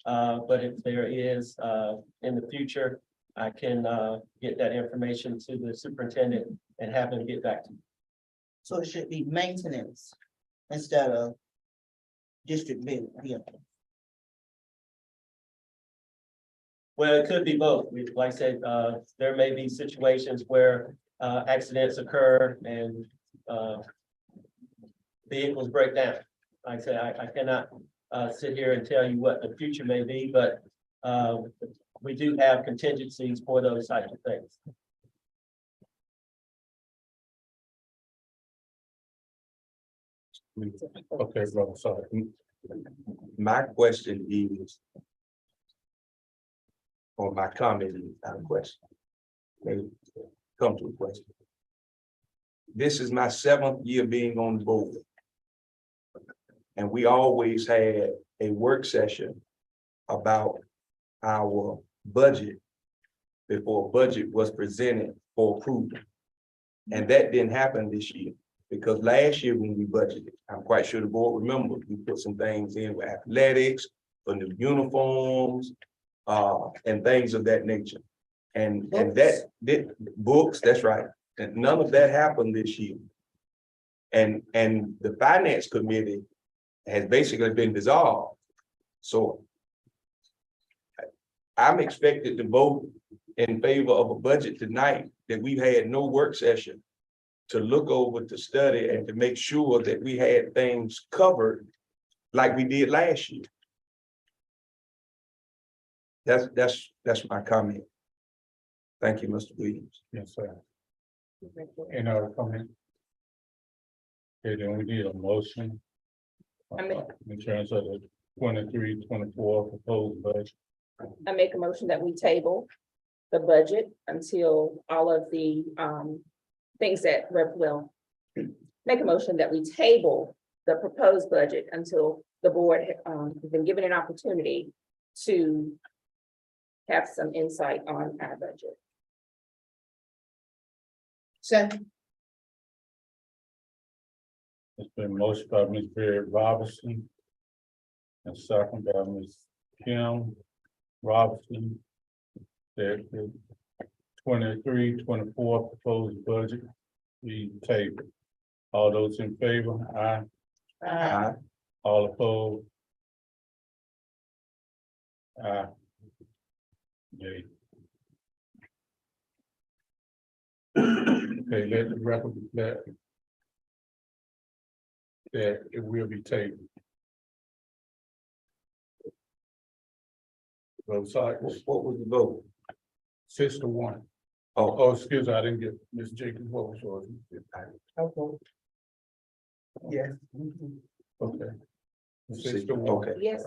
but if there is in the future, I can get that information to the superintendent and have him get back to you. So it should be maintenance instead of district vehicle. Well, it could be both. Like I said, there may be situations where accidents occur and vehicles break down. Like I said, I cannot sit here and tell you what the future may be, but we do have contingencies for those types of things. Okay, Robert, sorry. My question is, or my comment is not a question. Maybe come to a question. This is my 7th year being on the board. And we always had a work session about our budget before budget was presented for approval. And that didn't happen this year, because last year when we budgeted, I'm quite sure the board remembers, we put some things in with athletics, for new uniforms, and things of that nature. And that did books, that's right. And none of that happened this year. And the finance committee has basically been dissolved. So I'm expected to vote in favor of a budget tonight that we've had no work session to look over, to study, and to make sure that we had things covered like we did last year. That's my comment. Thank you, Mr. Williams. Yes, sir. Any other comment? Okay, then we need a motion. In terms of the 23-24 proposed budget. I make a motion that we table the budget until all of the things that make a motion that we table the proposed budget until the board has been given an opportunity to have some insight on our budget. Second. It's been motion by Ms. Barrett Robinson and second by Ms. Kim Robinson that the 23-24 proposed budget be tabled. All those in favor, aye. Aye. All opposed? Aye. Yay. Okay, let the record reflect that it will be tabled. Both sides, What was the vote? 6-1. Oh, Oh, excuse me, I didn't get Ms. Jenkins, what was yours? Yes. Okay. 6-1. okay. Yes.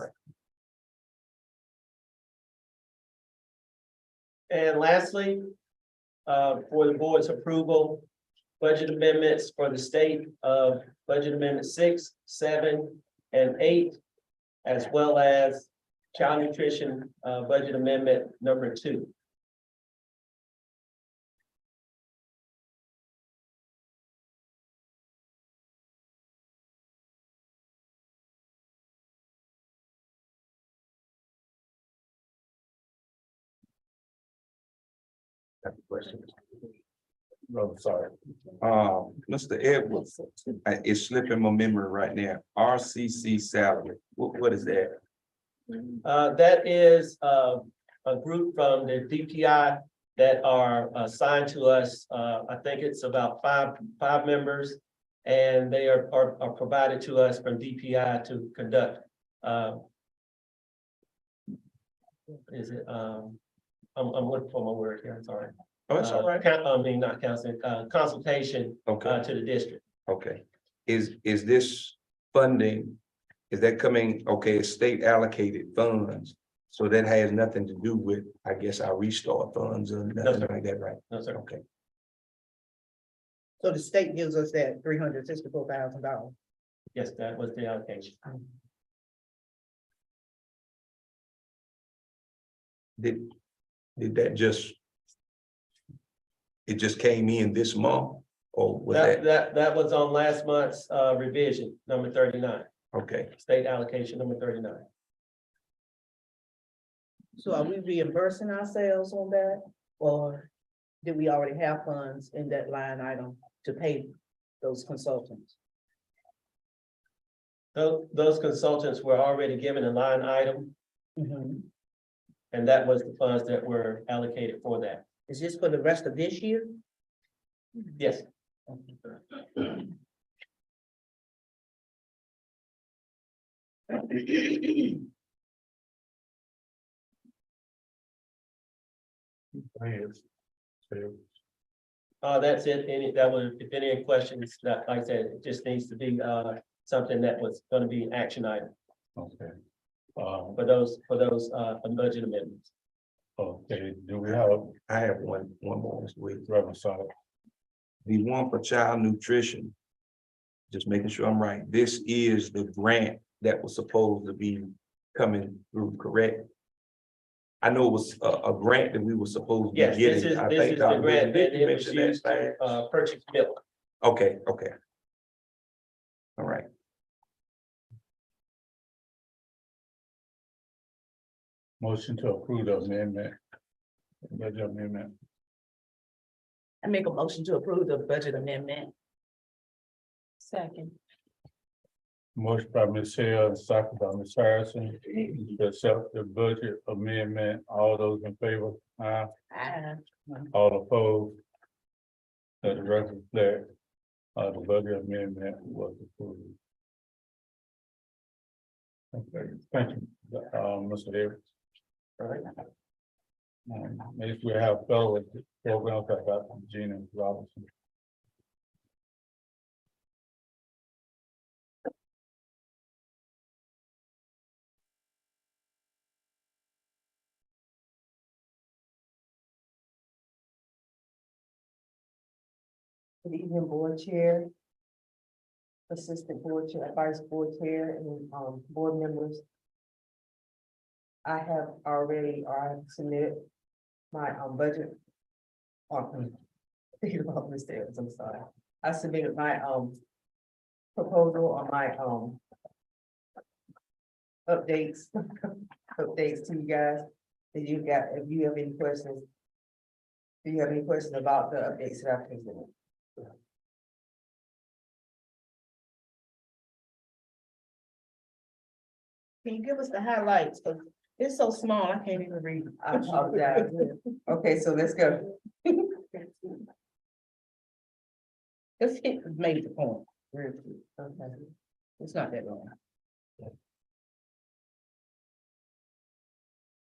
And lastly, for the board's approval, budget amendments for the state of budget amendment 6, 7, and 8, as well as child nutrition budget amendment number 2. Oh, sorry. Mr. Edwards, it's slipping my memory right now. RCC salary, what is that? That is a group from the DPI that are assigned to us. I think it's about five members, and they are provided to us from DPI to conduct. Is it? I'm looking for my word here. I'm sorry. Oh, that's all right. I mean, not counseling, consultation Okay, to the district. okay. Is this funding, is that coming, okay, it's state allocated funds? So that has nothing to do with, I guess, our restart funds or nothing like that, right? No, sir. Okay. So the state gives us that $364,000. Yes, that was the allocation. Did that just, it just came in this month, or was that? That was on last month's revision, number 39, Okay, state allocation number 39. So are we reimbursing ourselves on that? Or did we already have funds in that line item to pay those consultants? Those consultants were already given a line item, Mhm. and that was the funds that were allocated for that. Is this for the rest of this year? Yes. That's it. If any questions, that, like I said, it just needs to be something that was gonna be an action item Okay. for those budget amendments. Okay, do we have I have one more, Mr. Williams. Reverend Side? The one for child nutrition. Just making sure I'm right. This is the grant that was supposed to be coming through, correct? I know it was a grant that we were supposed to be Yes, this getting. is, I this think is the Dr. grant Williams, that did you it was mention that used to, last? purchase milk. Okay, okay. All right. Motion to approve the amendment. Budget amendment. I make a motion to approve the budget amendment. Second. Motion by Ms. Hill, second by Ms. Harrison, to accept the budget amendment. All those in favor, aye. All opposed? Let the record reflect, the budget amendment was approved. Okay, thank you, Mr. Harris. All right. Next we have fellow programs by Dr. Gina Robinson. Good evening, board chair, assistant board chair, vice board chair, and board members. I have already, submitted my budget. Thinking about Mr. Evans, I'm sorry. I submitted my proposal or my updates, updates to you guys. If you have any questions. Do you have any questions about the updates that I presented? Can you give us the highlights? 'Cause it's so small, I can't even read. I apologize. Okay, so let's go. Let's hit, made the point. Okay. It's not that long.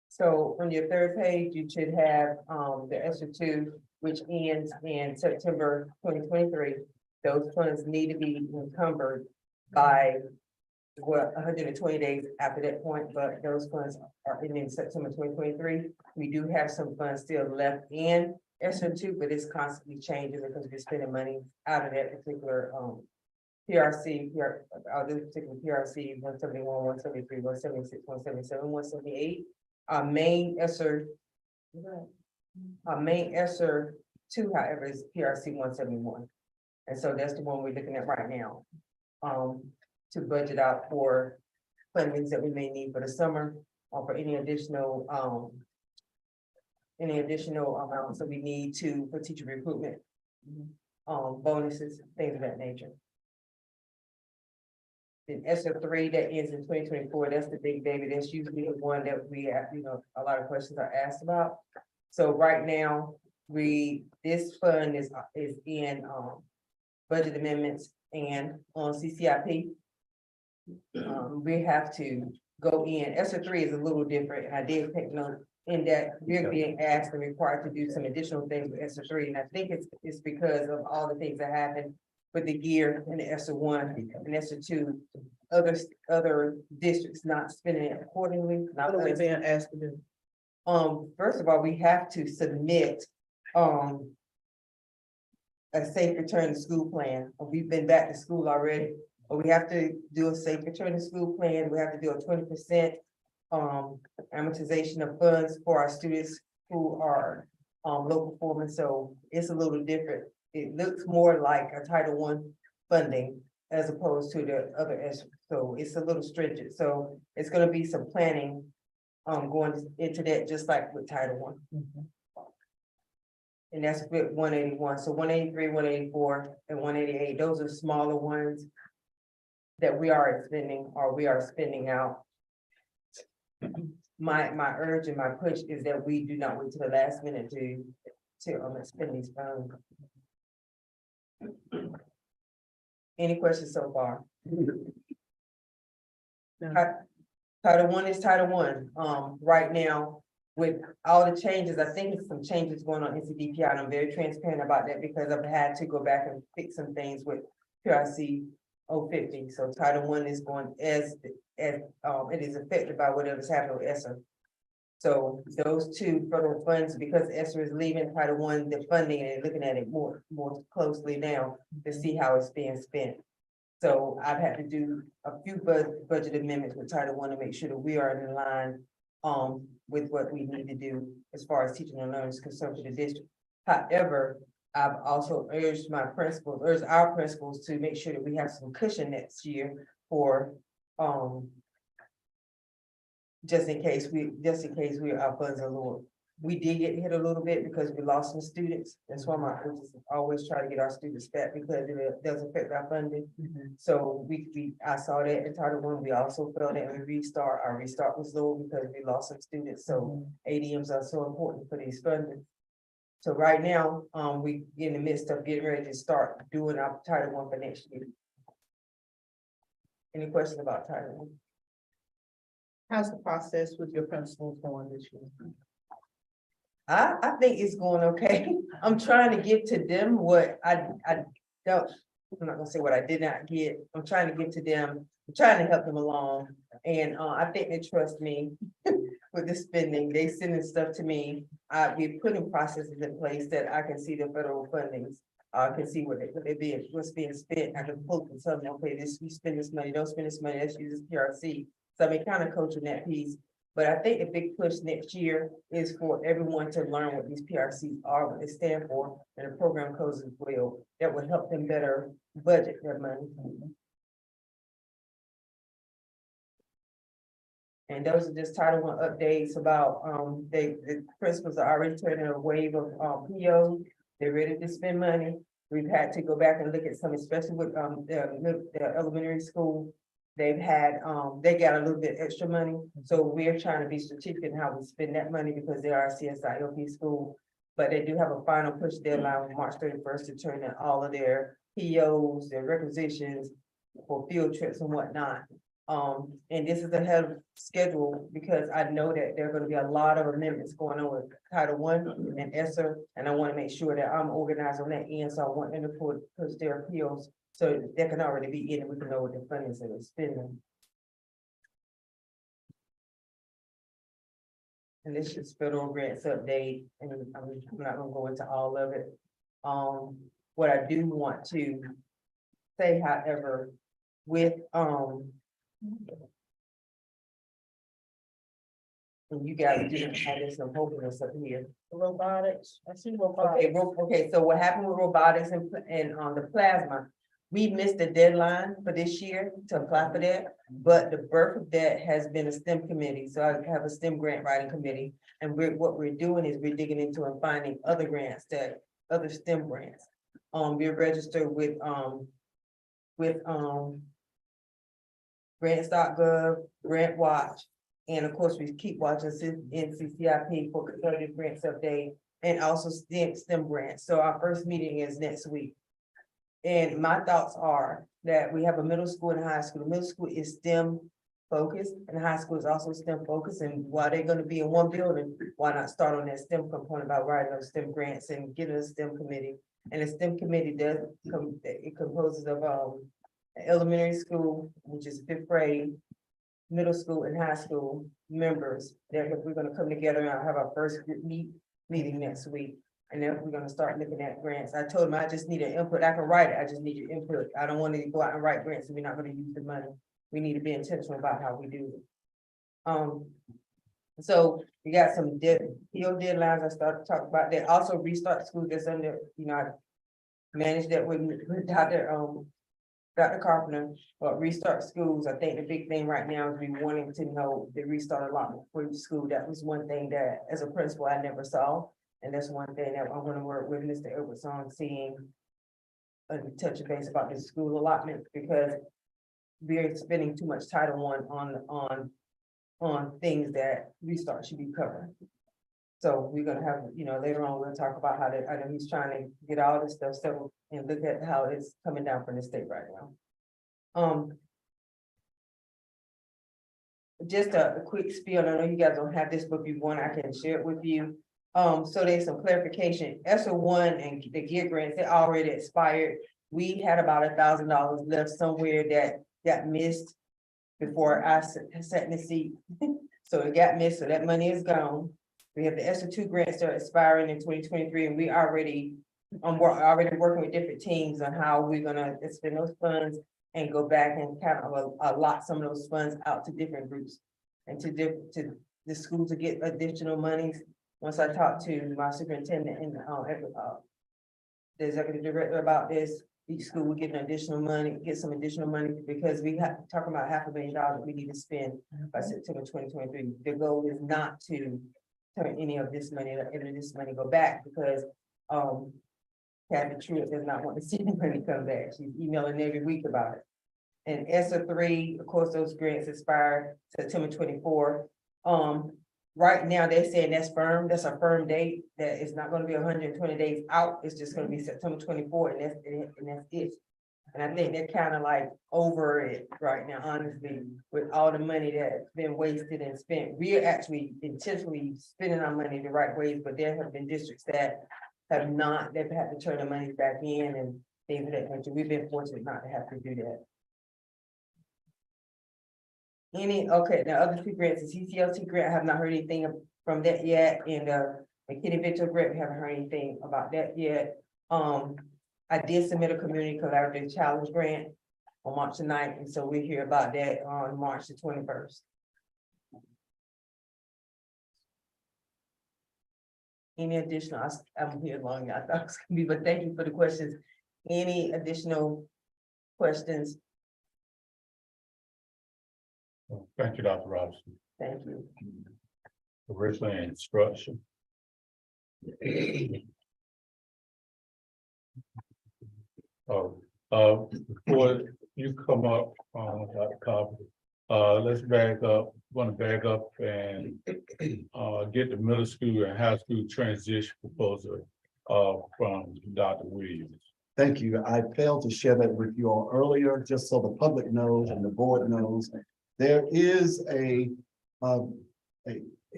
So on your third page, you should have the ESER two, which ends in September 2023. Those funds need to be encumbered by 120 days after that point, but those funds are in September 2023. We do have some funds still left in ESER two, but it's constantly changing because we're spending money out of that particular PRC, this particular PRC 171, 173, 176, 177, 178. Our main ESER two, however, is PRC 171. And so that's the one we're looking at right now. To budget out for fundings that we may need for the summer or for any additional amounts that we need for teacher recruitment. Bonuses, things of that nature. Then ESER three that ends in 2024, that's the big baby. That's usually the one that we have, a lot of questions are asked about. So right now, this fund is in budget amendments and on CCIP. We have to go in. ESER three is a little different, and I did take note in that we're being asked and required to do some additional things with ESER three, and I think it's because of all the things that happened with the gear in the ESER one and ESER two, other districts not spending it accordingly. What are we being asked to do? First of all, we have to submit a safe return to school plan. We've been back to school already, but we have to do a safe return to school plan. We have to do a 20% amortization of funds for our students who are low performance. So it's a little different. It looks more like a Title I funding as opposed to the other ESER. So it's a little stringent. So it's gonna be some planning going into that, just like with Title I. And that's with 181. So 183, 184, and 188, those are smaller ones that we are expending or we are spending out. My urge and my push is that we do not wait to the last minute to spend these funds. Any questions so far? Title I is Title I. Right now, with all the changes, I think it's some changes going on in NCDPI, and I'm very transparent about that because I've had to go back and fix some things with PRC 050. So Title I is going as, it is affected by whatever's happening with ESSER. So those two federal funds, because ESSER is leaving Title I, the funding and looking at it more closely now to see how it's being spent. So I've had to do a few budget amendments with Title I to make sure that we are in line with what we need to do as far as teaching and learning is concerned for the district. However, I've also urged our principals to make sure that we have some cushion next year for just in case our funds are low. We did get hit a little bit because we lost some students. That's why my coaches always try to get our students back because it does affect our funding. So I saw that in Title I. We also felt that we restart. Our restart was low because we lost some students. So ADMs are so important for these funding. So right now, we in the midst of getting ready to start doing our Title I for next year. Any questions about Title I? How's the process with your principals going this year? I think it's going okay. I'm trying to give to them what I don't, I'm not gonna say what I did not get. I'm trying to give to them, I'm trying to help them along. And I think they trust me with the spending. They sending stuff to me. We're putting processes in place that I can see the federal fundings. I can see what's being spent. I can pull and tell them, okay, you spend this money, don't spend this money, let's use this PRC. So I've been kind of coaching that piece. But I think the big push next year is for everyone to learn what these PRCs are, what they stand for, and the program codes as well, that will help them better budget their money. And those are just Title I updates about, the principals are already turning a wave of PO. They're ready to spend money. We've had to go back and look at some, especially with the elementary school. They've had, they got a little bit extra money. So we're trying to be strategic in how we spend that money because they are a CSIOP school. But they do have a final push deadline on March 31st to turn in all of their POs, their requisitions for field trips and whatnot. And this is ahead of schedule because I know that there are going to be a lot of amendments going on with Title I and ESSER, and I want to make sure that I'm organized on that end. So I want them to push their POs so they can already be in and we can know what the funding is that they're spending. And this is federal grants update, and I'm not gonna go into all of it. What I do want to say, however, with and you guys didn't have this, I'm hoping this up here. Robotics, I see robotics. Okay, so what happened with robotics and the plasma? We missed the deadline for this year to apply for that, but the birth of that has been a STEM committee. So I have a STEM grant writing committee, and what we're doing is we're digging into and finding other grants, other STEM grants. We're registered with grants.gov, Grant Watch, and of course we keep watching NCCIP for competitive grants update, and also STEM grants. So our first meeting is next week. And my thoughts are that we have a middle school and a high school. The middle school is STEM focused and the high school is also STEM focused. And while they're going to be in one building, why not start on that STEM component by writing those STEM grants and getting a STEM committee? And the STEM committee it composes of elementary school, which is 5th grade, middle school and high school members. We're going to come together and have our first meeting next week. And then we're gonna start looking at grants. I told them I just need an input. I can write it. I just need your input. I don't want to go out and write grants and we're not gonna use the money. We need to be intentional about how we do it. So we got some PO deadlines. I started to talk about that. Also restart school that's under, I managed that with Dr. Carpenter, but restart schools. I think the big thing right now is we wanting to know the restart allotment for each school. That was one thing that as a principal, I never saw. And that's one thing that I'm gonna work with Mr. Edwards on, seeing a touch base about the school allotment, because we're spending too much Title I on things that restart should be covering. So we're gonna have, later on, we'll talk about how I know he's trying to get all this stuff settled and look at how it's coming down from the state right now. Just a quick spiel. I know you guys don't have this, but if you want, I can share it with you. So there's some clarification. ESSER 1 and the GEAR grants, they already expired. we had about $1,000 left somewhere that got missed before I sat in the seat. So it got missed, so that money is gone. We have the ESSER 2 grants that are expiring in 2023, and we already, we're already working with different teams on how we're gonna spend those funds and go back and kind of allot some of those funds out to different groups and to the school to get additional monies. Once I talked to my superintendent and the executive director about this, each school will get some additional money, because we have talking about $500,000 that we need to spend by September 2023. The goal is not to turn any of this money, go back, because Kathy Truitt does not want to see the money come back. She's emailing every week about it. And ESSER 3, of course, those grants expire September 24. Right now, they're saying that's firm. That's a firm date. That it's not going to be 120 days out. It's just going to be September 24, and that's it. And I think they're kind of like over it right now, honestly, with all the money that's been wasted and spent. We are actually intentionally spending our money the right ways, but there have been districts that have not. They've had to turn the money back in and things of that nature. We've been fortunate not to have to do that. Okay, the other 2 grants, the CCLT grant, I have not heard anything from that yet, and the Kitty Victor grant, we haven't heard anything about that yet. I did submit a community collaborative challenge grant on March 9th, and so we hear about that on March 21st. Any additional, I'm here long, I thought it was gonna be, but thank you for the questions. Any additional questions? Thank you, Dr. Robinson. Thank you. Curriculum and instruction. Before you come up, Dr. Cobb, let's back up, want to back up and get the middle school and high school transition proposal from Dr. Williams. Thank you. I failed to share that with you all earlier, just so the public knows and the board knows. There is a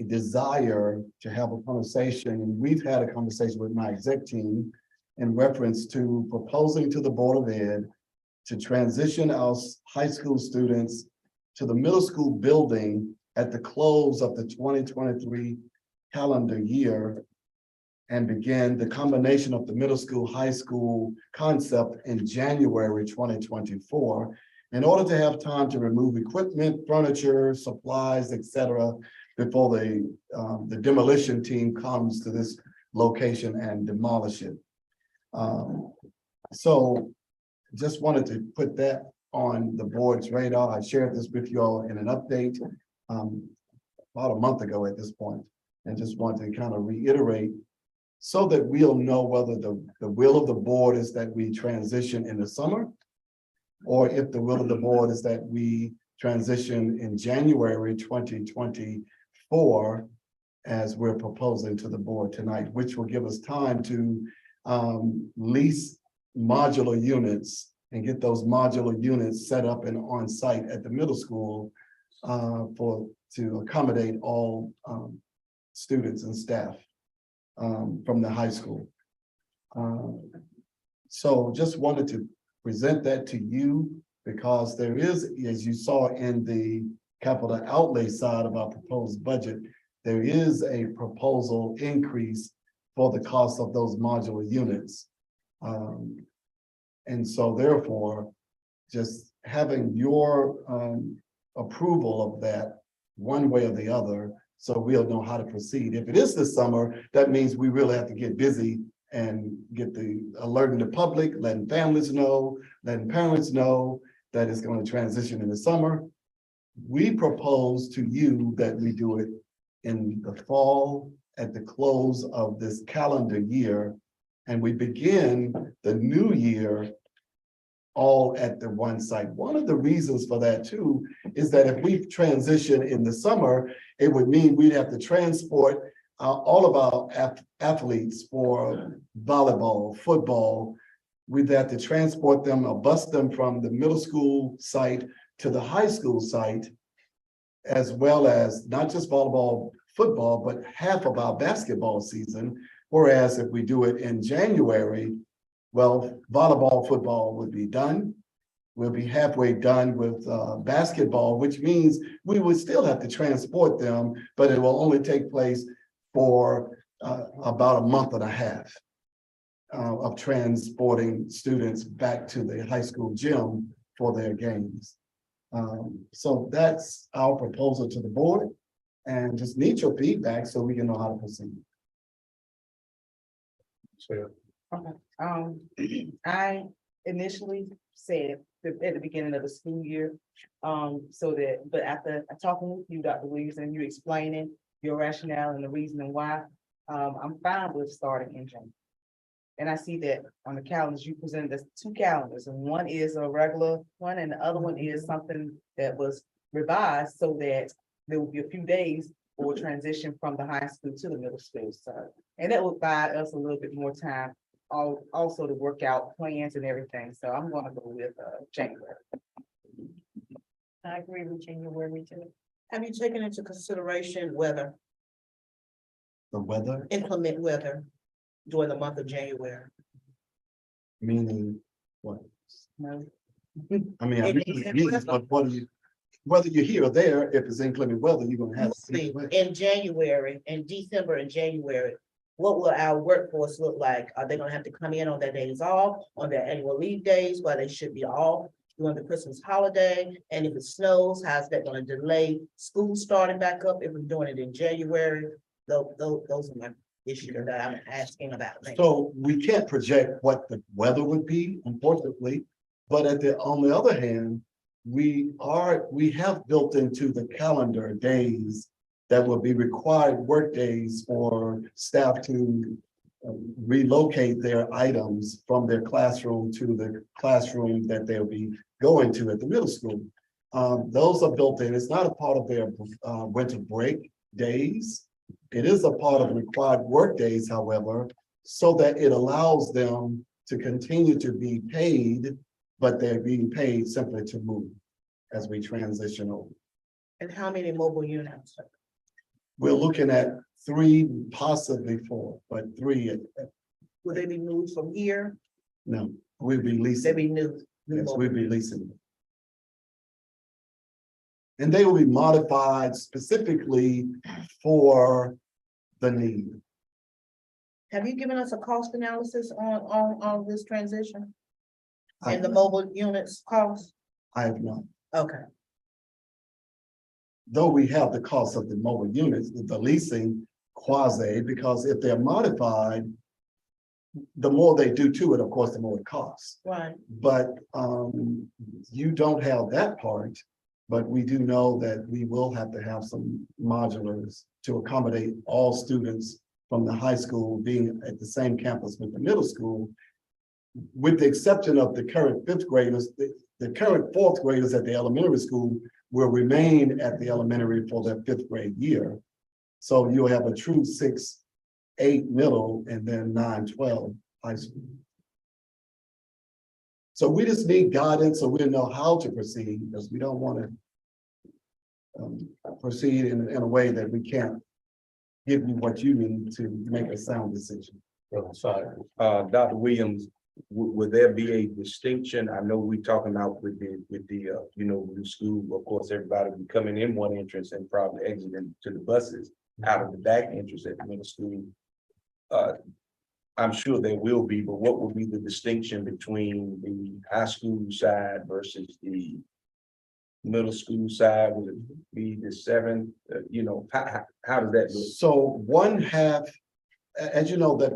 desire to have a conversation, and we've had a conversation with my exec team in reference to proposing to the Board of Ed to transition our high school students to the middle school building at the close of the 2023 calendar year and begin the combination of the middle school, high school concept in January 2024. In order to have time to remove equipment, furniture, supplies, etc., before the demolition team comes to this location and demolish it. So just wanted to put that on the board's radar. I shared this with you all in an update about a month ago at this point, and just wanted to kind of reiterate so that we'll know whether the will of the board is that we transition in the summer, or if the will of the board is that we transition in January 2024, as we're proposing to the board tonight, which will give us time to lease modular units and get those modular units set up and on site at the middle school to accommodate all students and staff from the high school. So just wanted to present that to you, because there is, as you saw in the capital outlay side of our proposed budget, there is a proposal increase for the cost of those modular units. And so therefore, just having your approval of that one way or the other, so we'll know how to proceed. If it is this summer, that means we really have to get busy and get the alerting the public, letting families know, letting parents know that it's going to transition in the summer. We propose to you that we do it in the fall at the close of this calendar year, and we begin the new year all at the one site. One of the reasons for that too is that if we transition in the summer, it would mean we'd have to transport all of our athletes for volleyball, football. We'd have to transport them or bus them from the middle school site to the high school site, as well as not just volleyball, football, but half of our basketball season. Whereas if we do it in January, Well, volleyball, football would be done. We'll be halfway done with basketball, which means we would still have to transport them, but it will only take place for about a month and a half of transporting students back to the high school gym for their games. So that's our proposal to the board, and just need your feedback so we can know how to proceed. So, I initially said at the beginning of the school year, but after talking with you, Dr. Williamson, you explaining your rationale and the reasoning why, I'm fine with starting in June. And I see that on the calendars, you presented us 2 calendars, and one is a regular one, and the other one is something that was revised so that there will be a few days for transition from the high school to the middle school. So, and that will buy us a little bit more time, also to work out plans and everything. So I'm gonna go with January. I agree with January too. Have you taken into consideration weather, The weather, inclement weather during the month of January? meaning what? No. I mean, I mean, but what do you, whether you're here or there, if it's inclement weather, you're gonna have. In January, in December and January, what will our workforce look like? Are they gonna have to come in on their days off, on their annual leave days, while they should be off during the Christmas holiday? And if it snows, how's that gonna delay school starting back up if we're doing it in January? Those are my issues that I'm asking about. So we can't project what the weather would be, unfortunately, but on the other hand, we have built into the calendar days that will be required work days for staff to relocate their items from their classroom to the classroom that they'll be going to at the middle school. Those are built in. It's not a part of their winter break days. It is a part of required work days, however, so that it allows them to continue to be paid, but they're being paid simply to move as we transition over. And how many mobile units? We're looking at 3, possibly 4, but 3. Will they be moved from here? No, we'll be They leasing. be new? Yes, we'll be leasing. And they will be modified specifically for the need. Have you given us a cost analysis on this transition? I- And the mobile units cost? I have not. Okay. Though we have the cost of the mobile units, the leasing quasi, because if they're modified, the more they do to it, of course, the more it costs. Right. But you don't have that part, but we do know that we will have to have some modulars to accommodate all students from the high school being at the same campus with the middle school, with the exception of the current 5th graders. The current 4th graders at the elementary school will remain at the elementary for their 5th grade year. So you'll have a true 6, 8 middle and then 9, 12 high school. So we just need guidance so we know how to proceed, because we don't want to proceed in a way that we can't give you what you need to make a sound decision. Dr. Williams, would there be a distinction? I know we're talking about with the new school, of course, everybody will be coming in one entrance and probably exiting to the buses out of the back entrance at the middle school. I'm sure there will be, but what will be the distinction between the high school side versus the middle school side? Will it be the 7th? How does that look? So one half, as you know, that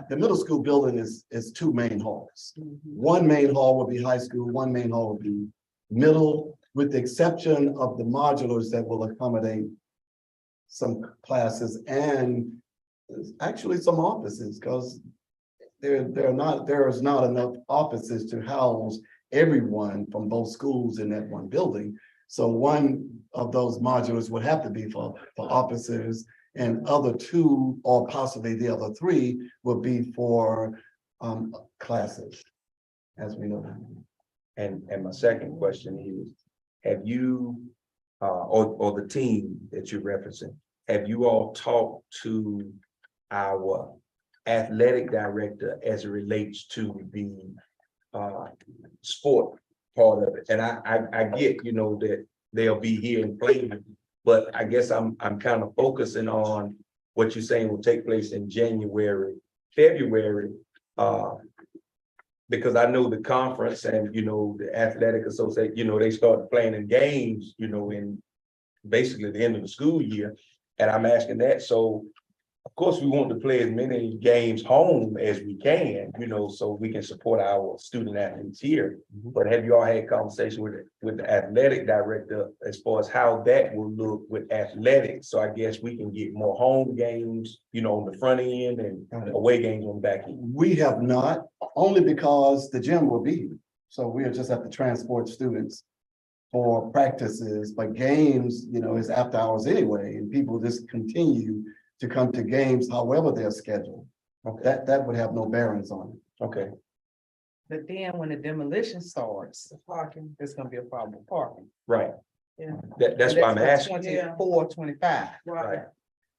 the middle school building is 2 main halls. One main hall will be high school, one main hall will be middle, with the exception of the modulars that will accommodate some classes and actually some offices, because there is not enough offices to house everyone from both schools in that one building. So one of those modulars would have to be for offices, and other 2 or possibly the other 3 will be for classes, as we know. And my second question is, have you or the team that you're referencing, have you all talked to our athletic director as it relates to the sport part of it. And I get, you know, that they'll be here and playing, but I guess I'm kind of focusing on what you're saying will take place in January, February, because I know the conference and, you know, the athletic association, you know, they start playing in games, you know, in basically the end of the school year. And I'm asking that, so of course, we want to play as many games home as we can, you know, so we can support our student athletes here. But have you all had conversation with the athletic director as far as how that will look with athletics? So I guess we can get more home games, you know, on the front end and away games on the back end. We have not, only because the gym will be here. So we'll just have to transport students for practices, but games, you know, is after hours anyway, and people just continue to come to games however they're scheduled. Okay. That would have no bearings on it. Okay. But then when the demolition starts, the parking, there's gonna be a problem with parking. Right. Yeah. That's why I'm asking. 24, 25. Right.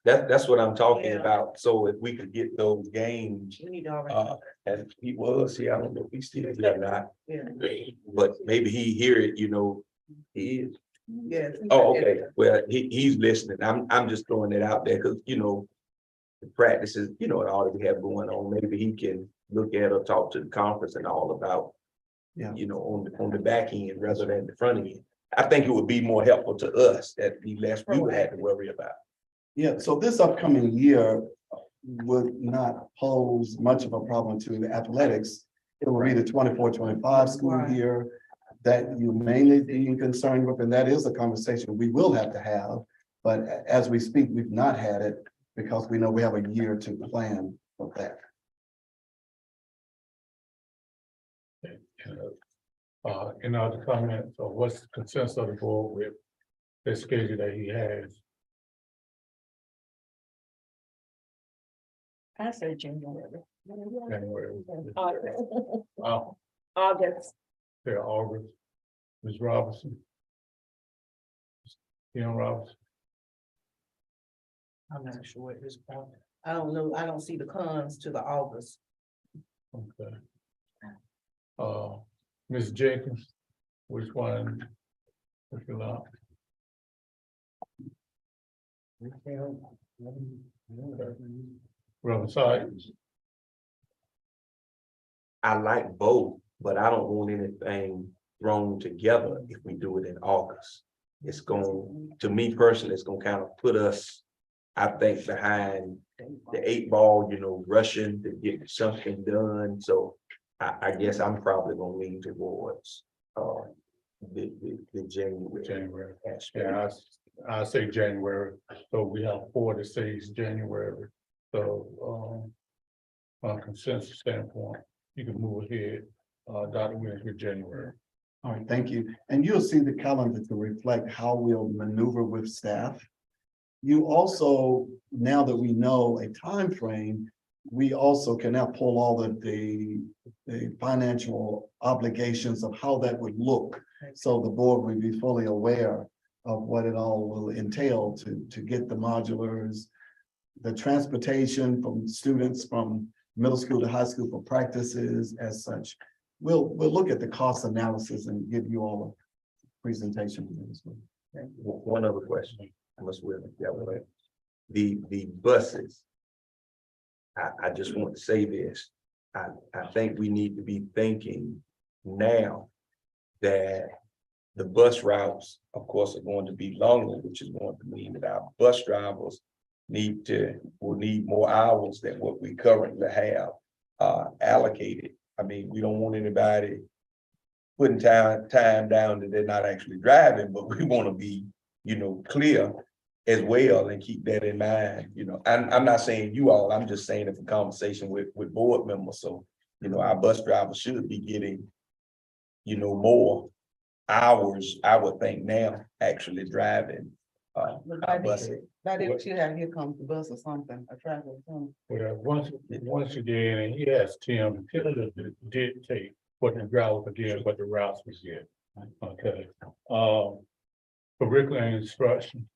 That's what I'm talking Yeah. about. So if we could get those games, We need to already. and he was here, I don't know if he's still here or not, Yeah. but maybe he hear it, you know, he is. Yes. Oh, okay, well, he's listening, I'm just throwing it out there, because, you know, the practices, you know, and all that we have going on, maybe he can look at or talk to the conference and all about, Yeah. you know, on the back end rather than the front end. I think it would be more helpful to us, that be less we would have to worry about. Yeah, so this upcoming year would not pose much of a problem to the athletics. It will be the 24-25 school Right. year that you mainly be concerned with, and that is a conversation we will have to have. But as we speak, we've not had it because we know we have a year to plan for that. Any other comments, or what's the consensus of the board with the schedule that he has? I say January. January. August. August, yeah, August. Ms. Robinson. Kim Robinson. I'm not sure at this point. I don't know. I don't see the cons to the August. Okay. Ms. Jenkins, which one? If you like. Reverend Sykes. I like both, but I don't want anything thrown together if we do it in August. It's going, to me personally, it's gonna kind of put us, I think, behind the 8 ball, you know, rushing to get something done. So I guess I'm probably gonna lean towards the January. Yeah, I say January, so we have 4 to 6 January. So, on a consensus standpoint, you can move ahead, Dr. Williams, with January. All right, thank you. And you'll see the calendar to reflect how we'll maneuver with staff. You also, now that we know a time frame, we also can now pull all of the financial obligations of how that would look. So the board would be fully aware of what it all will entail to get the modulars, the transportation from students from middle school to high school for practices as such. We'll look at the cost analysis and give you all a presentation. One other question, I must will that way. The buses. I just want to say this. I think we need to be thinking now that the bus routes, of course, are going to be longer, which is going to mean that our bus drivers will need more hours than what we currently have allocated. I mean, we don't want anybody putting time down that they're not actually driving, but we want to be, you know, clear as well and keep that in mind. You know, I'm not saying you all, I'm just saying it's a conversation with board members. So, you know, our bus drivers should be getting, you know, more hours, I would think now, actually driving our buses. By then, you have, here comes the bus or something, a traffic or something. Well, once again, and he asked Tim to dictate what the drivers again, what the routes was get. Okay. Curriculum and instruction.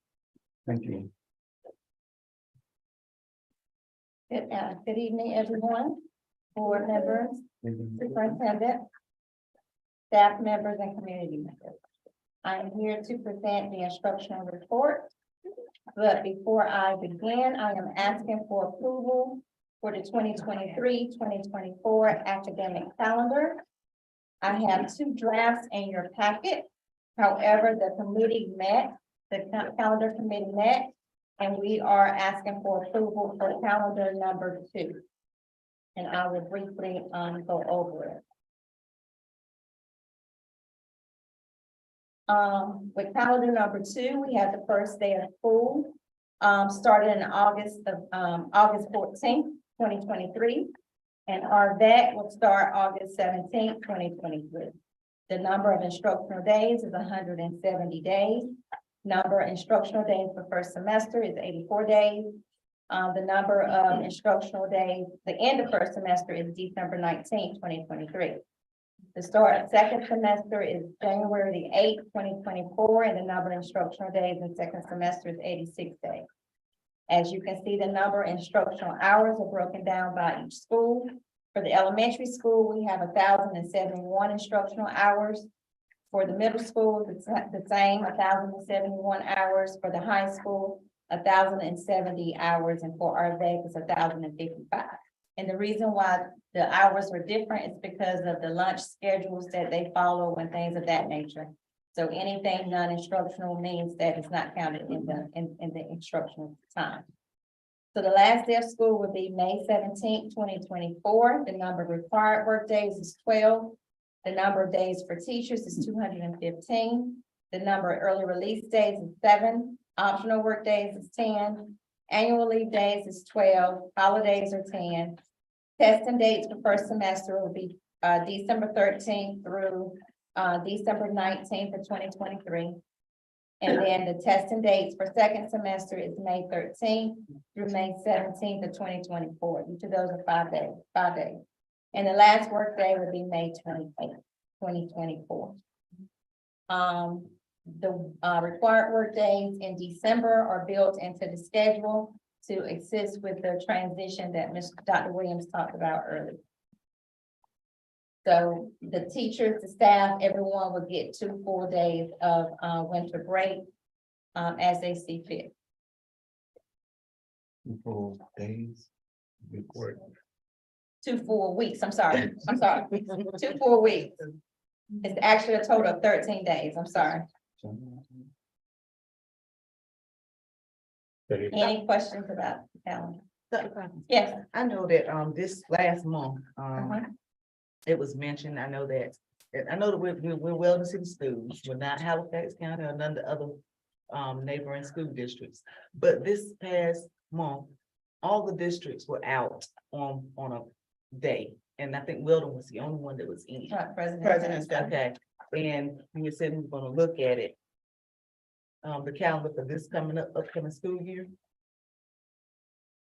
Thank you. Good evening, everyone, board members, superintendent, staff members, and community members. I am here to present the instructional report. But before I begin, I am asking for approval for the 2023-2024 academic calendar. I have 2 drafts in your packet. However, the calendar committee met, and we are asking for approval for calendar number 2. And I will briefly go over it. With calendar number 2, we have the first day of school, started in August 14th, 2023. And our vet will start August 17th, 2023. The number of instructional days is 170 days. Number of instructional days for first semester is 84 days. The number of instructional days, the end of first semester is December 19th, 2023. The start of second semester is January the 8th, 2024, and the number of instructional days in second semester is 86 days. As you can see, the number of instructional hours are broken down by each school. For the elementary school, we have 1,071 instructional hours. For the middle school, the same, 1,071 hours. For the high school, 1,070 hours, and for our VEC, it's 1,055. And the reason why the hours are different is because of the lunch schedules that they follow and things of that nature. So anything non-instructional means that it's not counted in the instructional time. So the last day of school would be May 17th, 2024. The number of required work days is 12. The number of days for teachers is 215. The number of early release days is 7. Optional work days is 10. Annual leave days is 12. Holidays are 10. Testing dates for first semester will be December 13th through December 19th of 2023. And then the testing dates for second semester is May 13th through May 17th of 2024. Each of those are 5 days. And the last work day would be May 28th, 2024. The required work days in December are built into the schedule to assist with the transition that Dr. Williams talked about earlier. So the teachers, the staff, everyone will get 2 full days of winter break as they see fit. 2 full days. Good work. 2 full weeks, I'm sorry. 2 full weeks. It's actually a total of 13 days, I'm sorry. Any questions about the calendar? Yes. I know that, this last month, it was mentioned, I know that we're Weldon City Schools, we're not Halifax County or none of the other, neighboring school districts. But this past month, all the districts were out on a day, and I think Weldon was the only one that was in. President's Day. Okay, and we said we were gonna look at it. The calendar for this upcoming school year.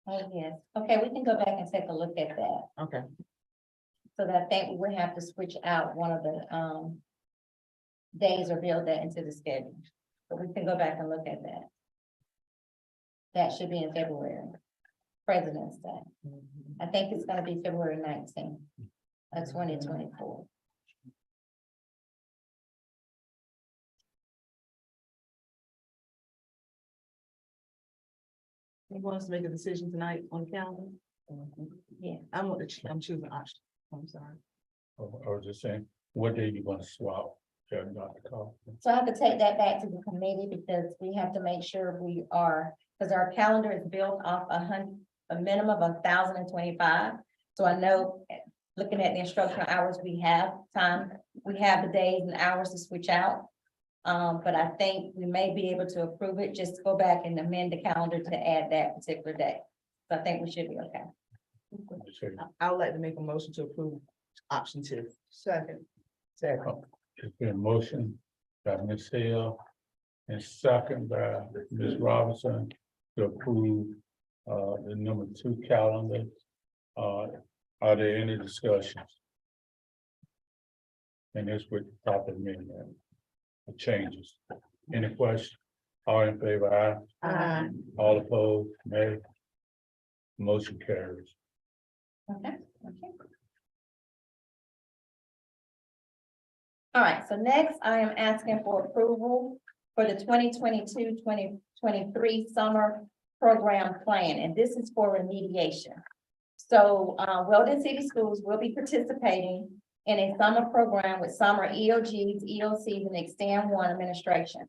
Oh, yes. Okay, we can go back and take a look at that. Okay. So that I think we would have to switch out one of the days or build that into the schedule. But we can go back and look at that. That should be in February, President's Day. I think it's gonna be February 19th of 2024. You want us to make a decision tonight on the calendar? Yeah. I'm choosing option. I'm sorry. I was just saying, what day you gonna swap? Dr. Kaufman? So I have to take that back to the committee because we have to make sure we are, because our calendar is built off a minimum of 1,025. So I know, looking at the instructional hours, we have the days and hours to switch out. But I think we may be able to approve it, just go back and amend the calendar to add that particular day. So I think we should be okay. I would like to make a motion to approve option 2. Second. It's been a motion by Ms. Hill and second by Ms. Robinson to approve the number 2 calendar. Are there any discussions? And this with the top of me, the changes. Any questions? All in favor, aye. Aye. All opposed, nay. Motion carries. Okay. All right, so next I am asking for approval for the 2022-2023 summer program plan, and this is for remediation. So, Weldon City Schools will be participating in a summer program with summer EOGs, EOCs, and Extend One administration.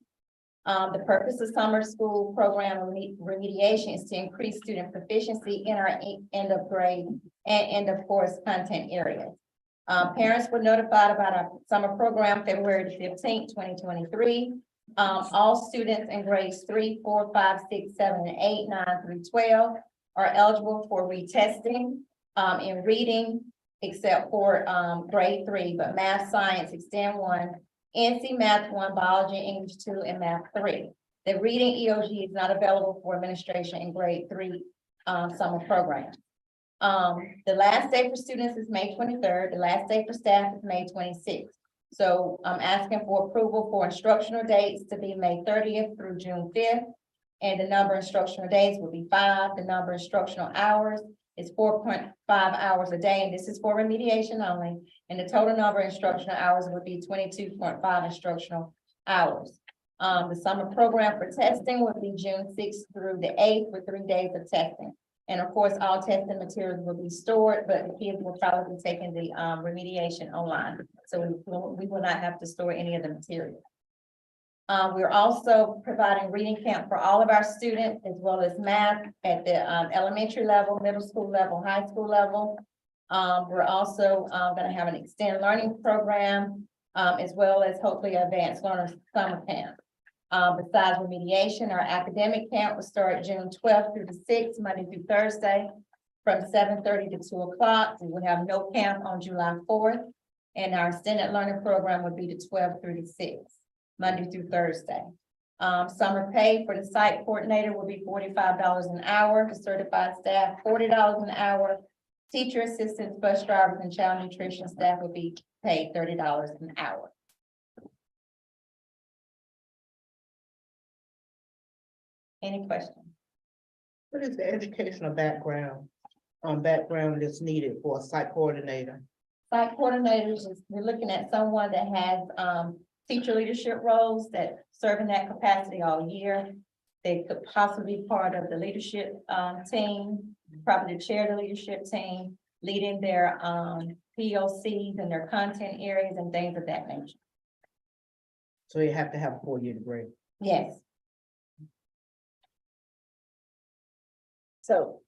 The purpose of summer school program remediation is to increase student proficiency in our end of grade and end of course content areas. Parents were notified about our summer program February 15th, 2023. All students in grades 3, 4, 5, 6, 7, and 8, 9 through 12 are eligible for retesting in reading, except for grade 3, but math, science, Extend 1, NC Math 1, Biology, English 2, and Math 3. The reading EOG is not available for administration in grade 3 summer program. The last day for students is May 23rd. The last day for staff is May 26th. So I'm asking for approval for instructional dates to be May 30th through June 5th. And the number of instructional days will be 5. The number of instructional hours is 4.5 hours a day, and this is for remediation only. And the total number of instructional hours would be 22.5 instructional hours. The summer program for testing would be June 6th through the 8th with 3 days of testing. And of course, all testing materials will be stored, but the kids will probably be taking the remediation online. So we will not have to store any of the material. We're also providing reading camp for all of our students, as well as math at the elementary level, middle school level, high school level. We're also going to have an extended learning program, as well as hopefully advanced learner summer camp. Besides remediation, our academic camp will start June 12th through the 6th, Monday through Thursday, from 7:30 to 2 o'clock. We will have no camp on July 4th, and our extended learning program would be the 12th through the 6th, Monday through Thursday. Summer pay for the site coordinator will be $45 an hour. The certified staff, $40 an hour. Teacher assistants, bus drivers, and child nutrition staff will be paid $30 an hour. Any questions? What is the educational background that's needed for a site coordinator? Site coordinators, we're looking at someone that has teacher leadership roles that serve in that capacity all year. They could possibly be part of the leadership team, probably chair the leadership team, leading their POCs and their content areas and things of that nature. So you have to have a 4-year degree. Yes. So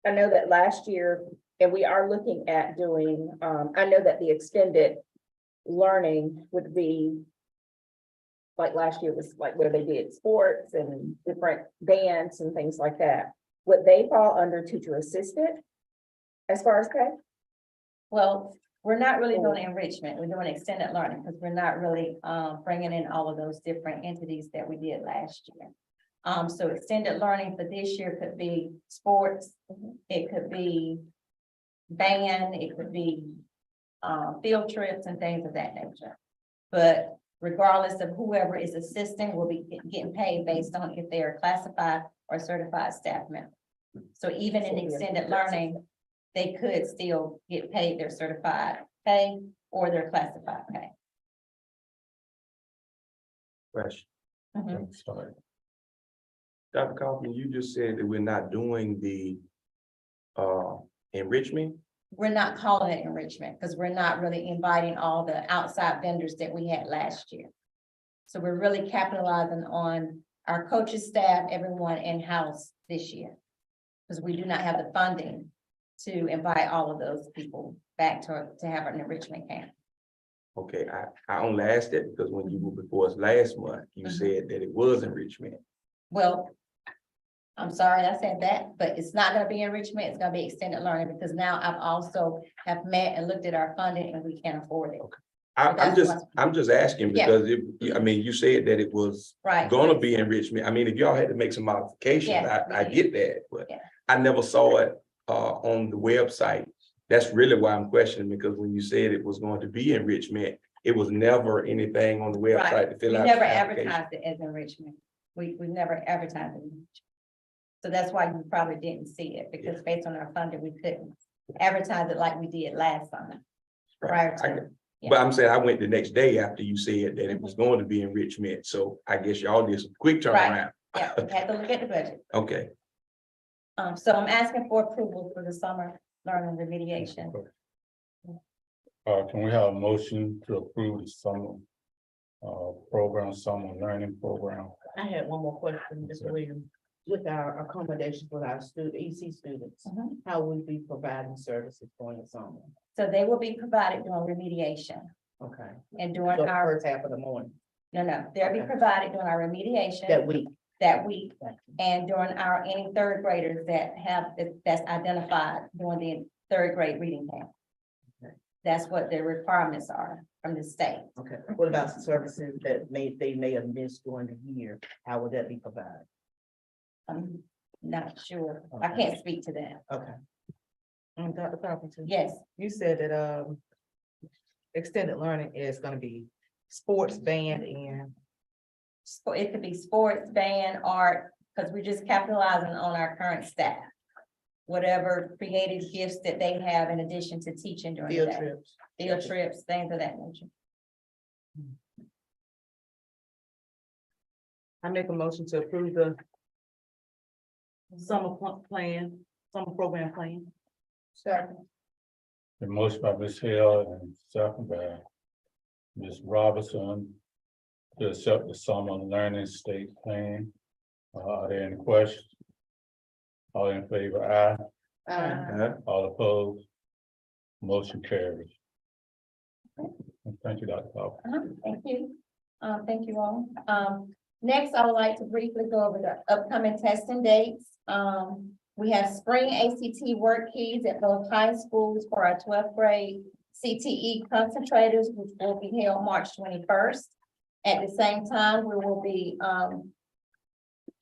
I know that last year, and we are looking at doing, I know that the extended learning would be like last year was like where they did sports and different bands and things like that. Would they fall under teacher assistant as far as pay? Well, we're not really doing enrichment. We're doing extended learning because we're not really bringing in all of those different entities that we did last year. So extended learning for this year could be sports, it could be band, it could be field trips and things of that nature. But regardless of whoever is assisting will be getting paid based on if they are classified or certified staff member. So even in extended learning, they could still get paid their certified pay or their classified pay. Question. Mhm. Sorry. Dr. Kaufman, you just said that we're not doing the enrichment. We're not calling it enrichment because we're not really inviting all the outside vendors that we had last year. So we're really capitalizing on our coaches, staff, everyone in-house this year. Because we do not have the funding to invite all of those people back to have an enrichment camp. Okay, I only asked that because when you were before us last month, you said that it was enrichment. Well, I'm sorry I said that, but it's not gonna be enrichment, it's gonna be extended learning because now I've also have met and looked at our funding and we can't afford it. I'm just asking Yeah. because I mean, you said that it was Right. gonna be enrichment. I mean, if y'all had to make some modifications, Yes, I we get that, but Yeah. I never saw it on the website. That's really why I'm questioning, because when you said it was going to be enrichment, it was never anything on the website Right, to we fill out. never the application. advertised it as enrichment. We've never advertised it. So that's why you probably didn't see it, because based on our funding, we couldn't advertise it like we did last summer. Prior to, But I'm saying I went the next day after you said that it was going to be in Richmond, so I guess y'all did some quick turnaround. yeah, we had to look at the budget. Okay, So I'm asking for approval for the summer learning remediation. Can we have a motion to approve the summer program, summer learning program? I had one more question, Mr. Williams. With our accommodations with our EC students, how will we be providing services during the summer? So they will be provided during remediation Okay. and during So our, first half of the morning, no, they'll be Okay. provided during our remediation that week. and during our any third graders that have, that's identified during the third grade reading camp. Okay. That's what the requirements are from the state. Okay. What about services that they may have missed during the year? How would that be provided? I'm not sure. I can't speak to that. Okay. Dr. Carpenter? Yes, You said that, extended learning is gonna be sports, band, and it could be sports, band, art, because we're just capitalizing on our current staff. Whatever creative gifts that they have in addition to teaching during the Field day. trips. Field trips, things of that nature. I make a motion to approve the summer program plan. Second. The motion by Ms. Hill and second by Ms. Robinson to accept the summer learning state plan. Are there any questions? All in favor, aye. All opposed? Motion carries. Thank you, Dr. Carpenter. Thank you. Thank you all. Next, I would like to briefly go over the upcoming testing dates. We have spring ACT work keys at both high schools for our 12th grade CTE concentrators, which will be held March 21st. At the same time, we will be,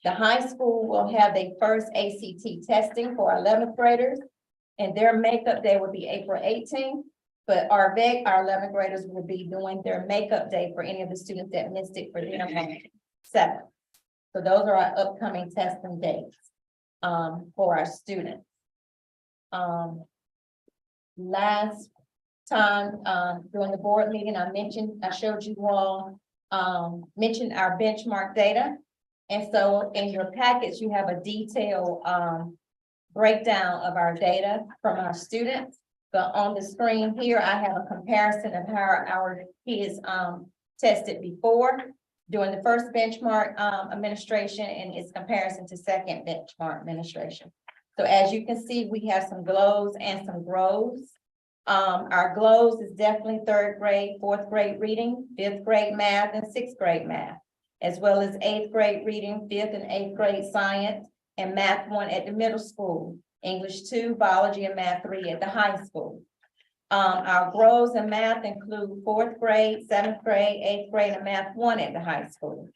the high school will have their first ACT testing for 11th graders, and their makeup day will be April 18th. But our 11th graders will be doing their makeup day for any of the students that missed it for their 7th. So those are our upcoming testing dates for our students. Last time during the board meeting, I showed you all mentioned our benchmark data. And so in your packets, you have a detailed breakdown of our data from our students. But on the screen here, I have a comparison of how our kids tested before during the first benchmark administration and its comparison to second benchmark administration. So as you can see, we have some glows and some grows. Our glows is definitely 3rd grade, 4th grade reading, 5th grade math, and 6th grade math, as well as 8th grade reading, 5th and 8th grade science, and math 1 at the middle school, English 2, biology, and math 3 at the high school. Our grows in math include 4th grade, 7th grade, 8th grade, and math 1 at the high school.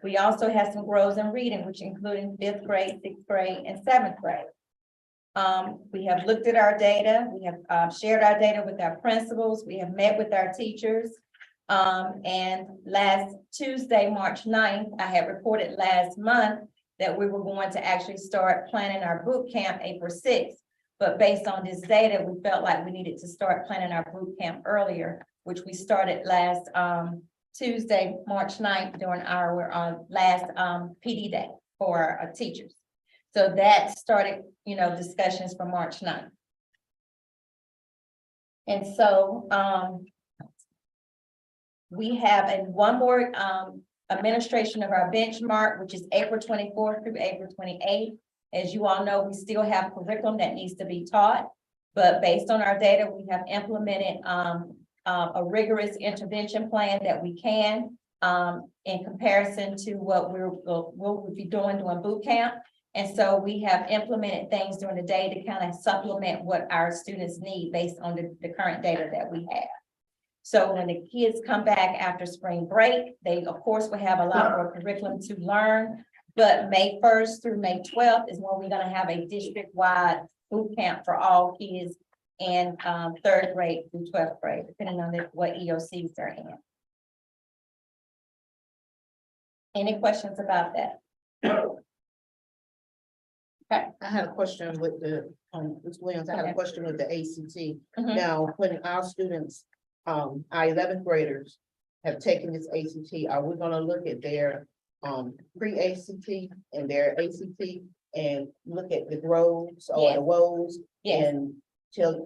We also have some grows in reading, which including 5th grade, 6th grade, and 7th grade. We have looked at our data. We have shared our data with our principals. We have met with our teachers. And last Tuesday, March 9th, I had reported last month that we were going to actually start planning our boot camp April 6th. But based on this data, we felt like we needed to start planning our boot camp earlier, which we started last Tuesday, March 9th, during our last PD day for our teachers. So that started, discussions for March 9th. And so we have one more administration of our benchmark, which is April 24th through April 28th. As you all know, we still have curriculum that needs to be taught, but based on our data, we have implemented a rigorous intervention plan that we can in comparison to what we'll be doing during boot camp. And so we have implemented things during the day to kind of supplement what our students need based on the current data that we have. So when the kids come back after spring break, they of course will have a lot more curriculum to learn. But May 1st through May 12th is when we're going to have a district-wide boot camp for all kids in 3rd grade through 12th grade, depending on what EOCs they're in. Any questions about that? I had a question with the, Ms. Williams, I had a question with the ACT. Mhm. Now, when our students, our 11th graders have taken this ACT, are we gonna look at their, pre-ACT and their ACT and look at the grows or the woes? Yes. And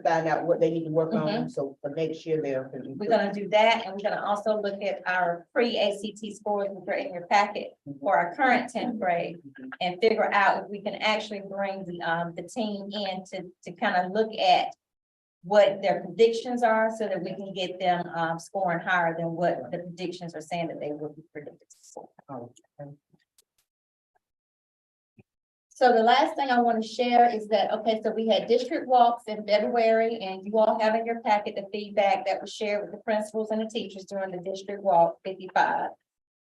find out what they need to work on, so for next year they're. We're gonna do that, and we're gonna also look at our pre-ACT scores, which are in your packet for our current 10th grade, and figure out if we can actually bring the team in to kind of look at what their predictions are, so that we can get them scoring higher than what the predictions are saying that they would be predicted to score. So the last thing I want to share is that, okay, so we had district walks in February, and you all have in your packet the feedback that was shared with the principals and the teachers during the district walk 55.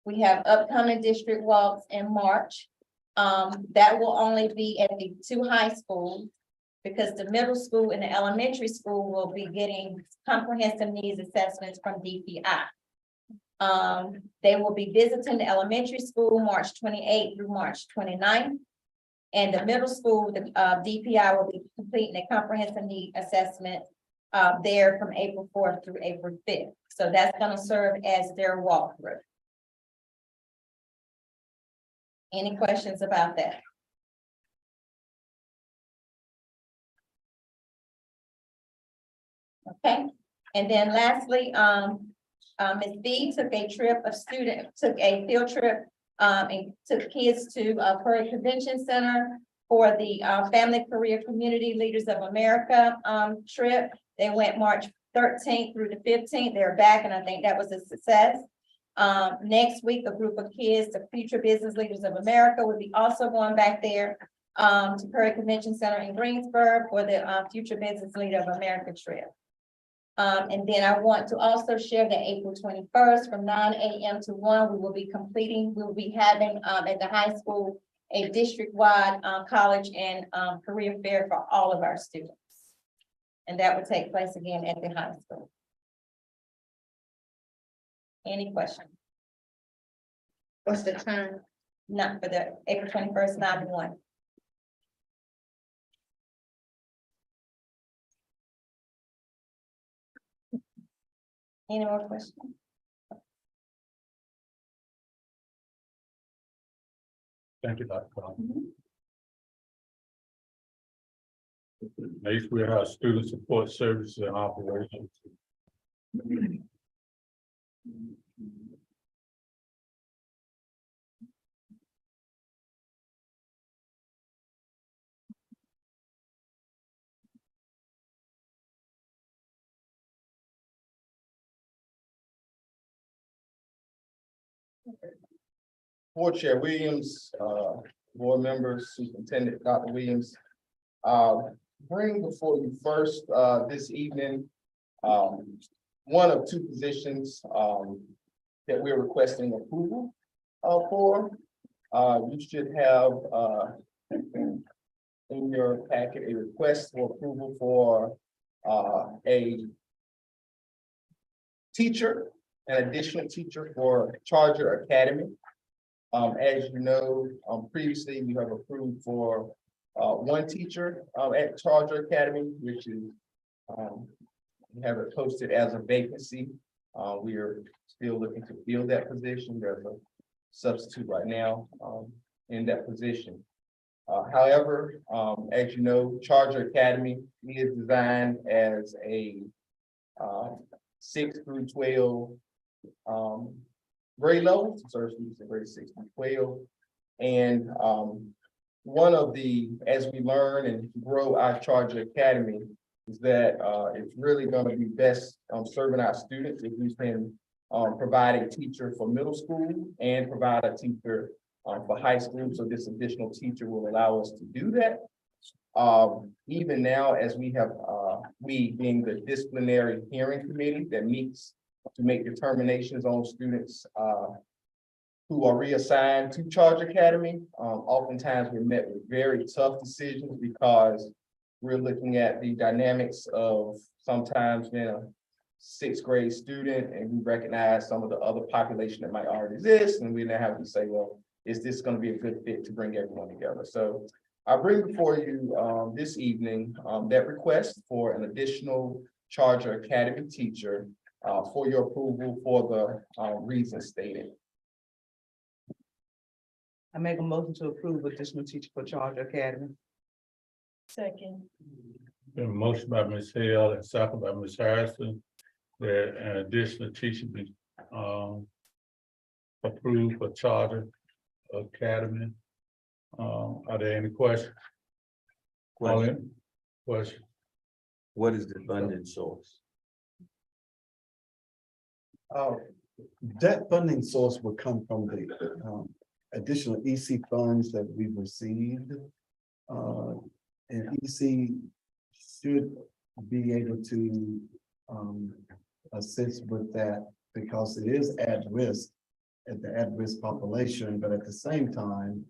We have upcoming district walks in March. That will only be at the 2 high schools, because the middle school and the elementary school will be getting comprehensive needs assessments from DPI. They will be visiting the elementary school March 28th through March 29th. And the middle school, the DPI will be completing a comprehensive need assessment there from April 4th through April 5th. So that's gonna serve as their walkthrough. Any questions about that? Okay, and then lastly, Ms. B took a field trip and took kids to Prairie Convention Center for the Family Career Community Leaders of America trip. They went March 13th through the 15th. They're back, and I think that was a success. Next week, a group of kids, the Future Business Leaders of America, will be also going back there to Prairie Convention Center in Greensburg for the Future Business Leader of America trip. And then I want to also share that April 21st from 9 a.m. to 1, we will be having at the high school a district-wide college and career fair for all of our students. And that would take place again at the high school. Any questions? What's the time? Not for the April 21st, 9 to 1. Any more questions? Thank you, Dr. Collins. Next, we have student support services and operations. Board Chair Williams, board members, Superintendent Dr. Williams, bring before you first this evening one of 2 positions that we're requesting approval for. You should have in your packet a request for approval for a teacher, an additional teacher for Charger Academy. As you know, previously you have approved for 1 teacher at Charger Academy, which is we have it posted as a vacancy. We are still looking to fill that position. There's a substitute right now in that position. However, as you know, Charger Academy is designed as a 6 through 12 grade level, so students in grade 6 through 12. And one of the, as we learn and grow our Charger Academy, is that it's really going to be best serving our students if we can provide a teacher for middle school and provide a teacher for high school. So this additional teacher will allow us to do that. Even now, as we have, we being the disciplinary hearing committee that meets to make determinations on students who are reassigned to Charger Academy. Oftentimes we're met with very tough decisions because we're looking at the dynamics of sometimes being a 6th grade student, and we recognize some of the other population that might already exist, and we now have to say, well, is this going to be a good fit to bring everyone together? So I bring before you, this evening, that request for an additional Charter Academy teacher, for your approval for the, reasons stated. I make a motion to approve additional teacher for Charter Academy. Second. Been a motion by Ms. Hill and second by Ms. Harrison, that an additional teacher be, approved for Charter Academy. Are there any questions? Question? What is the funding source? That funding source would come from the additional EC funds that we've received. And EC should be able to assist with that because it is at risk, at the at-risk population, but at the same time,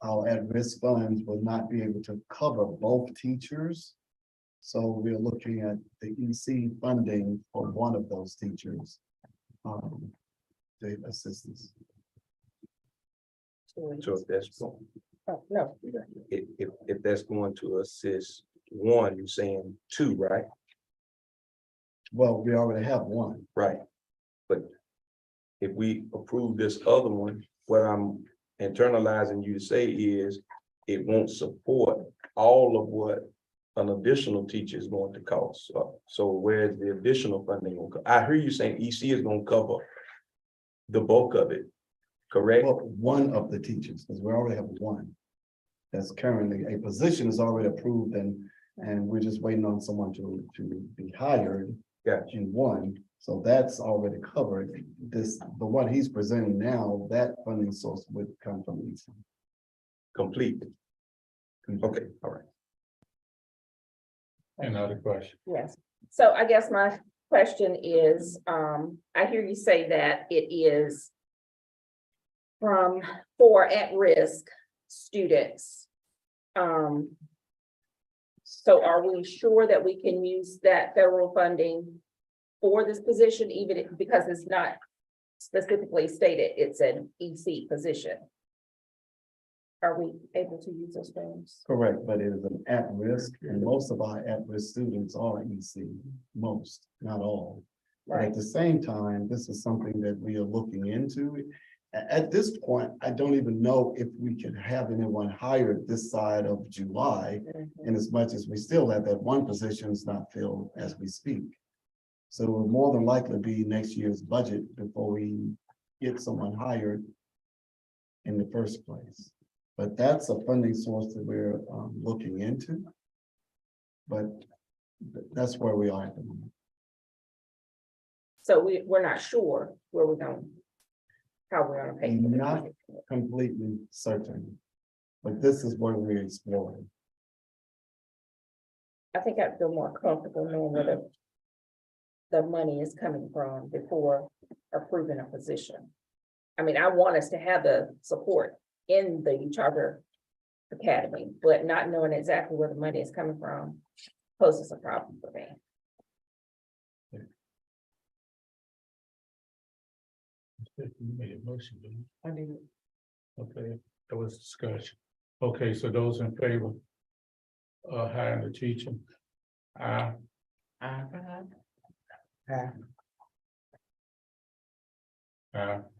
our at-risk funds will not be able to cover both teachers. So we're looking at the EC funding for one of those teachers. The assistance. So if that's, Oh, no. if that's going to assist one, you're saying two, right? Well, we already have one. Right. But if we approve this other one, what I'm internalizing you to say is it won't support all of what an additional teacher is going to cost. So where's the additional funding? I hear you saying EC is going to cover the bulk of it, correct? Well, one of the teachers, because we already have one. That's currently, a position is already approved and we're just waiting on someone to be hired. Gotcha. In one, so that's already covered. The one he's presenting now, that funding source would come from EC. Complete. Okay, all right. Another question? Yes. So I guess my question is, I hear you say that it is for at-risk students. So are we sure that we can use that federal funding for this position, even because it's not specifically stated, it's an EC position? Are we able to use those funds? Correct, but it is an at-risk, and most of our at-risk students are EC, most, not all. But at the same time, this is something that we are looking into. At this point, I don't even know if we can have anyone hired this side of July, in as much as we still have that one position is not filled as we speak. So it will more than likely be next year's budget before we get someone hired in the first place. But that's a funding source that we're looking into. But that's where we are at the moment. So we're not sure where we're going, how we're gonna pay. Not completely certain, but this is where we're exploring. I think I'd feel more comfortable knowing where the money is coming from before approving a position. I mean, I want us to have the support in the Charter Academy, but not knowing exactly where the money is coming from poses a problem for me. You made a motion, didn't you? I did. Okay, that was discussion. Okay, so those in favor of hiring the teacher? Aye.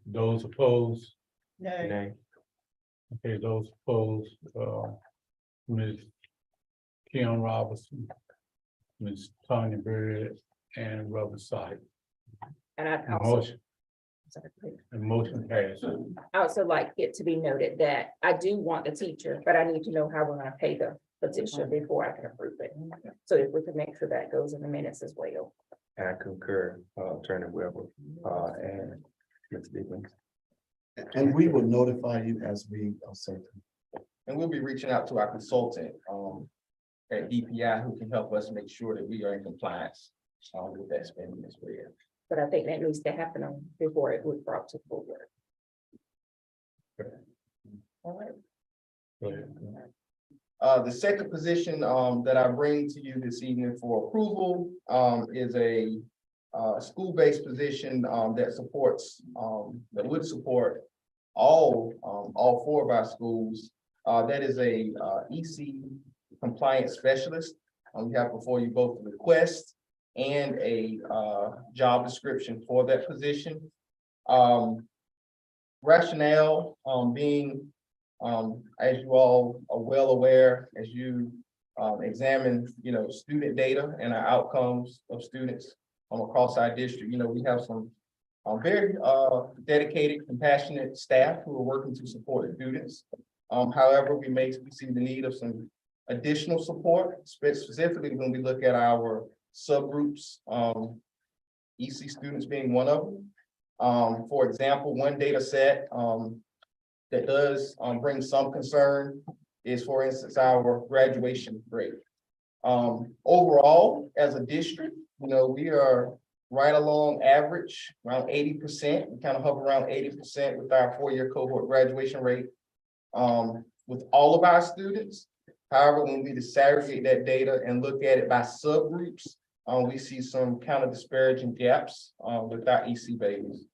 Those opposed? Nay. Okay, those opposed, Ms. Kim Robinson, Ms. Tanya Bird, and Robert Sykes. And I The also, motion, the motion passed. I also like it to be noted that I do want the teacher, but I need to know how we're gonna pay the position before I can approve it. So if we can make sure that goes in the minutes as well. I concur, Attorney Weber, and Ms. Dickens. And we will notify you as we are certain. And we'll be reaching out to our consultant, at DPI, who can help us make sure that we are in compliance, with that spending as well. But I think that needs to happen before it was brought to the board. All right. Go ahead. The second position that I bring to you this evening for approval is a school-based position that supports that would support all four of our schools That is a EC compliance specialist. We have before you both a request and a job description for that position. Rationale being, as you all are well aware, as you examine, student data and our outcomes of students across our district, we have some very dedicated, compassionate staff who are working to support students. However, we see the need of some additional support, specifically when we look at our subgroups, EC students being one of them. For example, one data set that does bring some concern is, for instance, our graduation rate. Overall, as a district, we are right along average, around 80%. We kind of hover around 80% with our four-year cohort graduation rate with all of our students. However, when we disaggregate that data and look at it by subgroups, we see some kind of disparaging gaps with our EC babies.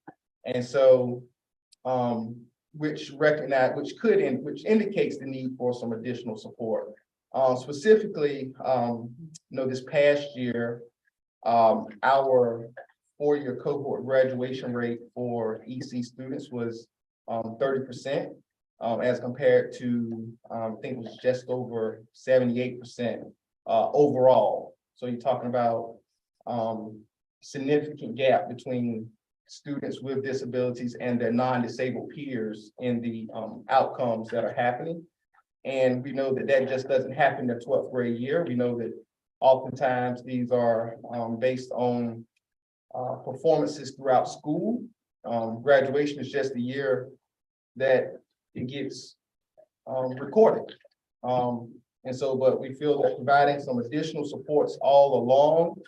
And so, which indicates the need for some additional support. Specifically, this past year, our four-year cohort graduation rate for EC students was 30%, as compared to, I think it was just over 78% overall. So you're talking about significant gap between students with disabilities and their non-disabled peers in the outcomes that are happening. And we know that that just doesn't happen in the 12th grade year. We know that oftentimes these are based on performances throughout school. Graduation is just the year that it gets recorded. And so, but we feel that providing some additional supports all along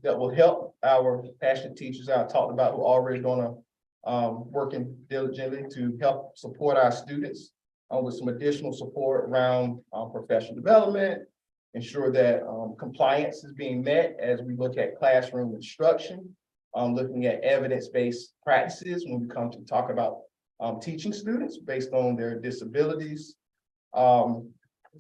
that will help our passionate teachers I talked about who are already gonna working diligently to help support our students with some additional support around professional development, ensure that compliance is being met as we look at classroom instruction, looking at evidence-based practices when we come to talk about teaching students based on their disabilities.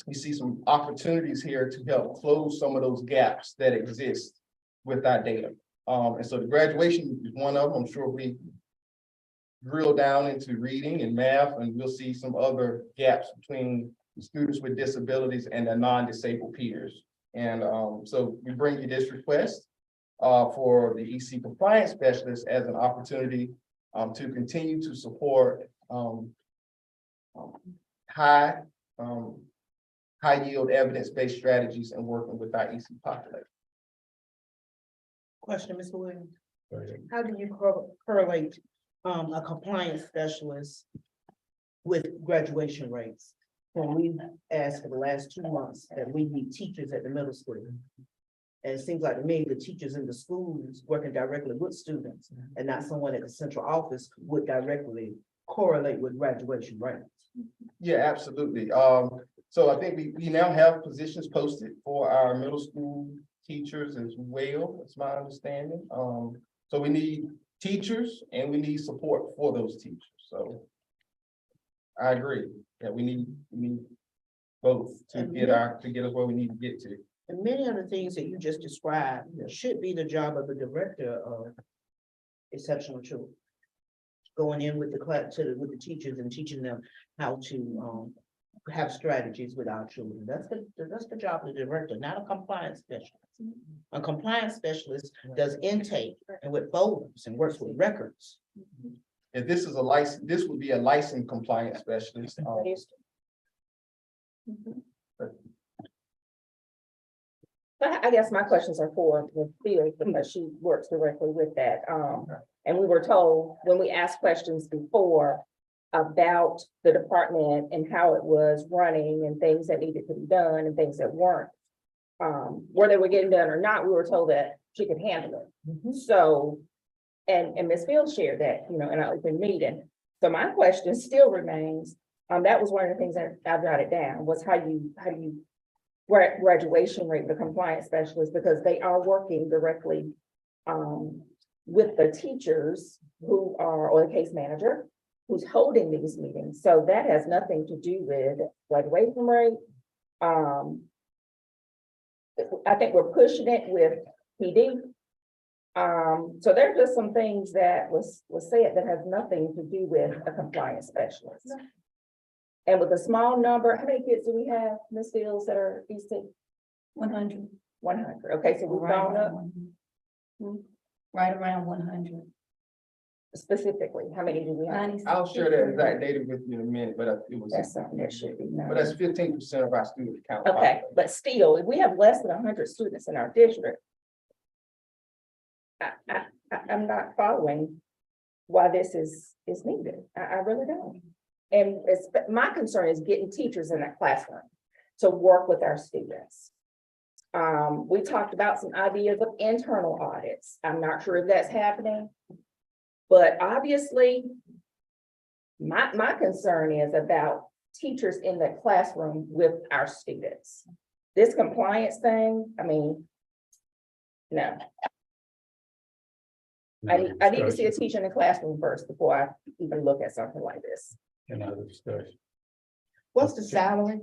We see some opportunities here to help close some of those gaps that exist with our data. And so the graduation is one of them. I'm sure we drill down into reading and math, and we'll see some other gaps between students with disabilities and their non-disabled peers. And so we bring you this request for the EC compliance specialist as an opportunity to continue to support high yield evidence-based strategies and working with our EC population. Question, Ms. Williams. How do you correlate a compliance specialist with graduation rates? When we've asked for the last 2 months that we need teachers at the middle school. And it seems like to me, the teachers in the schools working directly with students and not someone at the central office would directly correlate with graduation rates. Yeah, absolutely. So I think we now have positions posted for our middle school teachers as well, that's my understanding. So we need teachers and we need support for those teachers. So I agree that we need both to get us where we need to get to. And many of the things that you just described should be the job of the director of exceptional children. Going in with the class, with the teachers and teaching them how to have strategies with our children. That's the job of the director, not a compliance specialist. A compliance specialist does intake and with folders and works with records. If this is a license, this would be a licensed compliance specialist. I guess my questions are for Felix because she works directly with that. And we were told when we asked questions before about the department and how it was running and things that needed to be done and things that weren't, whether they were getting done or not, we were told that she could handle it. So, and Ms. Fields shared that, in an open meeting. So my question still remains, that was one of the things that I jotted down was how you graduation rate the compliance specialist, because they are working directly with the teachers who are, or the case manager, who's holding these meetings. So that has nothing to do with graduation rate. I think we're pushing it with PD. So there are just some things that was said that has nothing to do with a compliance specialist. And with a small number, how many kids do we have, Ms. Fields, that are EC? 100. 100. Okay, so we've gone up Right around 100. specifically. How many do we have? 96. I'll share that exact data with you in a minute, but it was, That's something that should be known. but that's 15% of our student count. Okay, but still, if we have less than 100 students in our district, I'm not following why this is needed. I really don't. And it's, my concern is getting teachers in that classroom to work with our students. We talked about some ideas of internal audits. I'm not sure if that's happening. But obviously, my concern is about teachers in the classroom with our students. This compliance thing, I mean, no. I need to see a teacher in the classroom first before I even look at something like this. Another discussion. What's the salary?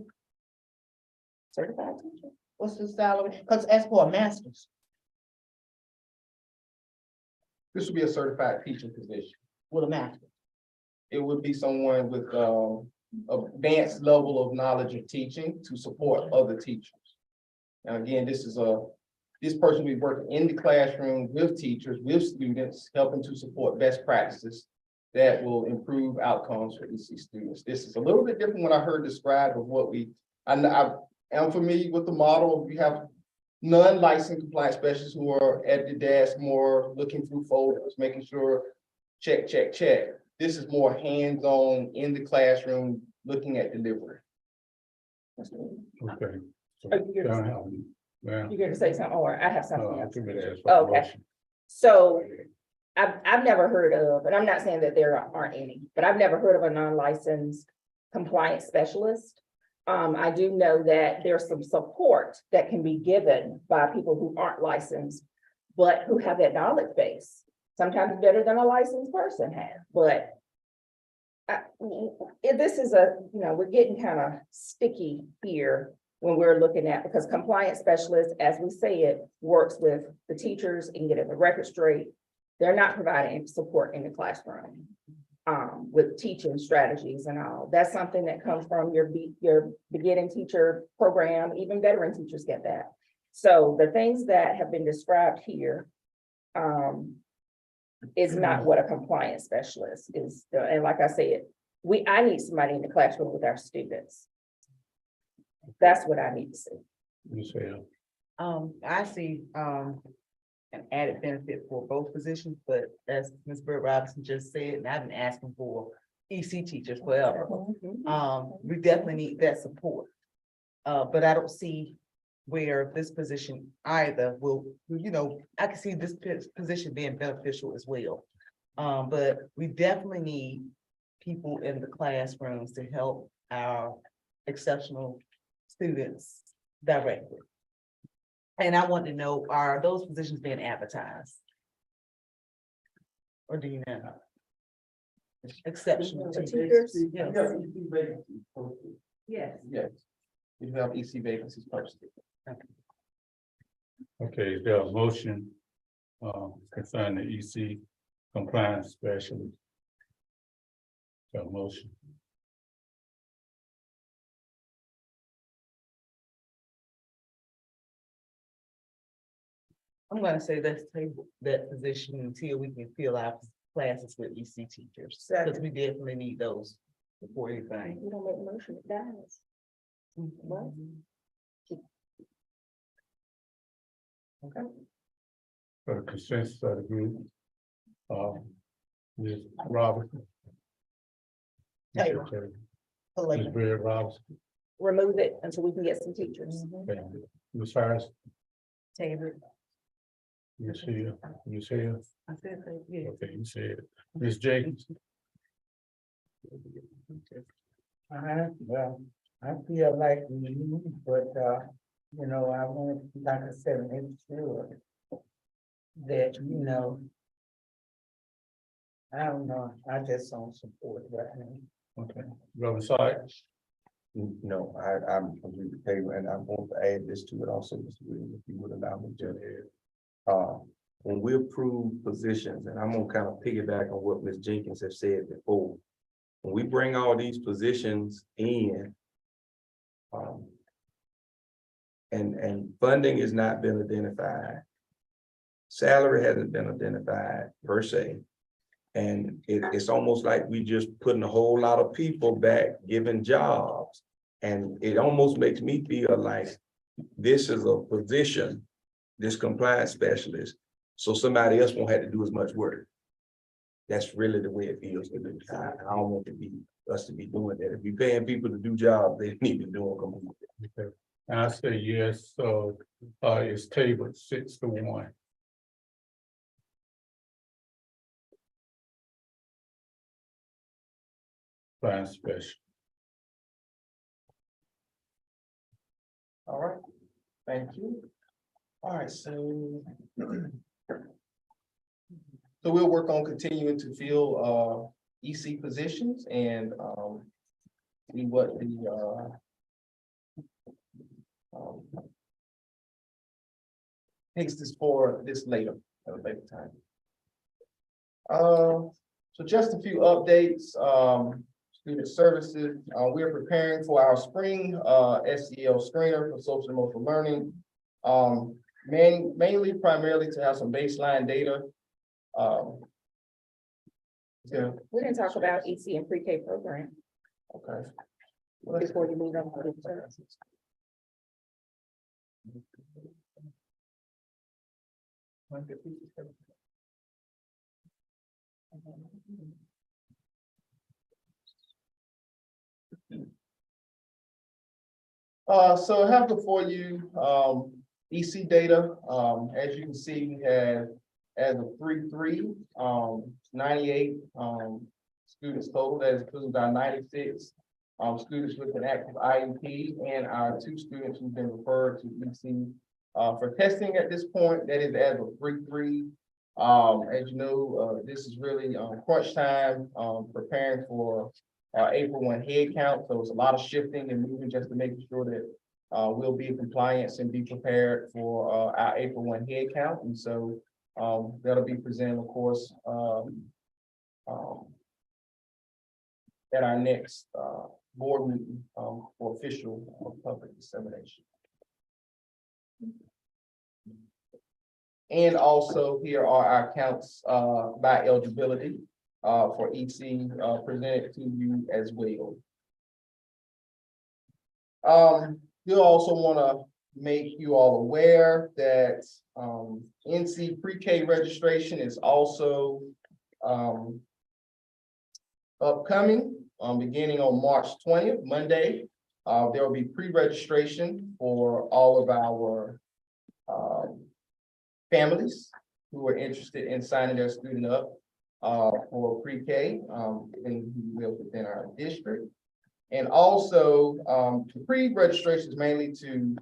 Certified teacher. What's the salary? Because as for a master's, This would be a certified teaching position. with a master's. It would be someone with advanced level of knowledge of teaching to support other teachers. And again, this person will be working in the classroom with teachers, with students, helping to support best practices that will improve outcomes for EC students. This is a little bit different when I heard described of what I am familiar with the model. We have non-licensed compliance specialists who are at the desk, more looking through folders, making sure, check. This is more hands-on in the classroom, looking at delivery. Okay. So, Are you here to- Ma'am, You're going to say something, or I have no, something I'm else. gonna ask for a Okay. motion. So I've never heard of, and I'm not saying that there aren't any, but I've never heard of a non-licensed compliance specialist. I do know that there's some support that can be given by people who aren't licensed, but who have that knowledge base. Sometimes better than a licensed person has, but this is we're getting kind of sticky here when we're looking at, because compliance specialists, as we say it, works with the teachers and getting the record straight. They're not providing support in the classroom with teaching strategies and all. That's something that comes from your beginning teacher program. Even veteran teachers get that. So the things that have been described here is not what a compliance specialist is. And like I said, I need somebody in the classroom with our students. That's what I need to see. I see, an added benefit for both positions, but as Ms. Bird Robinson just said, and I've been asking for EC teachers forever. We definitely need that support. But I don't see where this position either will, I can see this position being beneficial as well. But we definitely need people in the classrooms to help our exceptional students directly. And I want to know, are those positions being advertised? Or do you know? Exceptional The teachers. teachers? Yes. Yes. Yes. You have EC vacancies posted. Okay, is there a motion concerning the EC compliance specialist? Got a motion? I'm gonna say let's table that position until we can fill our classes with EC teachers, because we definitely need those before anything. You don't make a motion, it dies. What? Okay. For the consensus of the group. Ms. Robinson. Taylor. Ms. Bird Robinson. Remove it until we can get some teachers. Okay. Ms. Harris. Table. Ms. Hill. Ms. Hill. I said, yeah. Okay, you said it. Ms. Jenkins. Well, I feel like we need, but, I want, like I said, make sure that, I don't know, I just don't support it right now. Okay, Reverend Sykes? No, I'm completely in favor, and I want to add this to it also, Mr. Williams, if you would allow me to. When we approve positions, and I'm gonna kind of piggyback on what Ms. Jenkins has said before. When we bring all these positions in, and funding has not been identified. Salary hasn't been identified per se. And it's almost like we just putting a whole lot of people back, giving jobs. And it almost makes me feel like this is a position, this compliance specialist, so somebody else won't have to do as much work. That's really the way it feels to me. I don't want us to be doing that. If you're paying people to do jobs, they need to do them completely. Okay. And I say yes, so, it's tabled 6-1. Plan special. All right, thank you. All right, so. So we'll work on continuing to fill EC positions and see what the takes this for this later at a later time. So just a few updates. Student services, we are preparing for our spring SEL screener for social emotional learning. Mainly primarily to have some baseline data. Yeah, We can talk about EC and pre-K program okay. before you move on to the services. So I have before you, EC data, as you can see, we have as of 3/3, 98, students total. That includes our 96, students with an active IEP and our 2 students who've been referred to EC, for testing at this point. That is as of 3/3. As you know, this is really, crunch time, preparing for April 1 head count. So it's a lot of shifting and moving just to make sure that we'll be in compliance and be prepared for our April 1 head count. And so that'll be presented, of course, at our next board meeting for official public dissemination. And also here are our counts by eligibility for EC presented to you as well. You'll also want to make you all aware that NC pre-K registration is also upcoming, beginning on March 20th, Monday. There will be pre-registration for all of our families who are interested in signing their student up for pre-K and who live within our district. And also, the pre-registration is mainly to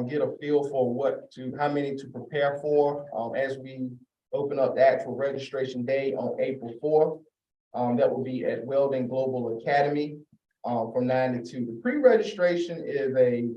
get a feel for how many to prepare for as we open up the actual registration day on April 4th. That will be at Weldon Global Academy from 9 to 2. The pre-registration is a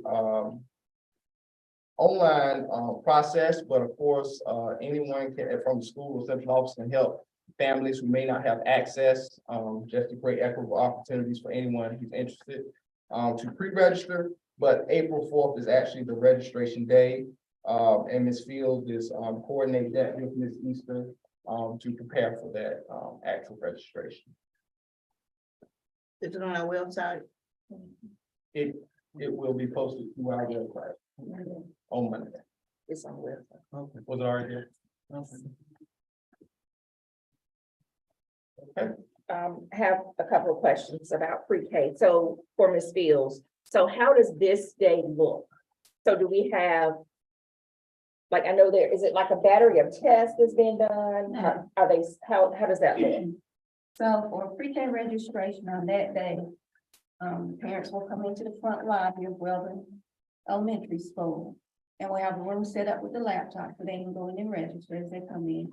online process, but of course, anyone from the school or central office can help families who may not have access, just to create equitable opportunities for anyone who's interested to pre-register. But April 4th is actually the registration day, and Ms. Fields is coordinating that with Ms. Easter to prepare for that actual registration. Is it on our website? It will be posted to our website on Monday. It's on the website. Okay. Was it already there? Okay. Have a couple of questions about pre-K. So for Ms. Fields, so how does this day look? So do we have, like, I know is it like a battery of tests that's been done? How does that look? So for pre-K registration on that day, parents will come into the front lobby of Weldon Elementary School. And we have a room set up with the laptop so they can go in and register as they come in.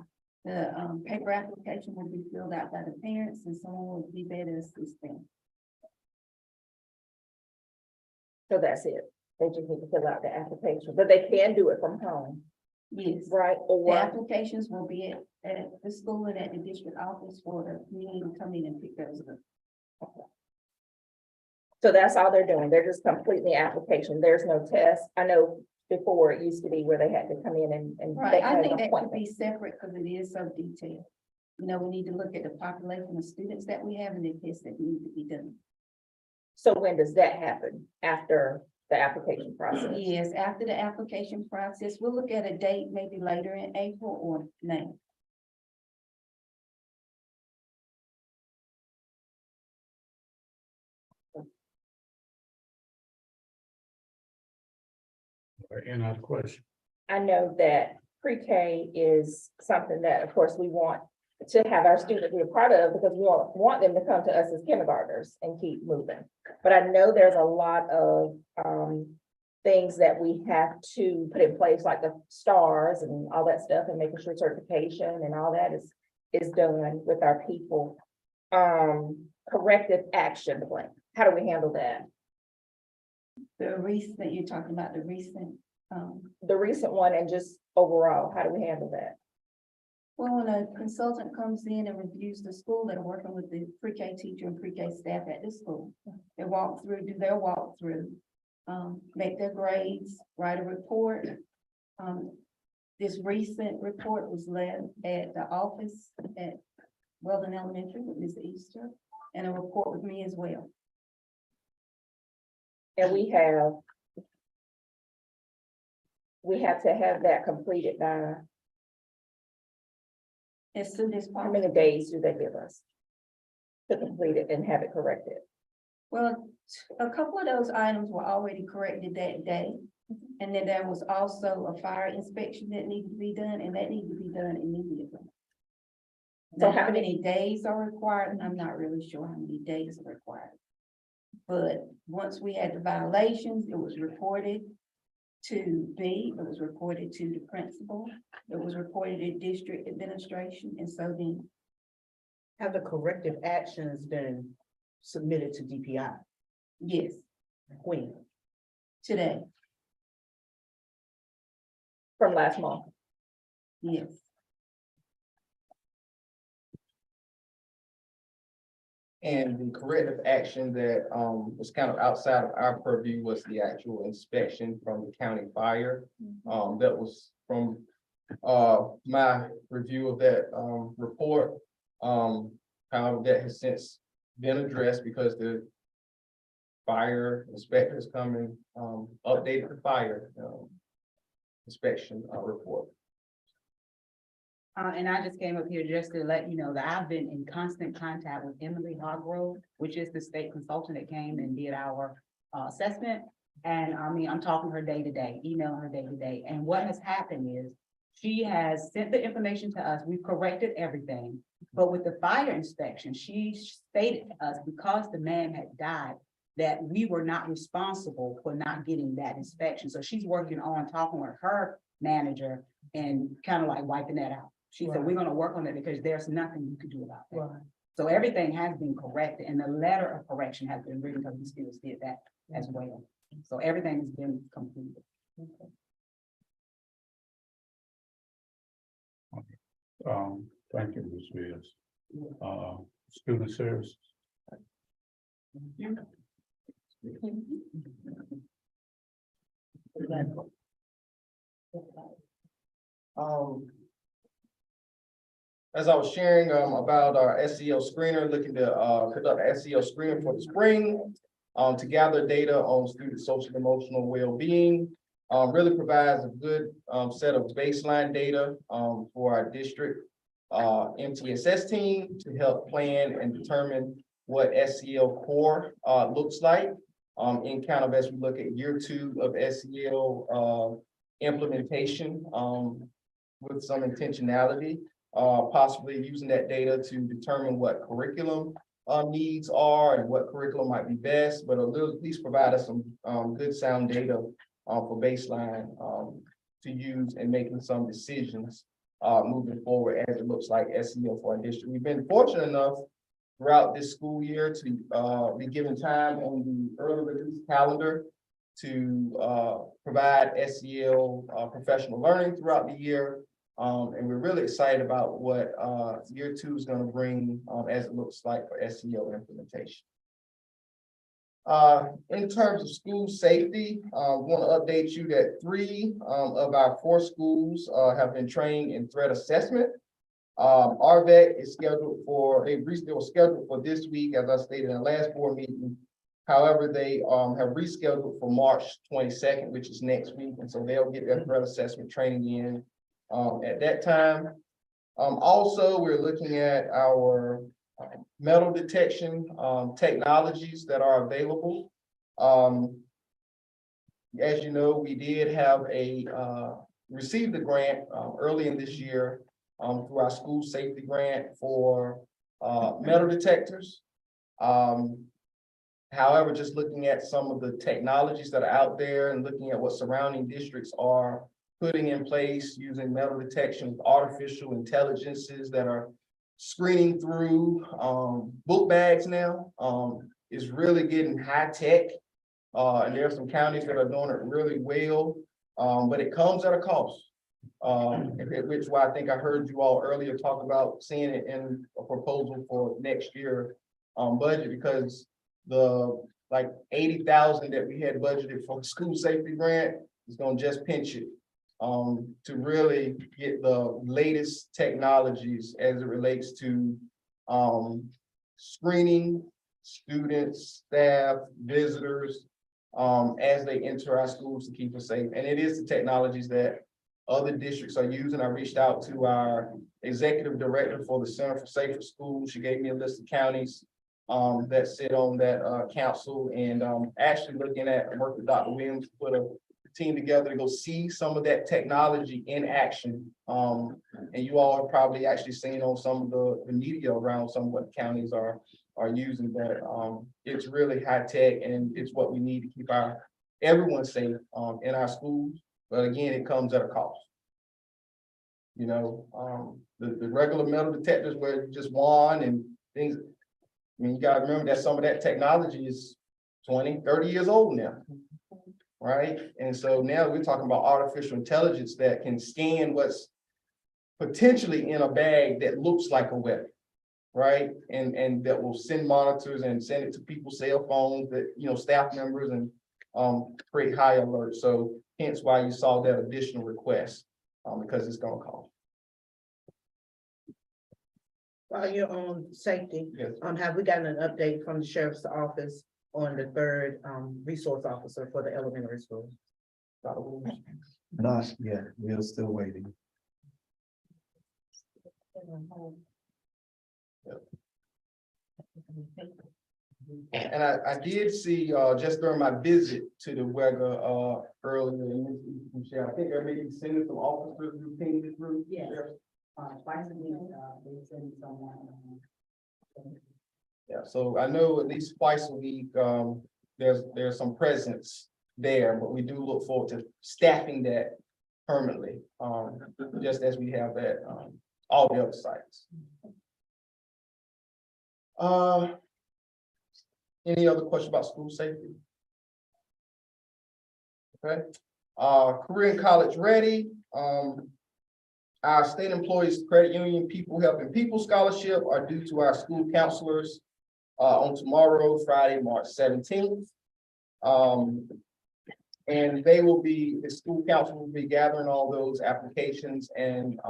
The paper application will be filled out by the parents and someone will be there to assist them. So that's it. They just need to fill out the application, but they can do it from home, Yes. right? The Or, applications will be at the school and at the district office for the community to come in and pick those up. so that's all they're doing. They're just completing the application. There's no test. I know before it used to be where they had to come in and. Right, they I had think an that could appointment. be separate because it is so detailed. You know, we need to look at the population of students that we have and the tests that need to be done. So when does that happen? After the application process? Yes, after the application process, we'll look at a date maybe later in April or May. Any other question? I know that pre-K is something that, of course, we want to have our students be a part of because we want them to come to us as kindergartners and keep moving. But I know there's a lot of things that we have to put in place, like the stars and all that stuff, and making sure certification and all that is done with our people. Corrective action plan. How do we handle that? The recent, you're talking about the recent, The recent one and just overall, how do we handle that? well, when a consultant comes in and reviews the school, they're working with the pre-K teacher and pre-K staff at the school. They walk through, do their walkthrough, make their grades, write a report. This recent report was led at the office at Weldon Elementary with Ms. Easter, and a report with me as well. And we have to have that completed by, As soon as how possible. many days do they give us to complete it and have it corrected? Well, a couple of those items were already corrected that day. And then there was also a fire inspection that needed to be done, and that needed to be done immediately. So Now, how how many days are required? I'm not really sure how many days are required. But once we had the violations, it was reported to B, it was reported to the principal, it was reported to district administration, and so then. Have the corrective actions been submitted to DPI? Yes, When? today, From last month? yes. And the corrective action that was kind of outside of our purview was the actual inspection from the county fire. That was from my review of that report. However, that has since been addressed because the fire inspectors come and updated the fire inspection report. And I just came up here just to let you know that I've been in constant contact with Emily Hargrove, which is the state consultant that came and did our assessment. And I mean, I'm talking to her day to day, emailing her day to day. And what has happened is she has sent the information to us. We've corrected everything. But with the fire inspection, she stated to us because the man had died, that we were not responsible for not getting that inspection. So she's working on talking with her manager and kind of like wiping that out. She said, we're gonna work on it because there's nothing you can do about that. Right. So everything has been corrected and the letter of correction has been written because the students did that as well. So everything has been completed. Thank you, Ms. Williams. Student services. As I was sharing about our SEL screener, looking to conduct an SEL screener for the spring, to gather data on student social and emotional well-being, really provides a good set of baseline data for our district MTSS team to help plan and determine what SEL core looks like in kind of as we look at year 2 of SEL implementation with some intentionality. Possibly using that data to determine what curriculum needs are and what curriculum might be best, but at least provide us some good sound data for baseline to use in making some decisions moving forward as it looks like SEL for our district. We've been fortunate enough throughout this school year to be given time on the early release calendar to provide SEL professional learning throughout the year. And we're really excited about what year 2 is going to bring as it looks like for SEL implementation. In terms of school safety, I want to update you that 3 of our 4 schools have been trained in threat assessment. RVEC is scheduled for, they were scheduled for this week, as I stated in the last board meeting. However, they have rescheduled for March 22nd, which is next week. And so they'll get their threat assessment training in at that time. Also, we're looking at our metal detection technologies that are available. As you know, we did have received a grant early in this year through our school safety grant for metal detectors. However, just looking at some of the technologies that are out there and looking at what surrounding districts are putting in place using metal detection with artificial intelligences that are screening through book bags now is really getting high tech. And there are some counties that are doing it really well, but it comes at a cost. Which is why I think I heard you all earlier talk about seeing it in a proposal for next year budget, because the like 80,000 that we had budgeted for school safety grant is going to just pinch it to really get the latest technologies as it relates to screening students, staff, visitors as they enter our schools to keep us safe. And it is the technologies that other districts are using. I reached out to our executive director for the Center for Safer Schools. She gave me a list of counties that sit on that council, and actually looking at work with Dr. Williams to put a team together to go see some of that technology in action. And you all have probably actually seen on some of the media around some of what counties are using that. It's really high tech, and it's what we need to keep everyone safe in our schools. But again, it comes at a cost. You know, the regular metal detectors where you just wand and things. I mean, you gotta remember that some of that technology is 20, 30 years old now. Right? And so now we're talking about artificial intelligence that can scan what's potentially in a bag that looks like a weapon. Right? And that will send monitors and send it to people's cell phones, that, you know, staff members, and create high alerts. So hence why you saw that additional request, because it's going to cost. While you're on safety, Yes. have we gotten an update from the sheriff's office on the 3rd resource officer for the elementary school? Not yet, we're still waiting. And I did see just during my visit to the WEGA earlier, I think I maybe sending some officers who came through. Yes. Twice a week, they send someone. Yeah, so I know at least twice a week, there's some presence there, but we do look forward to staffing that permanently, just as we have that all the other sites. Any other question about school safety? Okay, career and college ready. Our state employees credit union People Helping People scholarship are due to our school counselors on tomorrow, Friday, March 17th. And the school council will be gathering all those applications and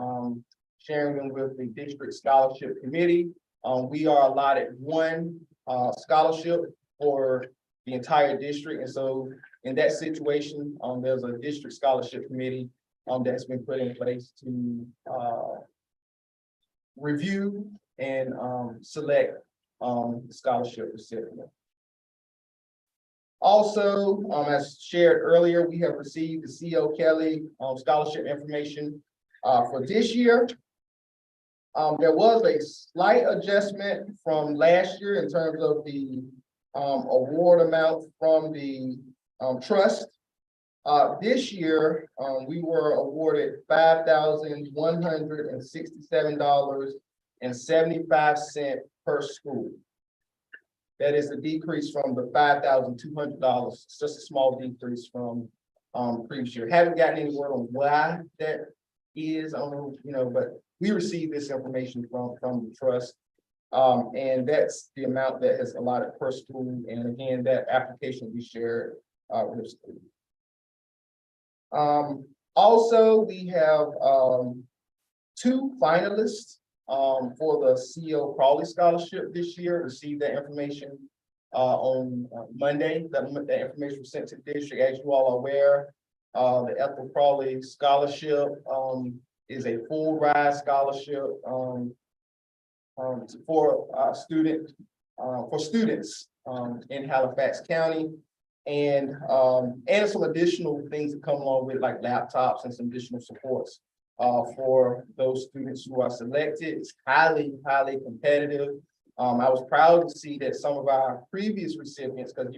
sharing them with the district scholarship committee. We are allotted one scholarship for the entire district. And so in that situation, there's a district scholarship committee that's been put in place to review and select scholarship recipient. Also, as shared earlier, we have received the C.O. Kelly scholarship information for this year. There was a slight adjustment from last year in terms of the award amount from the trust. This year, we were awarded $5,167.75 per school. That is a decrease from the $5,200. It's just a small decrease from previous year. Haven't gotten any word on why that is. I don't know, but we received this information from the trust. And that's the amount that is allotted per school. And again, that application we shared with students. Also, we have 2 finalists for the CO Crawley Scholarship this year. Received that information on Monday. That information was sent to the district. As you all are aware, the Ethel Crawley Scholarship is a full ride scholarship for students in Halifax County. And some additional things that come along with, like laptops and some additional supports for those students who are selected. It's highly competitive. I was proud to see that some of our previous recipients, because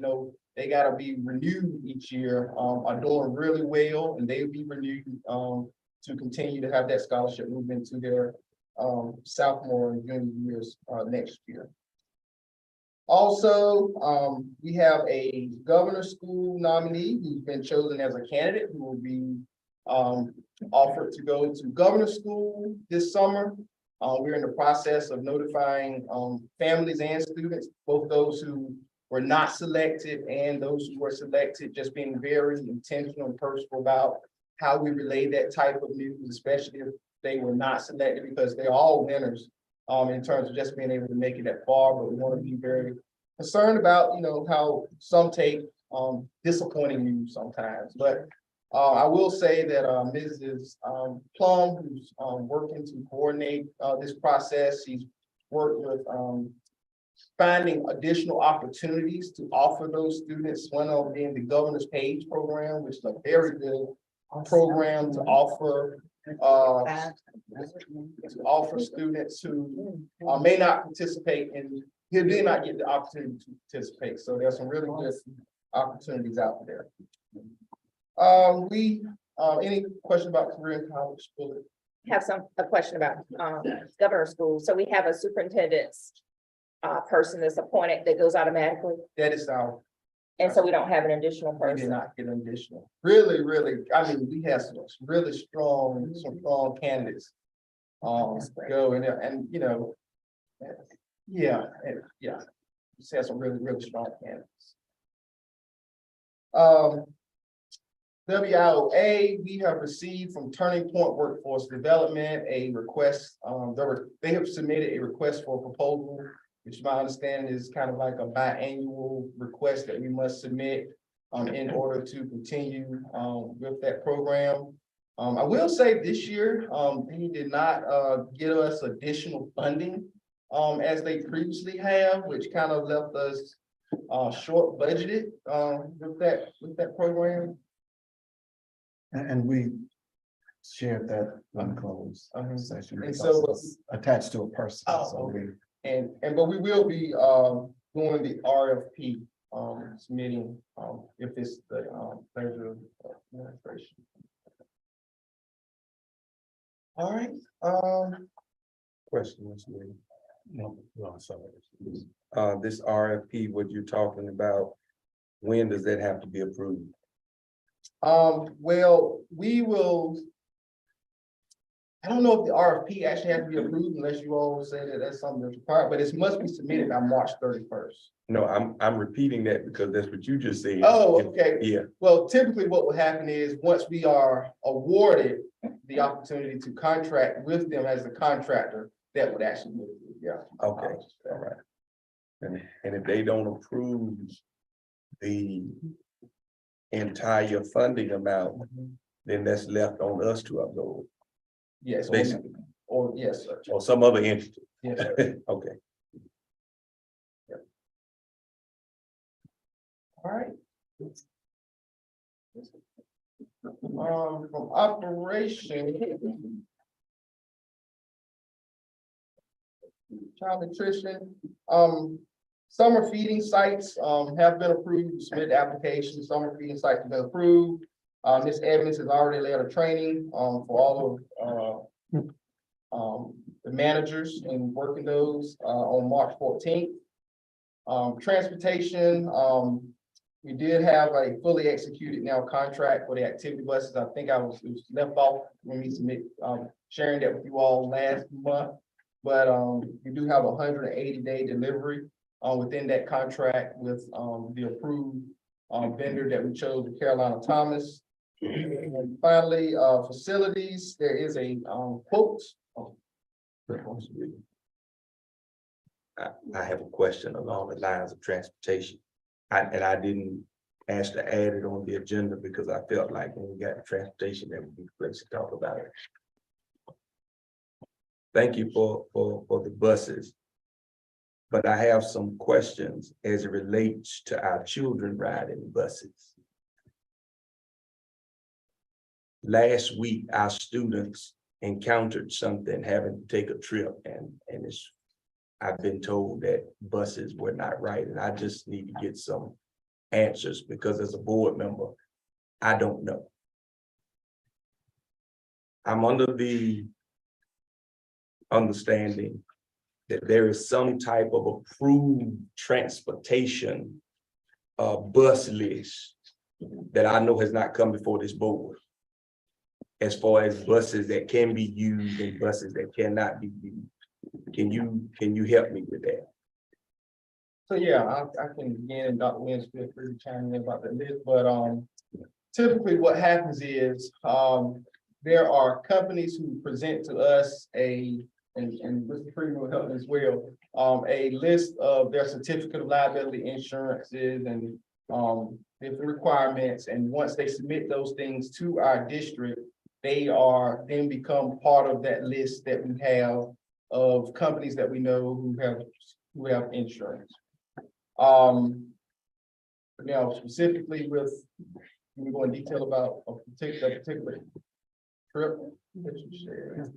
they got to be renewed each year, are doing really well, and they will be renewed to continue to have that scholarship move into their sophomore and junior years next year. Also, we have a governor's school nominee who's been chosen as a candidate who will be offered to go to governor's school this summer. We're in the process of notifying families and students, both those who were not selected and those who were selected, just being very intentional and purposeful about how we relay that type of news, especially if they were not selected, because they're all winners in terms of just being able to make it that far. But we want to be very concerned about, how some take disappointing news sometimes. But I will say that Mrs. Plum, who's working to coordinate this process, she's worked with finding additional opportunities to offer those students, one of them being the Governor's Page program, which is a very good program to offer students who may not participate in, who did not get the opportunity to participate. So there's some really good opportunities out there. Any question about career and college? Have a question about governor's school. So we have a superintendent's person that's appointed that goes automatically. That is our. And so we don't have an additional We person. did not get an additional. Really, I mean, we have some really strong, candidates. Go and just have some really strong candidates. WIOA, we have received from Turning Point Workforce Development a request. They have submitted a request for a proposal, which my understanding is kind of like a biannual request that we must submit in order to continue with that program. I will say this year, they did not give us additional funding as they previously have, which kind of left us short budgeted with that program. And we shared that unclosed session. And so it's attached to a person. So we. But we will be doing the RFP submitting if it's the pleasure of administration. All right. Question was made. No, sorry. This RFP, what you're talking about, when does that have to be approved? Well, we will. I don't know if the RFP actually has to be approved unless you all say that that's something that's required, but it must be submitted by March 31st. No, I'm repeating that because that's what you just said. Oh, okay. Yeah. Well, typically what will happen is once we are awarded the opportunity to contract with them as the contractor, that would actually be, Okay, all right. And if they don't approve the entire funding amount, then that's left on us to upload. Yes. Basically. Or yes, sir. Or some other entity. Yes, sir. Okay. All right. From operation. Child nutrition, summer feeding sites have been approved, submitted applications, summer feeding sites have been approved. Ms. Evans has already led a training, for all of, the managers and working those, on March 14th. Transportation, we did have a fully executed now contract for the activity buses. I think it was left off when we submit, sharing that with you all last month. But, we do have 180-day delivery, within that contract with, the approved, vendor that we chose, Carolina Thomas. And finally, facilities, there is a, quote. I have a question along the lines of transportation. And I didn't ask to add it on the agenda because I felt like when we got to transportation, that would be the place to talk about it. Thank you for the buses. But I have some questions as it relates to our children riding buses. Last week, our students encountered something having to take a trip and I've been told that buses were not right, and I just need to get some answers because as a board member, I don't know. I'm under the understanding that there is some type of approved transportation bus list that I know has not come before this board, as far as buses that can be used and buses that cannot be used. Can you help me with that? So yeah, I can begin, and Dr. Williams feel free to chime in about the list, but typically what happens is there are companies who present to us and Mr. Freeman will help as well, a list of their certificate of liability insurances and different requirements, and once they submit those things to our district, they are then become part of that list that we have of companies that we know who have insurance. Now specifically with, can we go in detail about a particular trip that you shared?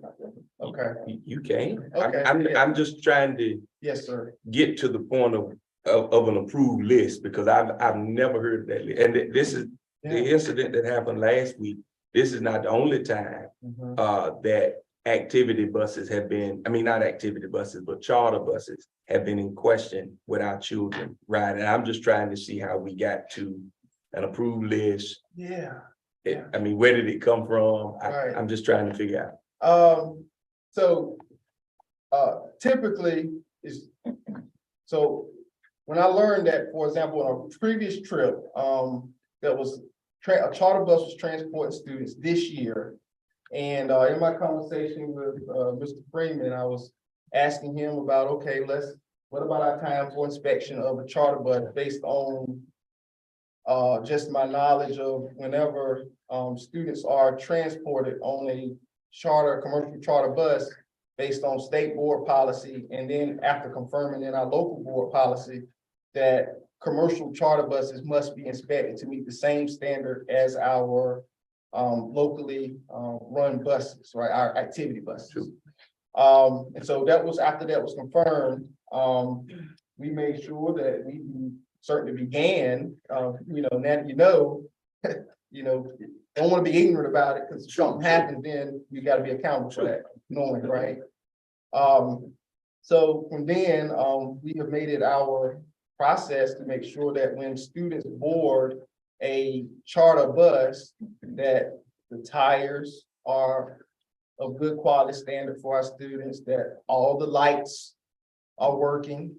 Okay. You can. Okay. I'm just trying to Yes, sir. get to the point of an approved list because I've never heard of that list. And this is the incident that happened last week. This is not the only time that activity buses have been, I mean, not activity buses, but charter buses have been in question with our children riding. I'm just trying to see how we got to an approved list. Yeah. I mean, where did it come from? Right. I'm just trying to figure out. So typically so when I learned that, for example, on a previous trip, that was a charter bus was transporting students this year. And in my conversation with Mr. Freeman, I was asking him about, okay, what about our time for inspection of a charter bus based on just my knowledge of whenever students are transported on a commercial charter bus based on state board policy, and then after confirming in our local board policy that commercial charter buses must be inspected to meet the same standard as our locally run buses, right? Our activity buses. And so that was after that was confirmed. We made sure that we certainly began, now don't want to be ignorant about it because something happens, then you got to be accountable for that, knowing, right? So from then, we have made it our process to make sure that when students board a charter bus, that the tires are of good quality standard for our students, that all the lights are working.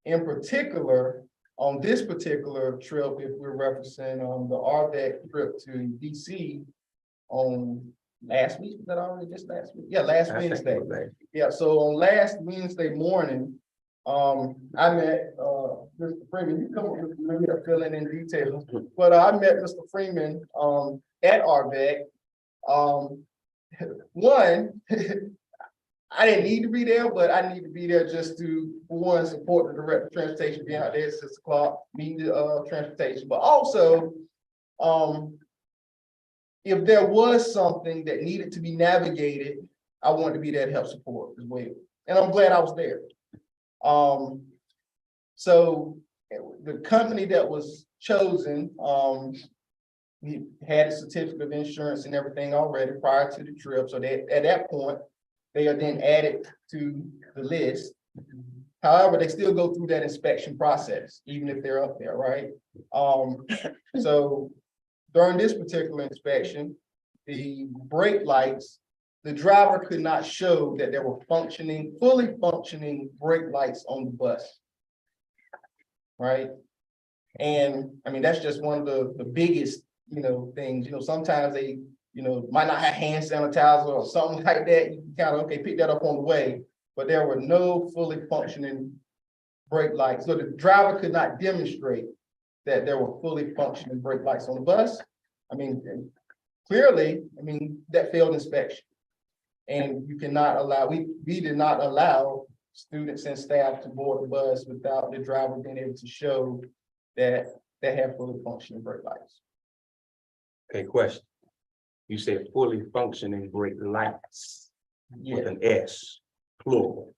In particular, on this particular trip, if we're referencing the RVEC trip to DC on last week, was that already just last week? Yeah, last Wednesday. Yeah, so on last Wednesday morning, I met Mr. Freeman. You come up with maybe a filling in detail, but I met Mr. Freeman at RVEC. One, I didn't need to be there, but I need to be there just to, for one, support the director of transportation, being out there at 6 o'clock, meeting the transportation, but also, if there was something that needed to be navigated, I wanted to be there to help support as well. And I'm glad I was there. So the company that was chosen, he had a certificate of insurance and everything already prior to the trip. So that at that point, they are then added to the list. However, they still go through that inspection process, even if they're up there, right? So during this particular inspection, the brake lights, the driver could not show that there were fully functioning brake lights on the bus. Right? And I mean, that's just one of the biggest, things, sometimes they, might not have hand sanitizer or something like that. You can kind of, okay, pick that up on the way, but there were no fully functioning brake lights. So the driver could not demonstrate that there were fully functioning brake lights on the bus. I mean, clearly, that failed inspection. And you cannot allow, we did not allow students and staff to board the bus without the driver being able to show that they have fully functioning brake lights. Okay, question. You said fully functioning brake lights with an S, plural.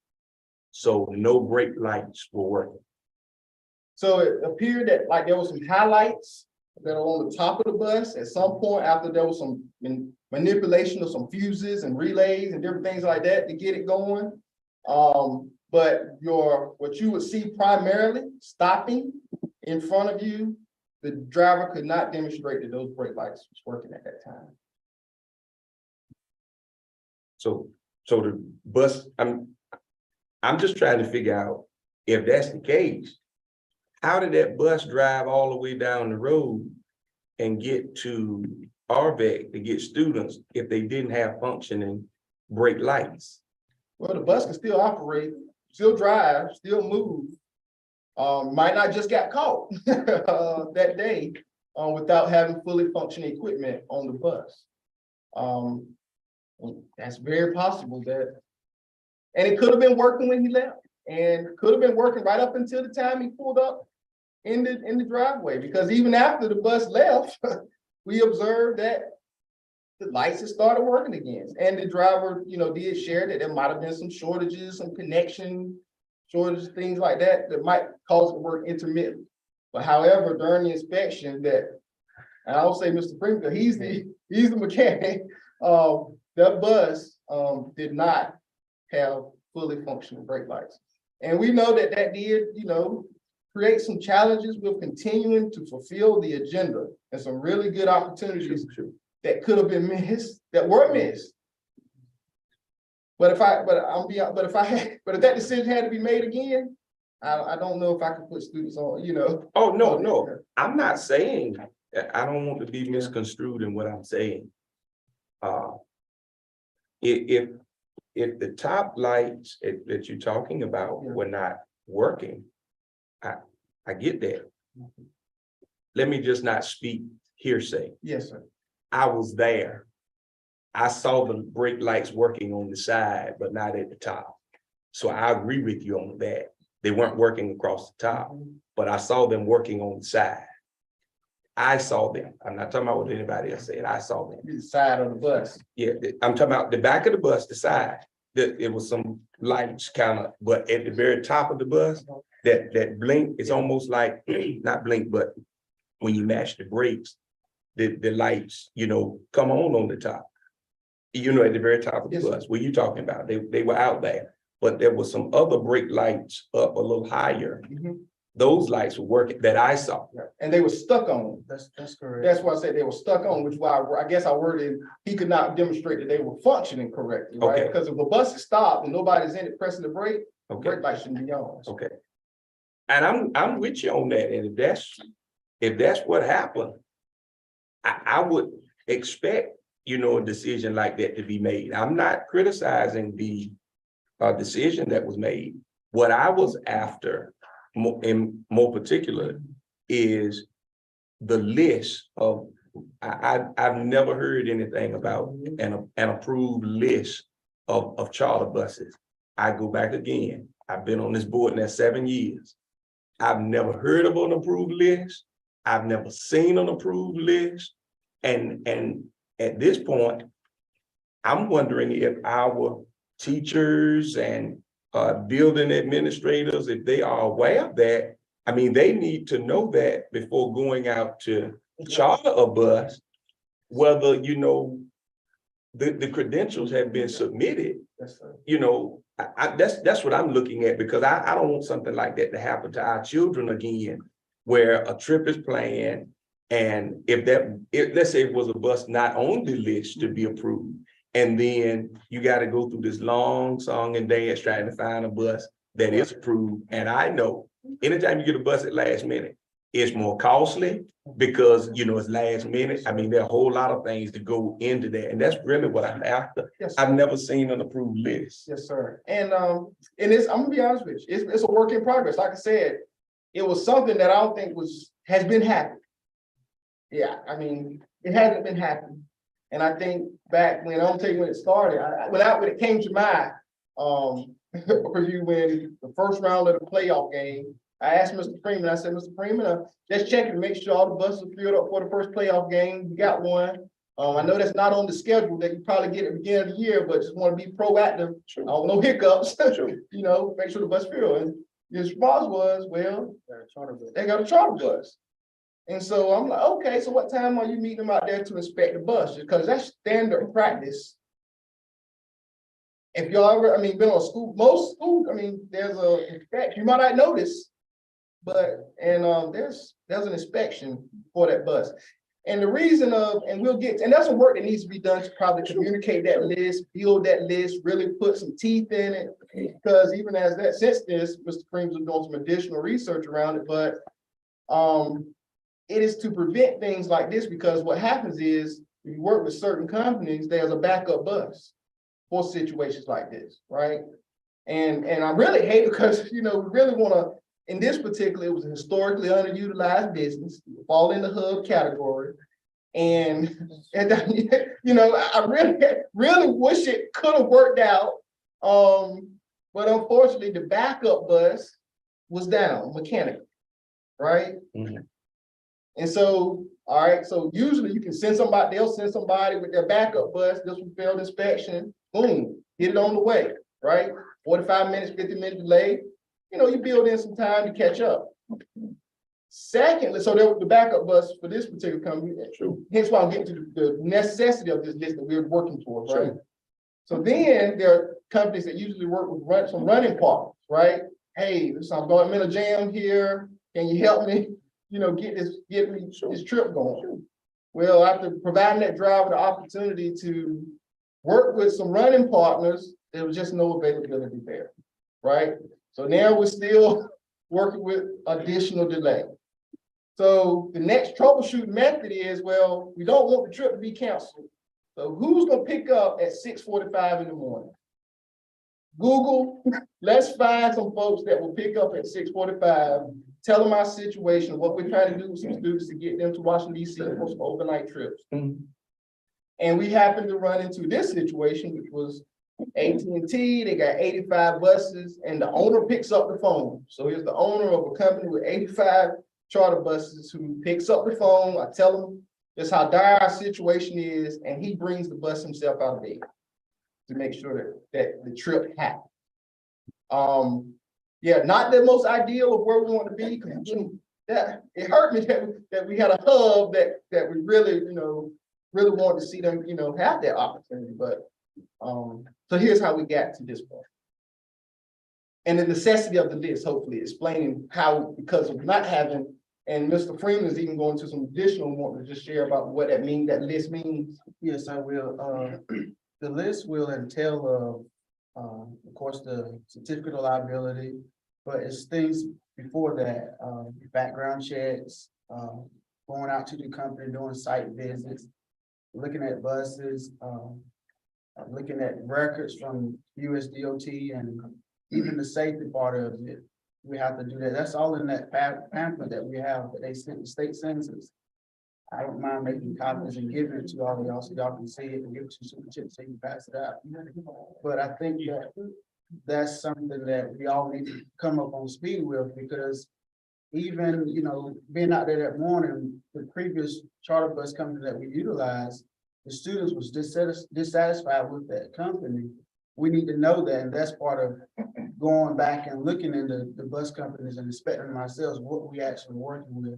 So no brake lights were working. So it appeared that like there was some highlights that are on the top of the bus at some point after there was some manipulation of some fuses and relays and different things like that to get it going. But what you would see primarily stopping in front of you, the driver could not demonstrate that those brake lights was working at that time. So the bus, I'm just trying to figure out if that's the case, how did that bus drive all the way down the road and get to RVEC to get students if they didn't have functioning brake lights? Well, the bus can still operate, still drive, still move. Might not just got caught that day without having fully functioning equipment on the bus. That's very possible that, and it could have been working when he left, and could have been working right up until the time he pulled up in the driveway, because even after the bus left, we observed that the lights had started working again. And the driver, did share that there might have been some shortages, some connection shortages, things like that, that might cause it to work intermittent. But however, during the inspection and I'll say Mr. Brinker, he's the mechanic, that bus did not have fully functioning brake lights. And we know that did, create some challenges with continuing to fulfill the agenda and some really good opportunities that could have been missed, that were missed. But if that decision had to be made again, I don't know if I could put students on, Oh, no, I'm not saying, I don't want to be misconstrued in what I'm saying. If the top lights that you're talking about were not working, I get that. Let me just not speak hearsay. Yes, sir. I was there. I saw the brake lights working on the side, but not at the top. So I agree with you on that. They weren't working across the top, but I saw them working on the side. I saw them. I'm not talking about what anybody else said. I saw them. The side of the bus. Yeah, I'm talking about the back of the bus, the side. It was some lights kind of, but at the very top of the bus, that blink, it's almost like, not blink, but when you mash the brakes, the lights, come on the top. At the very top of the bus. What you talking about? They were out there, but there was some other brake lights up a little higher. Those lights were working that I saw. And they were stuck on. That's correct. That's why I said they were stuck on, which why I guess I worded, he could not demonstrate that they were functioning correctly, right? Okay. Because if the bus is stopped and nobody's in it pressing the brake, the Okay. brake light shouldn't be on. Okay. And I'm with you on that. And if that's what happened, I would expect, a decision like that to be made. I'm not criticizing the decision that was made. What I was after, more particular, is the list of, I've never heard anything about an approved list of charter buses. I go back again. I've been on this board now 7 years. I've never heard of an approved list. I've never seen an approved list. And at this point, I'm wondering if our teachers and building administrators, if they are aware of that. I mean, they need to know that before going out to charter a bus, whether, you know, the credentials have been submitted, Yes, sir. you know, that's what I'm looking at, because I don't want something like that to happen to our children again, where a trip is planned, and let's say it was a bus not on the list to be approved, and then you gotta go through this long song and dance trying to find a bus that is approved. And I know anytime you get a bus at last minute, it's more costly because, you know, it's last minute. I mean, there are a whole lot of things that go into that, and that's really what I'm after. Yes, sir. I've never seen an approved list. Yes, sir. And it's, I'm gonna be honest with you, it's a work in progress. Like I said, it was something that I don't think has been happening. Yeah, I mean, it hasn't been happening. And I think back when, I don't tell you when it started, when it came to my review, when the first round of the playoff game, I asked Mr. Freeman, I said, Mr. Freeman, just checking to make sure all the buses are filled up for the first playoff game. We got one. I know that's not on the schedule that you probably get at the beginning of the year, but just want to be proactive. No hiccups, you know, make sure the bus filled. And his response was, well, they got a charter bus. And so I'm like, okay, so what time are you meeting them out there to inspect the bus? Because that's standard practice. If y'all ever, I mean, been on most schools, I mean, there's a inspection, you might not notice, but, and there's an inspection for that bus. And the reason and we'll get, and that's some work that needs to be done to probably communicate that list, build that list, really put some teeth in it. Because even since this, Mr. Creams is doing some additional research around it, but it is to prevent things like this, because what happens is if you work with certain companies, there's a backup bus for situations like this, right? And I really hate it because, you know, we really want to, in this particular, it was a historically underutilized business, fall in the hub category. And you know, I really wish it could have worked out. But unfortunately, the backup bus was down mechanically, right? Mm-hmm. And so, all right, so usually you can send somebody, they'll send somebody with their backup bus, this one failed inspection, boom, get it on the way, right? 45 minutes, 50-minute delay. You know, you build in some time to catch up. Secondly, so the backup bus for this particular company, hence why I'm getting to the necessity of this list that we're working towards, right? So then there are companies that usually work with some running partners, right? Hey, I'm in a jam here. Can you help me? You know, get me this trip going. Well, after providing that driver the opportunity to work with some running partners, there was just no availability there, right? So now we're still working with additional delay. So the next troubleshooting method is, well, we don't want the trip to be canceled. So who's gonna pick up at 6:45 in the morning? Google, let's find some folks that will pick up at 6:45, tell them our situation, what we're trying to do with some students to get them to Washington, D.C. for some overnight trips. Mm-hmm. And we happened to run into this situation, which was AT&T, they got 85 buses, and the owner picks up the phone. So here's the owner of a company with 85 charter buses who picks up the phone. I tell him that's how dire our situation is, and he brings the bus himself out of bed to make sure that the trip happens. Yeah, not the most ideal of where we want to be, because that it hurt me that we had a hub that we really, you know, really wanted to see them, you know, have that opportunity. But so here's how we got to this point. And the necessity of the list, hopefully explaining how, because of not having, and Mr. Freeman is even going to some additional, want to just share about what that means, that list means. Yes, I will. The list will entail of course, the certificate of liability, but it's things before that, background checks, going out to the company, doing site visits, looking at buses, looking at records from USDOT, and even the safety part of it. We have to do that. That's all in that pamphlet that we have that they sent the state census. I don't mind making copies and giving it to all of y'all so y'all can see it and give it to Superintendent so you can pass it out. But I think that that's something that we all need to come up on speed with, because even, you know, being out there that morning, the previous charter bus company that we utilized, the students was dissatisfied with that company. We need to know that, and that's part of going back and looking into the bus companies and inspecting ourselves what we actually working with.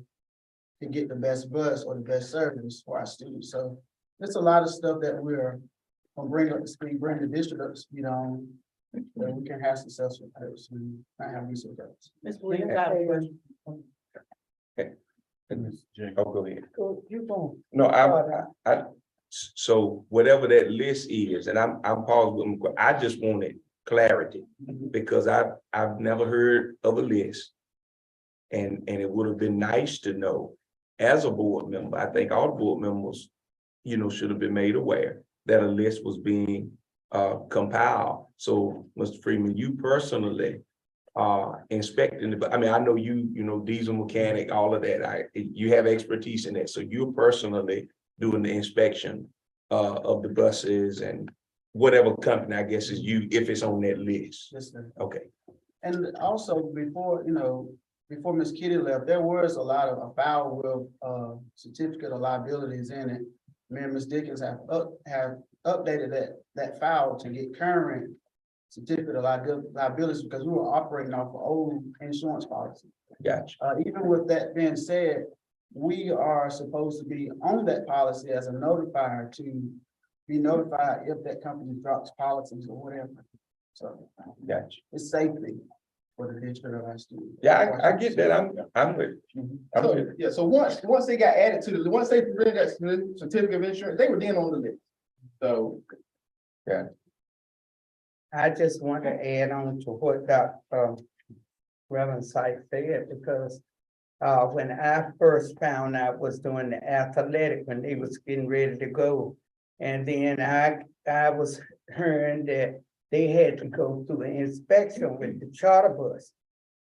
to get the best bus or the best service for our students. So there's a lot of stuff that we're gonna bring up to speed, bring the district up to speed on, that we can have successful trips and not have research. Ms. Williams, I have a question. Oh, go ahead. You going? No, so whatever that list is, and I'm paused with them, I just wanted clarity, because I've never heard of a list. And it would have been nice to know, as a board member, I think all board members, should have been made aware that a list was being compiled. So, Mr. Freeman, you personally inspecting, I mean, I know diesel mechanic, all of that, you have expertise in that, so you're personally doing the inspection of the buses and whatever company, I guess, is you, if it's on that list. Yes, sir. Okay. And also before Miss Kitty left, there was a lot of a file with certificate of liabilities in it. Me and Ms. Dickens have updated that file to get current certificate of liabilities, because we were operating off of old insurance policy. Gotcha. Even with that being said, we are supposed to be on that policy as a notifier to be notified if that company drops policies or whatever. So Gotcha. it's safety for the district of our students. Yeah, I get that. I'm with you. I'm with you. Yeah, so once they got added to once they bring that certificate of insurance, they were then on the list. So. Yeah. I just want to add on to what Dr. Reverend Sykes said, because when I first found out was doing the athletic, when they was getting ready to go, and then I was hearing that they had to go through an inspection with the charter bus.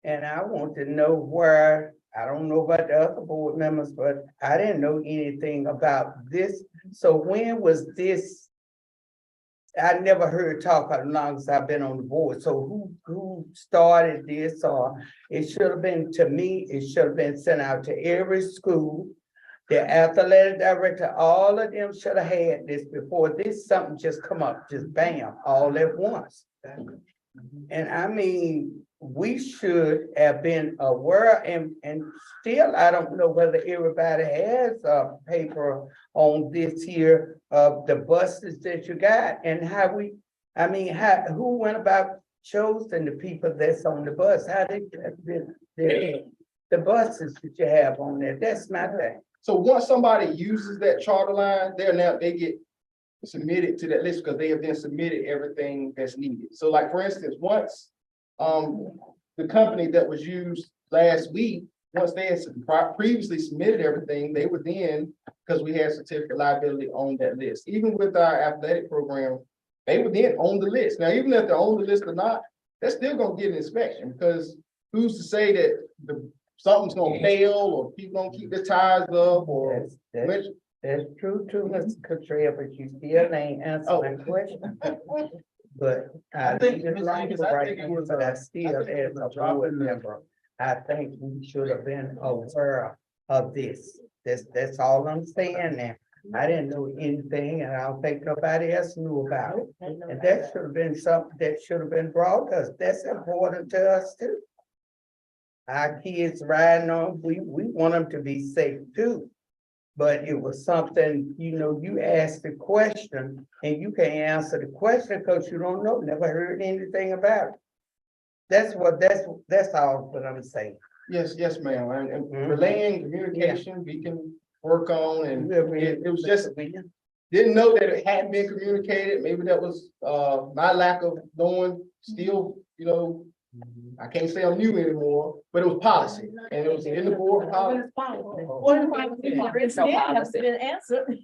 And I want to know where, I don't know about the other board members, but I didn't know anything about this. So when was this? I never heard talk as long as I've been on the board. So who started this? Or it should have been, to me, it should have been sent out to every school. The athletic director, all of them should have had this before this something just come up, just bam, all at once. And I mean, we should have been aware, and still, I don't know whether everybody has a paper on this here of the buses that you got and how who went about choosing the people that's on the bus, how they the buses that you have on there, that's my thing. So once somebody uses that charter line, they get submitted to that list because they have then submitted everything that's needed. So like, for instance, once the company that was used last week, once they had previously submitted everything, they were then, because we had certificate of liability on that list. Even with our athletic program, they were then on the list. Now, even if they're on the list or not, they're still gonna get an inspection, because who's to say that something's gonna fail, or people don't keep their tires up, or That's true too, Mr. Cottrell, but you still ain't answering my question. But I think it was, but I still, as a board member, I think we should have been aware of this. That's all I'm saying now. I didn't know anything, and I don't think nobody else knew about it. And that should have been something that should have been brought to us. That's important to us too. Our kids riding on, we want them to be safe too. But it was something, you asked the question and you can't answer the question because you don't know, never heard anything about it. That's all what I'm saying. Yes, ma'am. And relaying communication, we can work on, and it was just, didn't know that it hadn't been communicated. Maybe that was my lack of knowing still, I can't say I'm new anymore, but it was policy, and it was in the board policy. Been answered.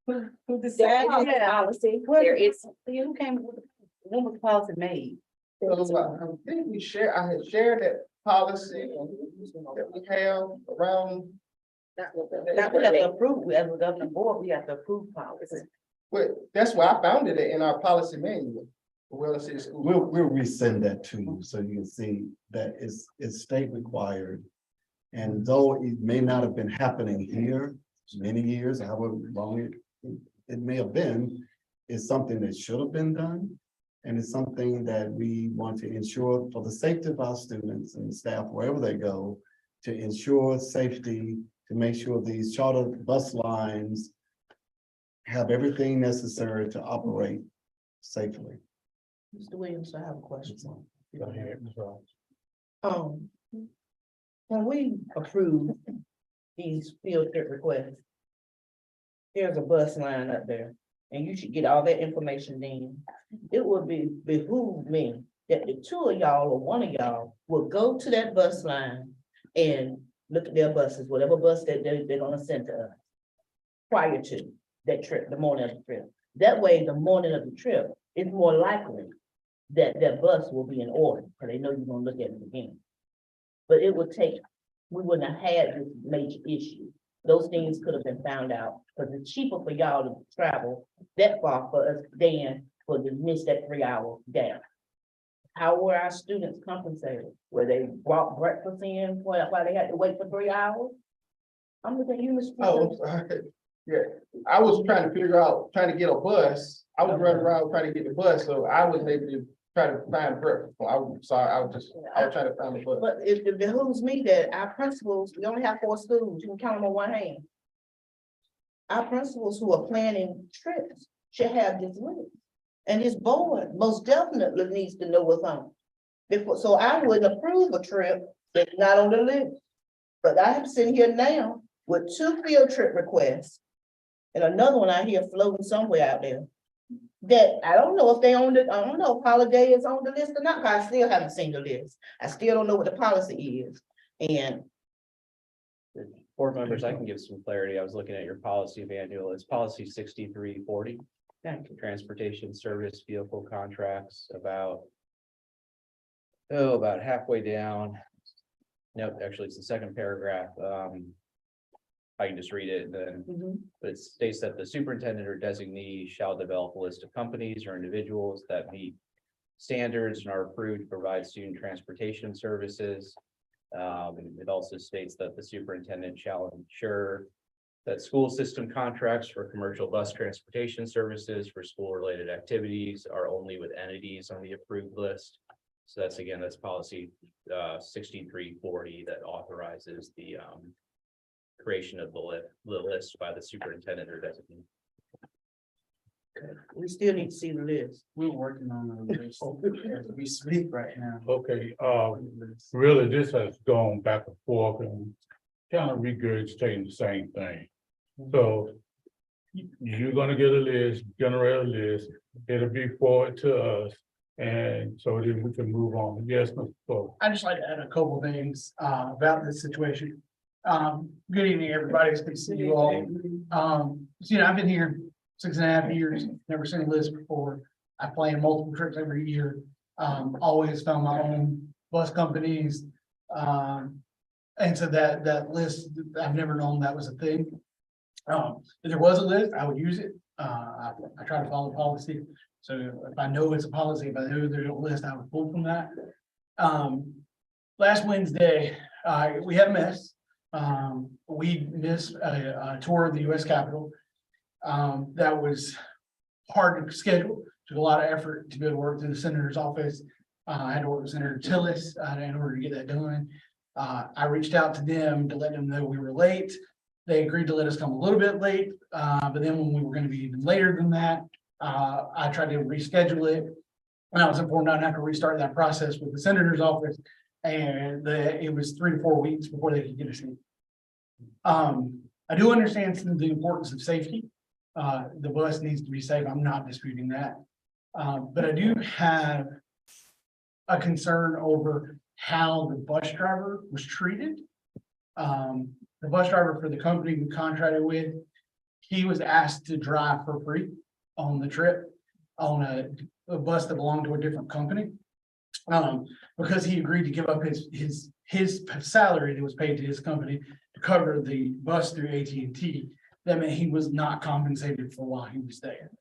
Who decided Policy, there is. Who came with, when was the policy made? So I think I had shared that policy that we have around. Now we have to approve, as a governing board, we have to approve policy. Well, that's where I found it in our policy manual. Wellness City School. We'll resend that to you so you can see that it's state required. And though it may not have been happening here many years, however long it may have been, it's something that should have been done. And it's something that we want to ensure for the safety of our students and the staff, wherever they go, to ensure safety, to make sure these charter bus lines have everything necessary to operate safely. Mr. Williams, I have a question. Go ahead, Ms. Ross. When we approve these field trip requests, there's a bus line up there, and you should get all that information then. It would behoove me that the two of y'all or one of y'all will go to that bus line and look at their buses, whatever bus that they're gonna send to us prior to that trip, the morning of the trip. That way, the morning of the trip, it's more likely that that bus will be in order, because they know you're gonna look at it again. But it would take, we wouldn't have had this major issue. Those things could have been found out, because it's cheaper for y'all to travel that far for us than for to miss that 3 hour gap. How were our students compensated? Were they brought breakfast in while they had to wait for 3 hours? I'm looking at you, Mr. Oh, I'm sorry. Yeah, I was trying to figure out, trying to get a bus. I was running around trying to get the bus, so I wasn't able to try to find breakfast. I was sorry, I was trying to find the bus. But it behooves me that our principals, we only have 4 schools, you can count them on one hand. Our principals who are planning trips should have this list. And this board most definitely needs to know what's on. Before, so I wouldn't approve a trip that's not on the list. But I am sitting here now with 2 field trip requests. And another one out here floating somewhere out there. That I don't know if they own it, I don't know if Holiday is on the list or not, but I still haven't seen the list. I still don't know what the policy is. And Board members, I can give some clarity. I was looking at your policy manual. It's policy 6340. thank you. Transportation service vehicle contracts about halfway down. Nope, actually, it's the second paragraph. I can just read it and then, but it states that the superintendent or designee shall develop a list of companies or individuals that meet standards and are approved to provide student transportation services. It also states that the superintendent shall ensure that school system contracts for commercial bus transportation services for school-related activities are only with entities on the approved list. So that's policy 6340 that authorizes the creation of the list by the superintendent or designee. We still need to see the list. We're working on the list as we speak right now. Okay, really, this has gone back and forth and kind of regurgitating the same thing. So you're gonna get a list, generate a list, it'll be forwarded to us, and so then we can move on. Yes, Mr. Cole. I'd just like to add a couple of things about this situation. Good evening, everybody. It's good to see you all. I've been here 6.5 years, never seen a list before. I plan multiple trips every year. Always found my own bus companies. And so that list, I've never known that was a thing. If there was a list, I would use it. I try to follow policy. So if I know it's a policy, if I know there's a list, I would pull from that. Last Wednesday, we had a mess. We missed a tour of the US Capitol. That was hard to schedule, took a lot of effort to be able to work through the senator's office. I had to work with Senator Tillis in order to get that done. I reached out to them to let them know we were late. They agreed to let us come a little bit late, but then when we were going to be even later than that, I tried to reschedule it. And I was informed I'd have to restart that process with the senator's office, and it was 3 to 4 weeks before they could get us in. I do understand the importance of safety. The bus needs to be safe. I'm not disputing that. But I do have a concern over how the bus driver was treated. The bus driver for the company we contracted with, he was asked to drive for free on the trip on a bus that belonged to a different company. Because he agreed to give up his salary that was paid to his company to cover the bus through AT&T. That meant he was not compensated for while he was there.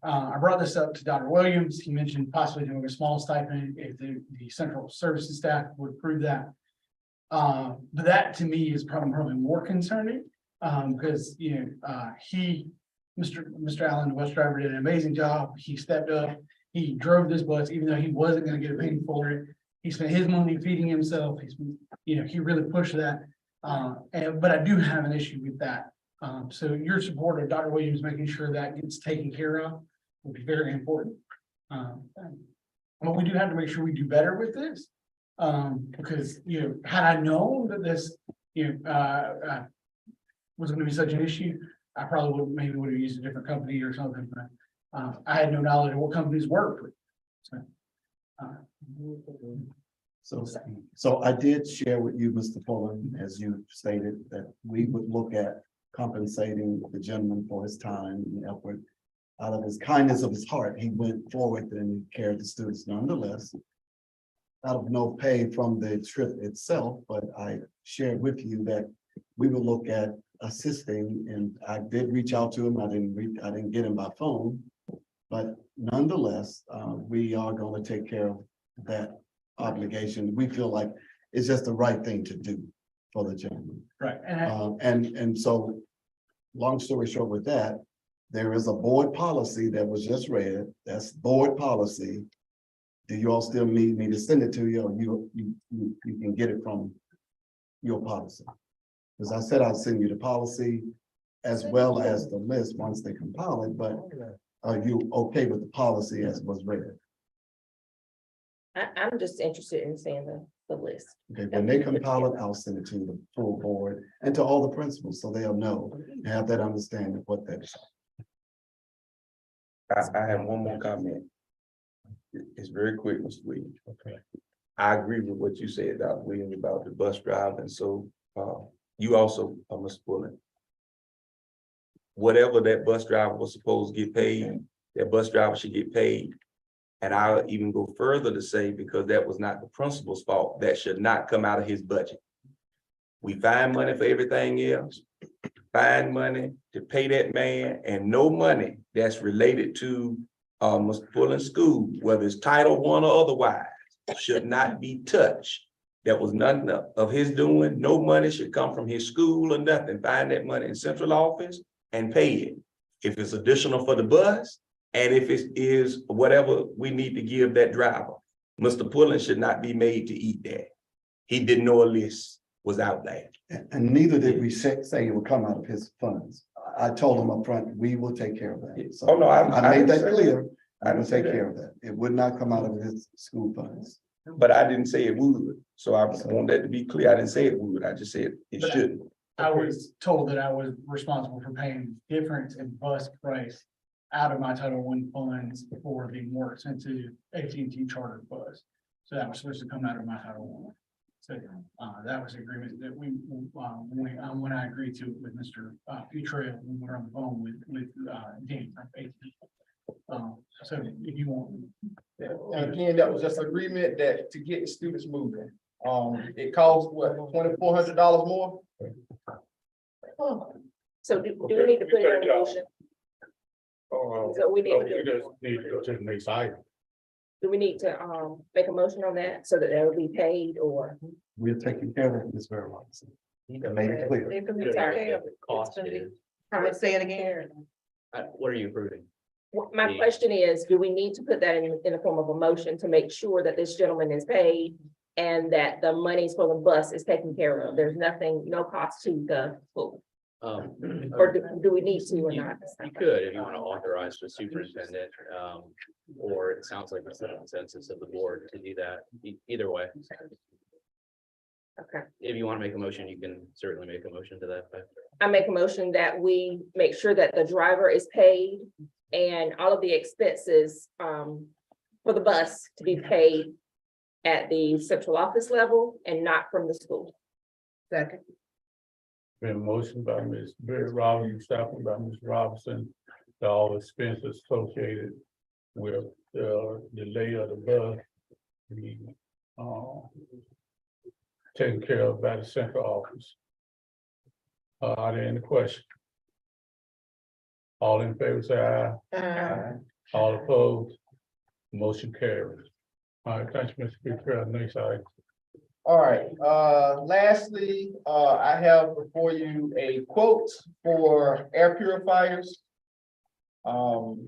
I brought this up to Dr. Williams. He mentioned possibly doing a small stipend if the central services staff would approve that. But that to me is probably more concerning because Mr. Allen, the bus driver, did an amazing job. He stepped up. He drove this bus, even though he wasn't going to get paid for it. He spent his money feeding himself. He really pushed that. But I do have an issue with that. So your support of Dr. Williams making sure that gets taken care of will be very important. But we do have to make sure we do better with this. Because, had I known that this, was gonna be such an issue, I probably would have used a different company or something, but I had no knowledge of what companies work with. So I did share with you, Mr. Pullen, as you stated, that we would look at compensating the gentleman for his time and effort. Out of his kindness of his heart, he went forward and cared the students nonetheless. Out of no pay from the trip itself, but I shared with you that we will look at assisting, and I did reach out to him. I didn't get him by phone, but nonetheless, we are going to take care of that obligation. We feel like it's just the right thing to do for the gentleman. Right. And so, long story short with that, there is a board policy that was just read. That's board policy. Do you all still need me to send it to you, or you can get it from your policy? Because I said I'd send you the policy as well as the list once they compile it, but are you okay with the policy as was read? I'm just interested in seeing the list. Okay, when they compile it, I'll send it to the full board and to all the principals, so they'll know and have that understanding of what that is. I have one more comment. It's very quick, Mr. Williams. Okay. I agree with what you said, Dr. Williams, about the bus driver, and so, you also, Mr. Pullen. Whatever that bus driver was supposed to get paid, that bus driver should get paid. And I'll even go further to say, because that was not the principal's fault, that should not come out of his budget. We find money for everything else, find money to pay that man, and no money that's related to Mr. Pullen's school, whether it's Title I or otherwise, should not be touched. That was none of his doing. No money should come from his school or nothing. Find that money in central office and pay it. If it's additional for the bus, and if it is whatever we need to give that driver, Mr. Pullen should not be made to eat that. He didn't know a list was out there. And neither did we say it would come out of his funds. I told him up front, we will take care of that. So Oh, no, I made that didn't say clear. I I will didn't say take care of that. It would not come out of his school funds. But I didn't say it would. So I want that to be clear. I didn't say it would. I just said it But shouldn't. I was told that I was responsible for paying difference in bus price out of my Title I funds for the more expensive AT&T charter bus. So that was supposed to come out of my Title I. So that was the agreement that when I agreed to it with Mr. Futrell, when we were on the phone with Dan. So if you want. And again, that was just agreement that to get the students moving. It costs what, $2,400 more? So do we need to put it in the motion? So we need to You just need to go to the next item. Do we need to make a motion on that so that they'll be paid, or? We're taking care of it, Ms. Vera Robinson. That made it clear. It can be taken care of. Cost is, Say it again. what are you approving? My question is, do we need to put that in the form of a motion to make sure that this gentleman is paid and that the monies for the bus is taken care of? There's nothing, no cost to the school. Or do we need to or not? You could, if you want to authorize the superintendent, or it sounds like it's the consensus of the board to do that, either way. Okay. If you want to make a motion, you can certainly make a motion to that effect. I make a motion that we make sure that the driver is paid and all of the expenses for the bus to be paid at the central office level and not from the school. Second. Been a motion by Ms. Barry Robinson, second by Ms. Robinson, that all expenses associated with the delay of the bus be taken care of by the central office. Are there any questions? All in favor, say aye. Aye. All opposed? Motion carries. All right, thanks, Mr. Speaker. Next item. All right, lastly, I have before you a quote for air purifiers. So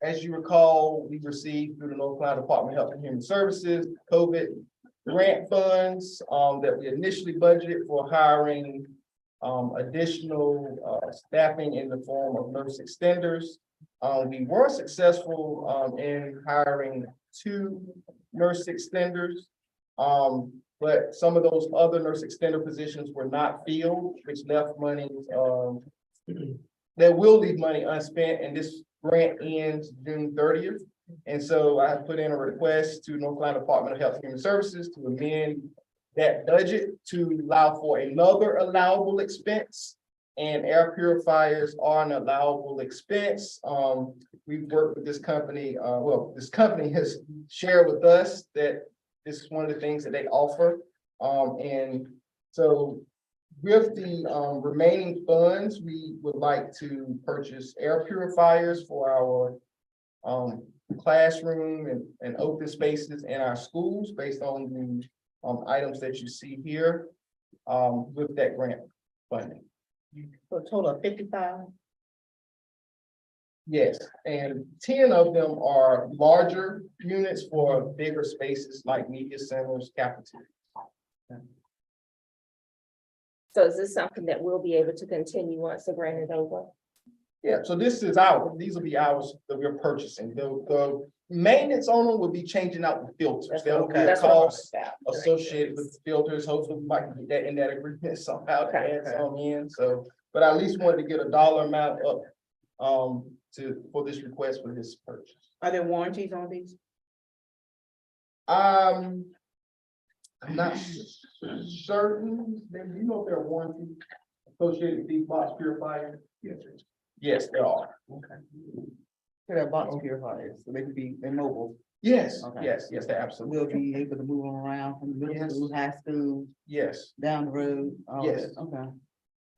as you recall, we received through the North Carolina Department of Health and Human Services, COVID grant funds, that we initially budgeted for hiring additional staffing in the form of nurse extenders. We were successful in hiring 2 nurse extenders. But some of those other nurse extender positions were not filled, which left money, that will leave money unspent, and this grant ends June 30th. And so I have put in a request to North Carolina Department of Health and Human Services to amend that budget to allow for another allowable expense. And air purifiers are an allowable expense. We've worked with this company, this company has shared with us that this is one of the things that they offer. And so with the remaining funds, we would like to purchase air purifiers for our classroom and open spaces in our schools based on the items that you see here with that grant funding. For a total of 55. Yes, and 10 of them are larger units for bigger spaces like media centers, cafeterias. So is this something that we'll be able to continue once the grant is over? Yeah, so these will be ours that we're purchasing. The maintenance on them will be changing out the filters. There'll be a That's what I'm cost about. associated with the filters. Hopefully we might get that in that agreement somehow to Okay. add some in. So, but I at least wanted to get a dollar amount up for this request for this purchase. Are there warranties on these? I'm not certain. Do you know if there are warranties associated with these box purifiers? Yes. Yes, there are. Okay. They're box purifiers, so they could be, they're mobile. Yes, Okay. yes, they absolutely. We'll be able to move them around from middle Yes. school, high school, Yes, down the road. all Yes. that. Okay,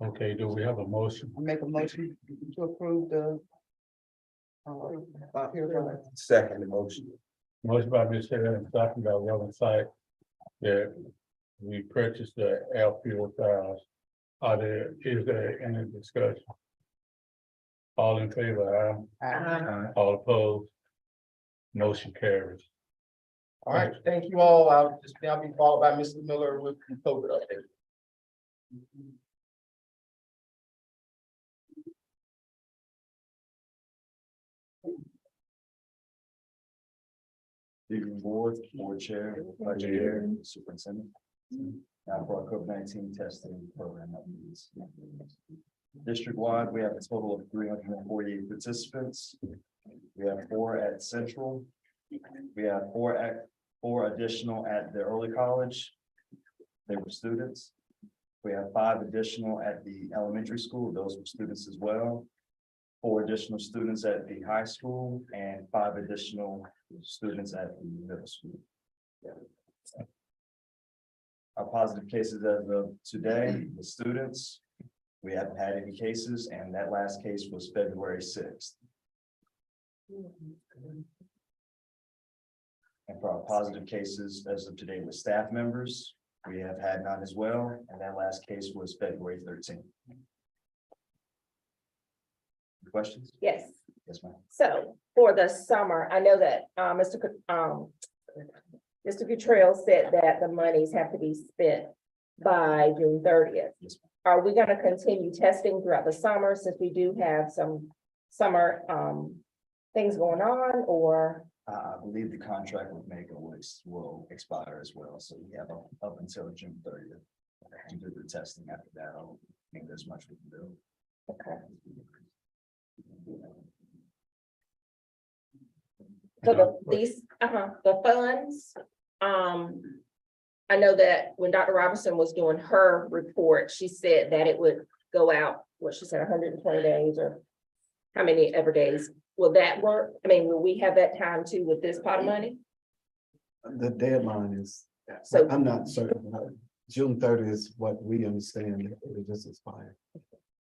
Okay, do we have a motion? I make a motion to approve the box purifiers. Second motion. Motion by Ms. Hale, second by Reverend Sight, that we purchased the air purifiers. Is there any discussion? All in favor, aye. All opposed? Motion carries. all right, thank you all. I'll be followed by Mr. Miller with the COVID update. Evening board, board chair, vice chair, superintendent. Now for our COVID-19 testing program updates. District-wide, we have a total of 348 participants. We have 4 at Central. We have 4 additional at the early college. They were students. We have 5 additional at the elementary school. Those were students as well. 4 additional students at the high school and 5 additional students at the middle school. Our positive cases as of today, the students, we haven't had any cases, and that last case was February 6th. And for our positive cases as of today with staff members, we have had none as well, and that last case was February 13th. Questions? Yes. Yes, ma'am. So for the summer, I know that Mr. Cottrell said that the monies have to be spent by June 30th. Yes, ma'am. Are we gonna continue testing throughout the summer since we do have some summer things going on, or? I believe the contract with Mega will expire as well, so we have up until June 30th to do the testing. After that, I don't think there's much we can do. Okay. So the funds, I know that when Dr. Robinson was doing her report, she said that it would go out, what she said, 120 days or how many ever days. Will that work? I mean, will we have that time too with this pot of money? The deadline is, So- I'm not certain, but June 30th is what we understand, it will just expire.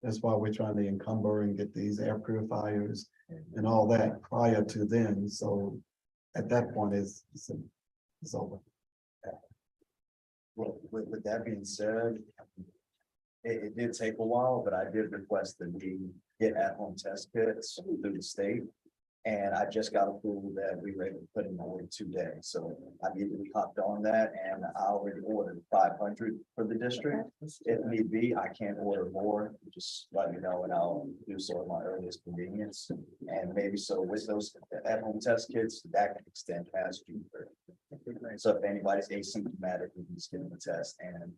That's why we're trying to encumber and get these air purifiers and all that prior to then, so at that point, it's over. Well, with that being said, it did take a while, but I did request that we get at-home test kits through the state. And I just got approval that we were able to put in my order today, so I immediately hopped on that and I already ordered 500 for the district. If need be, I can order more, just let me know and I'll do so at my earliest convenience. And maybe so with those at-home test kits, that can extend past June 3rd. So if anybody's asymptomatic, we can just give them a test and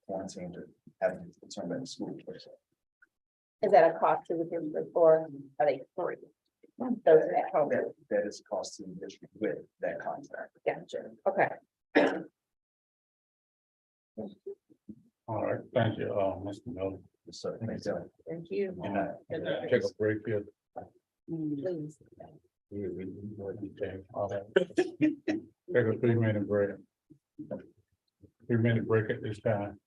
quarantine to have them return back to school. Is that a cost to the district or are they free? Those at home. That is a cost to the district with that contract. Gotcha. Okay. All right, thank you, Mr. Miller. So, thank you. Thank you. Good night. Take a break here. Please. All right. Take a 3-minute break. 3-minute break at this time.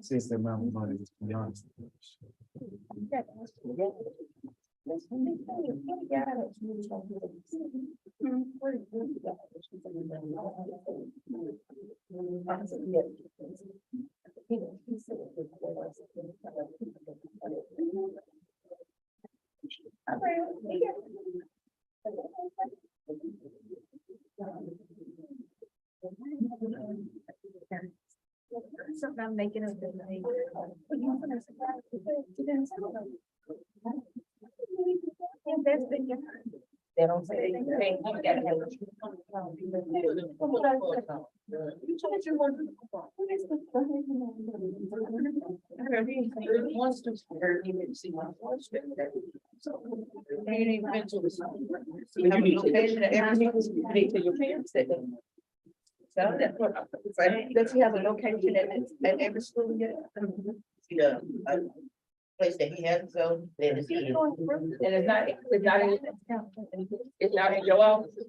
Since the amount of money is beyond. Something I'm making of the night. They don't say anything. You gotta have it. You have a location at every school, you need to your parents that. So that's what, does he have a location at every school yet? Yeah, a place that he has, so. And it's not in your office.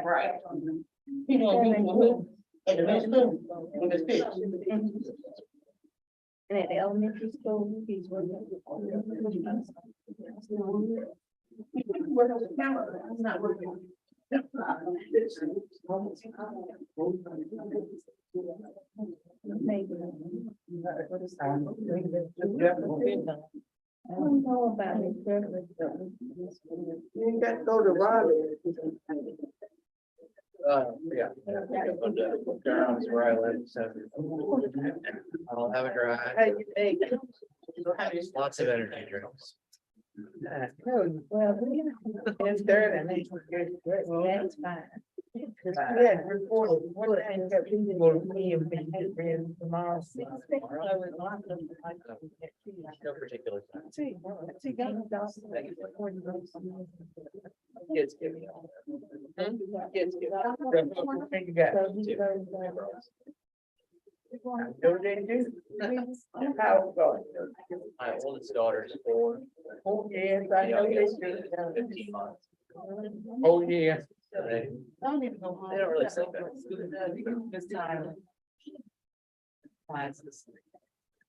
Right. You know, at the middle school, when it's fixed. And at the elementary school, he's working. It's not working. Maybe. I don't know about it. You got to go to Raleigh. Yeah. Durham's where I live, so. I'll have a drive. Lots of energy drinks. Well, it's third and that's fine. Yeah, report what things that we will be and be ready tomorrow. No particular time. Kids give me all. Kids give me all. What you got? What they do? How it going? My oldest daughter is 4. Oh, yes, I know they do. 15 months. Oh, yeah. They don't really sleep at This time. Classes.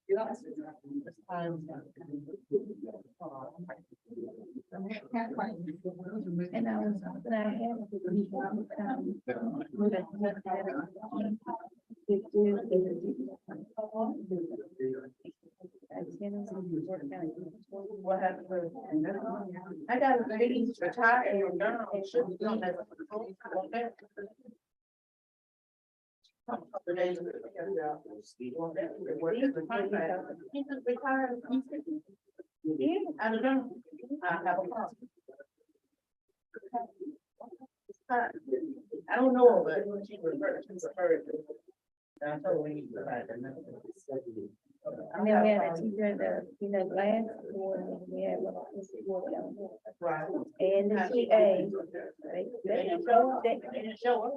And I was, and I What happened? I got a lady retired and should be doing that. I don't know. I have a problem. I don't know, but she referred to. I told her. And then we had a teacher that, last year, we had Right. and the TA. They didn't show up. They didn't show up.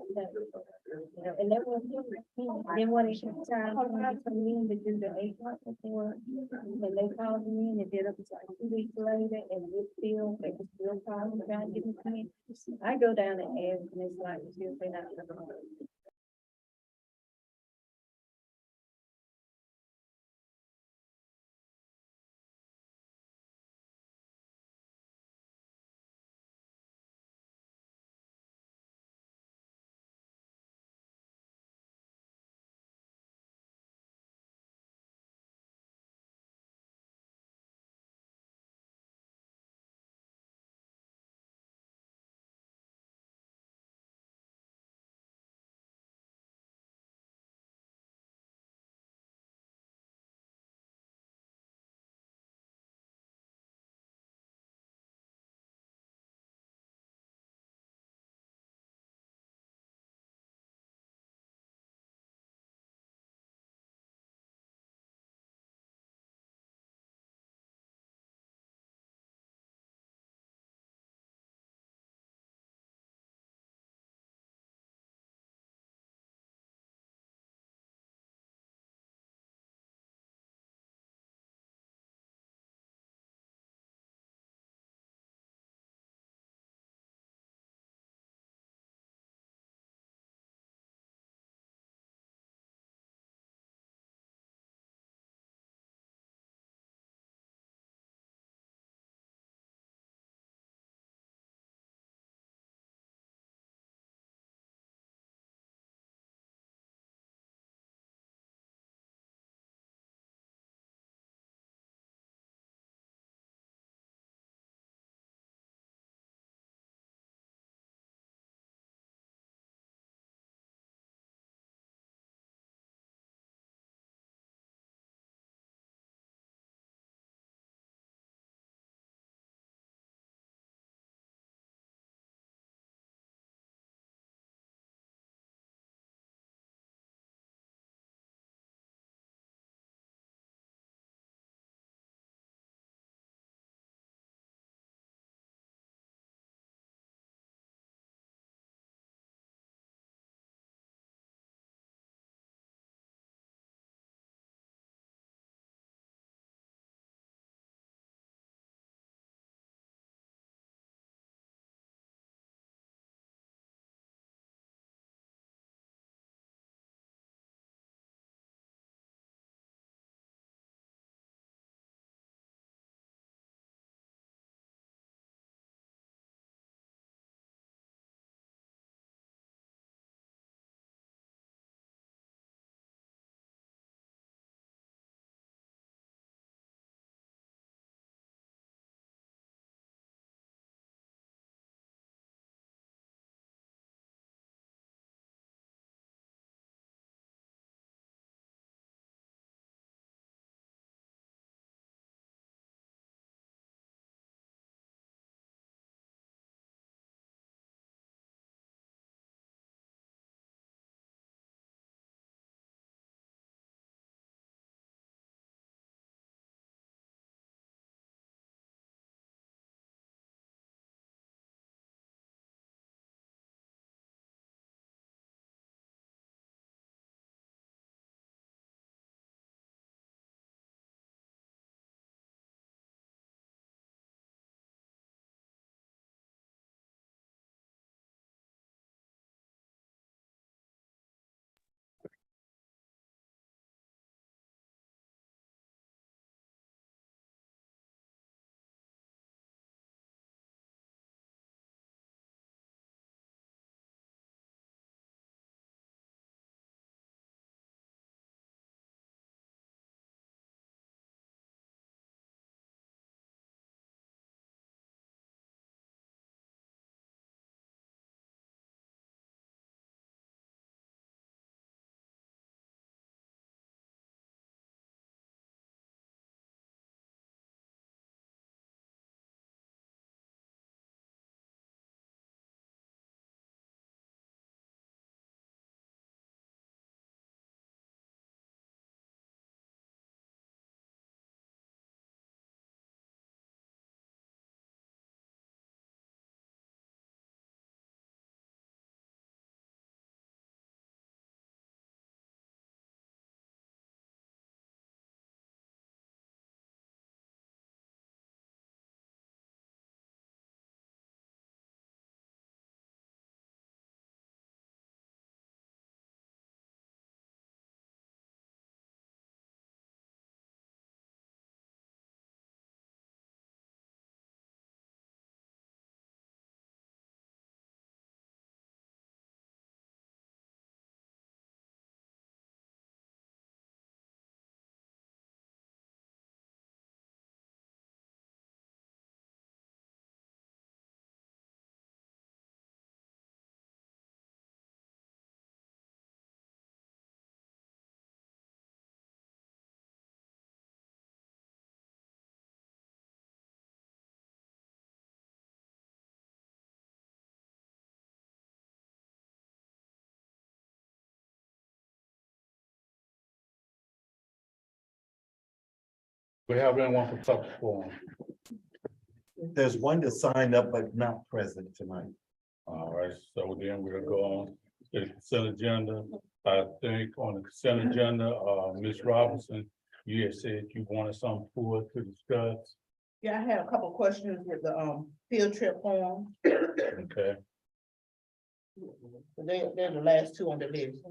And that was, then when it came time for me to come in to do the 8 months before, and they called me in and did it like 2 weeks later, and they was still calling, trying to get me to come in. I go down and ask, and it's like, still say not. We have anyone for public forum? There's one that signed up but not present tonight. All right, so then we'll go on to the consent agenda. I think on the consent agenda, Ms. Robinson, you had said you wanted something for us to discuss. Yeah, I had a couple questions with the field trip form. Okay, They're the last two on the list.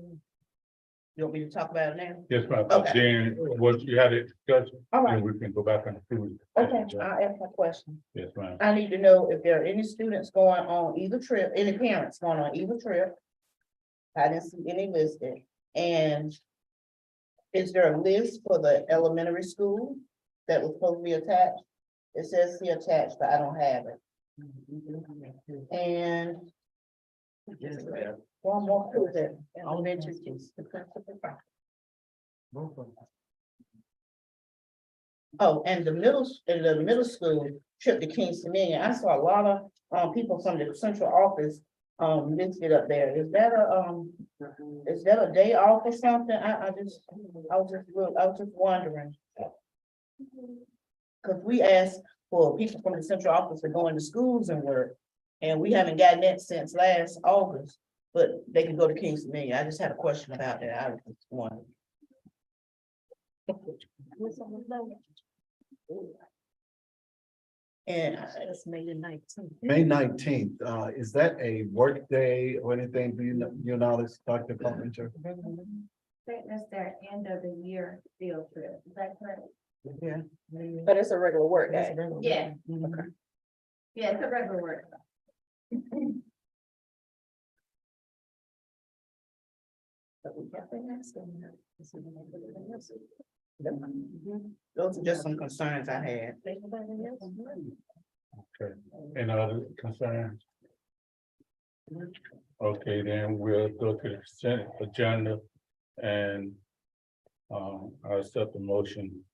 You want me to talk about it now? yes, ma'am. Okay. Then what you had it discussed, All right, then we can go back and approve. it. okay, I'll ask my question. Yes, ma'am. I need to know if there are any students going on either trip, any parents going on either trip. I didn't see any listed, and is there a list for the elementary school that was supposed to be attached? It says see attached, but I don't have it. And one more, who is it? Elementary. Oh, and the middle school trip to Kingston Million, I saw a lot of people from the central office listed up there. Is that a day off or something? I was just wondering. Cause we asked for people from the central office to go into schools and work, and we haven't gotten that since last August, but they can go to Kingston Million. I just had a question about that. I was just wondering. And it's May the 19th. May 19th, is that a work day or anything? Do you know, Dr. Carpenter? That's their end of the year field trip, is that correct? Yeah. But it's a regular work day. Yeah. Okay. Yeah, it's a regular work. Those are just some concerns I had. Okay, any other concerns? Okay, then we'll go to the consent agenda and I accept the motion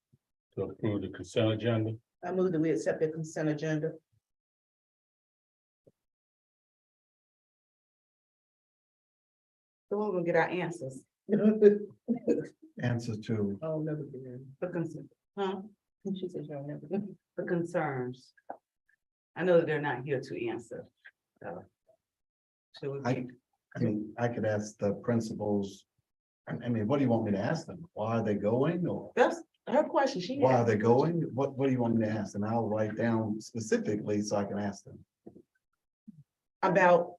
to approve the consent agenda. I move that we accept the consent agenda. So we're gonna get our answers. Answer to, Oh, never been. The concern, huh? She said you'll never been. The concerns. I know that they're not here to answer. So I mean, I could ask the principals. I mean, what do you want me to ask them? Why are they going, or that's her question. She why are had. they going? What do you want me to ask? And I'll write down specifically so I can ask them. About,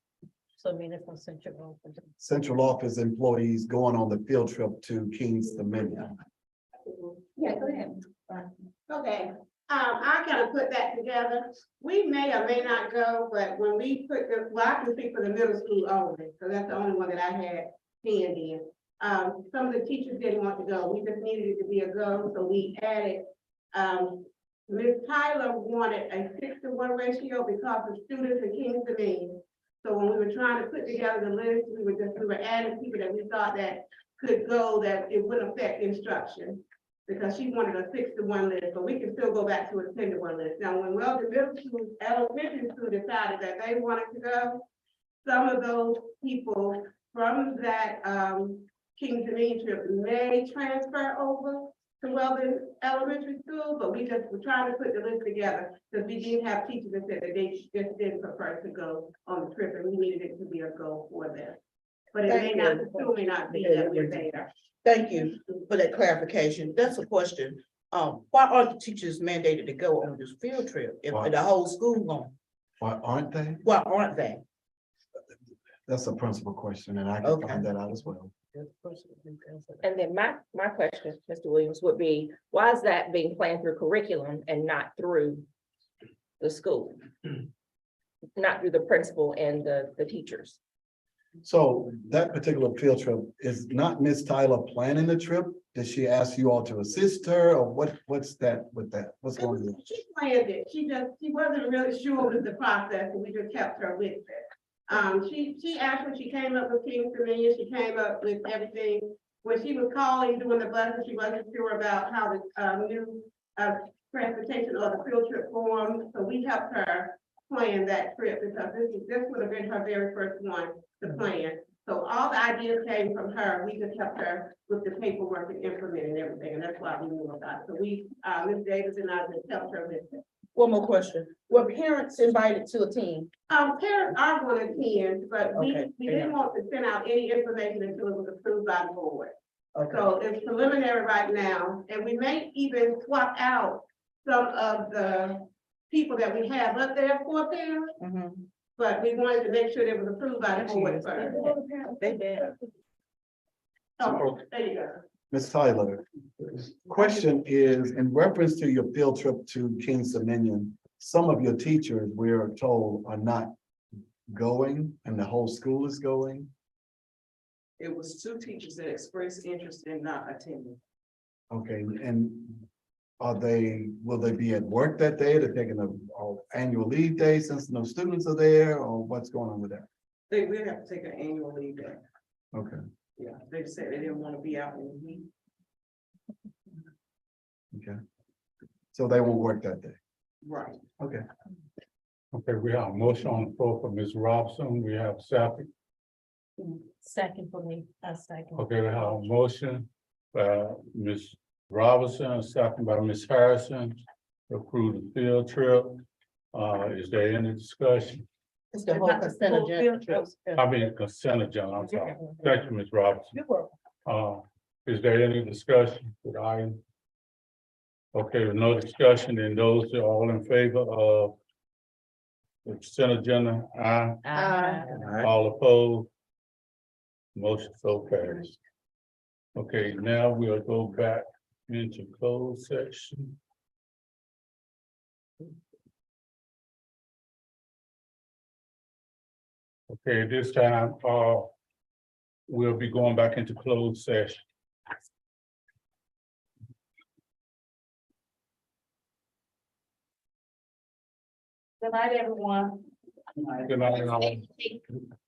So I mean, it's no central. Central office employees going on the field trip to Kingston Million. Yeah, go ahead. Okay, I kind of put that together. We may or may not go, but when we put I can speak for the middle school only, because that's the only one that I had hand in. Some of the teachers didn't want to go. We just needed it to be a go, so we added, Ms. Tyler wanted a 6-to-1 ratio because of students in Kingston Million. So when we were trying to put together the list, we were adding people that we thought that could go, that it wouldn't affect instruction. Because she wanted a 6-to-1 list, but we can still go back to a 10-to-1 list. Now, when Weldon Middle School, elementary school decided that they wanted to go, some of those people from that Kingston Million trip may transfer over to Weldon Elementary School, but we just were trying to put the list together because we did have teachers that said that they just didn't prefer to go on the trip, and we needed it to be a goal for them. But it may not, still may not be that we're there. Thank you for that clarification. That's a question. Why aren't the teachers mandated to go on this field trip if Why? the whole school going? Why aren't they? Why aren't they? That's a principal question, and I can Okay. find that out as well. And then my question, Mr. Williams, would be, why is that being planned through curriculum and not through the school? Not through the principal and the teachers? So that particular field trip is not Miss Tyler planning the trip? Did she ask you all to assist her, or what's that with that? What's going on? She planned it. She wasn't really sure with the process, and we just helped her with it. She actually, she came up with Kingston Million, she came up with everything. When she was calling, doing the buses, she wasn't sure about how the new transportation or the field trip form. So we helped her plan that trip because this would have been her very first one to plan. So all the ideas came from her. We just helped her with the paperwork and implementing everything, and that's why we knew about it. So we, Ms. Davis and I just helped her with it. One more question. Were parents invited to attend? Parents are going to attend, but Okay, we didn't want to send out any information until it was approved by the board. Okay, So it's preliminary right now, and we may even swap out some of the people that we have up there for parents, mhm. but we wanted to make sure it was approved by the board first. They did. Oh, there you go. Ms. Tyler, question is, in reference to your field trip to King's Dominion, some of your teachers, we are told, are not going, and the whole school is going. It was 2 teachers that expressed interest in not attending. Okay, and will they be at work that day? They're taking a annual leave day since no students are there, or what's going on with that? They will have to take an annual leave day. Okay, Yeah, they said they didn't want to be out in the heat. okay. So they won't work that day. Right. Okay. Okay, we have a motion on the floor for Ms. Robinson. We have second. Second for me, a second. Okay, we have a motion by Ms. Robinson, a second by Ms. Harrison to approve the field trip. Is there any discussion? It's the whole consent agenda. I mean, consent agenda, I'm sorry. Thank you, Ms. Robinson. You're welcome. Is there any discussion with item? Okay, with no discussion, and those are all in favor of the consent agenda, aye. Alright. All opposed? Motion so carries. Okay, now we'll go back into closed section. Okay, this time, we'll be going back into closed session. Good night, everyone. Good night, all.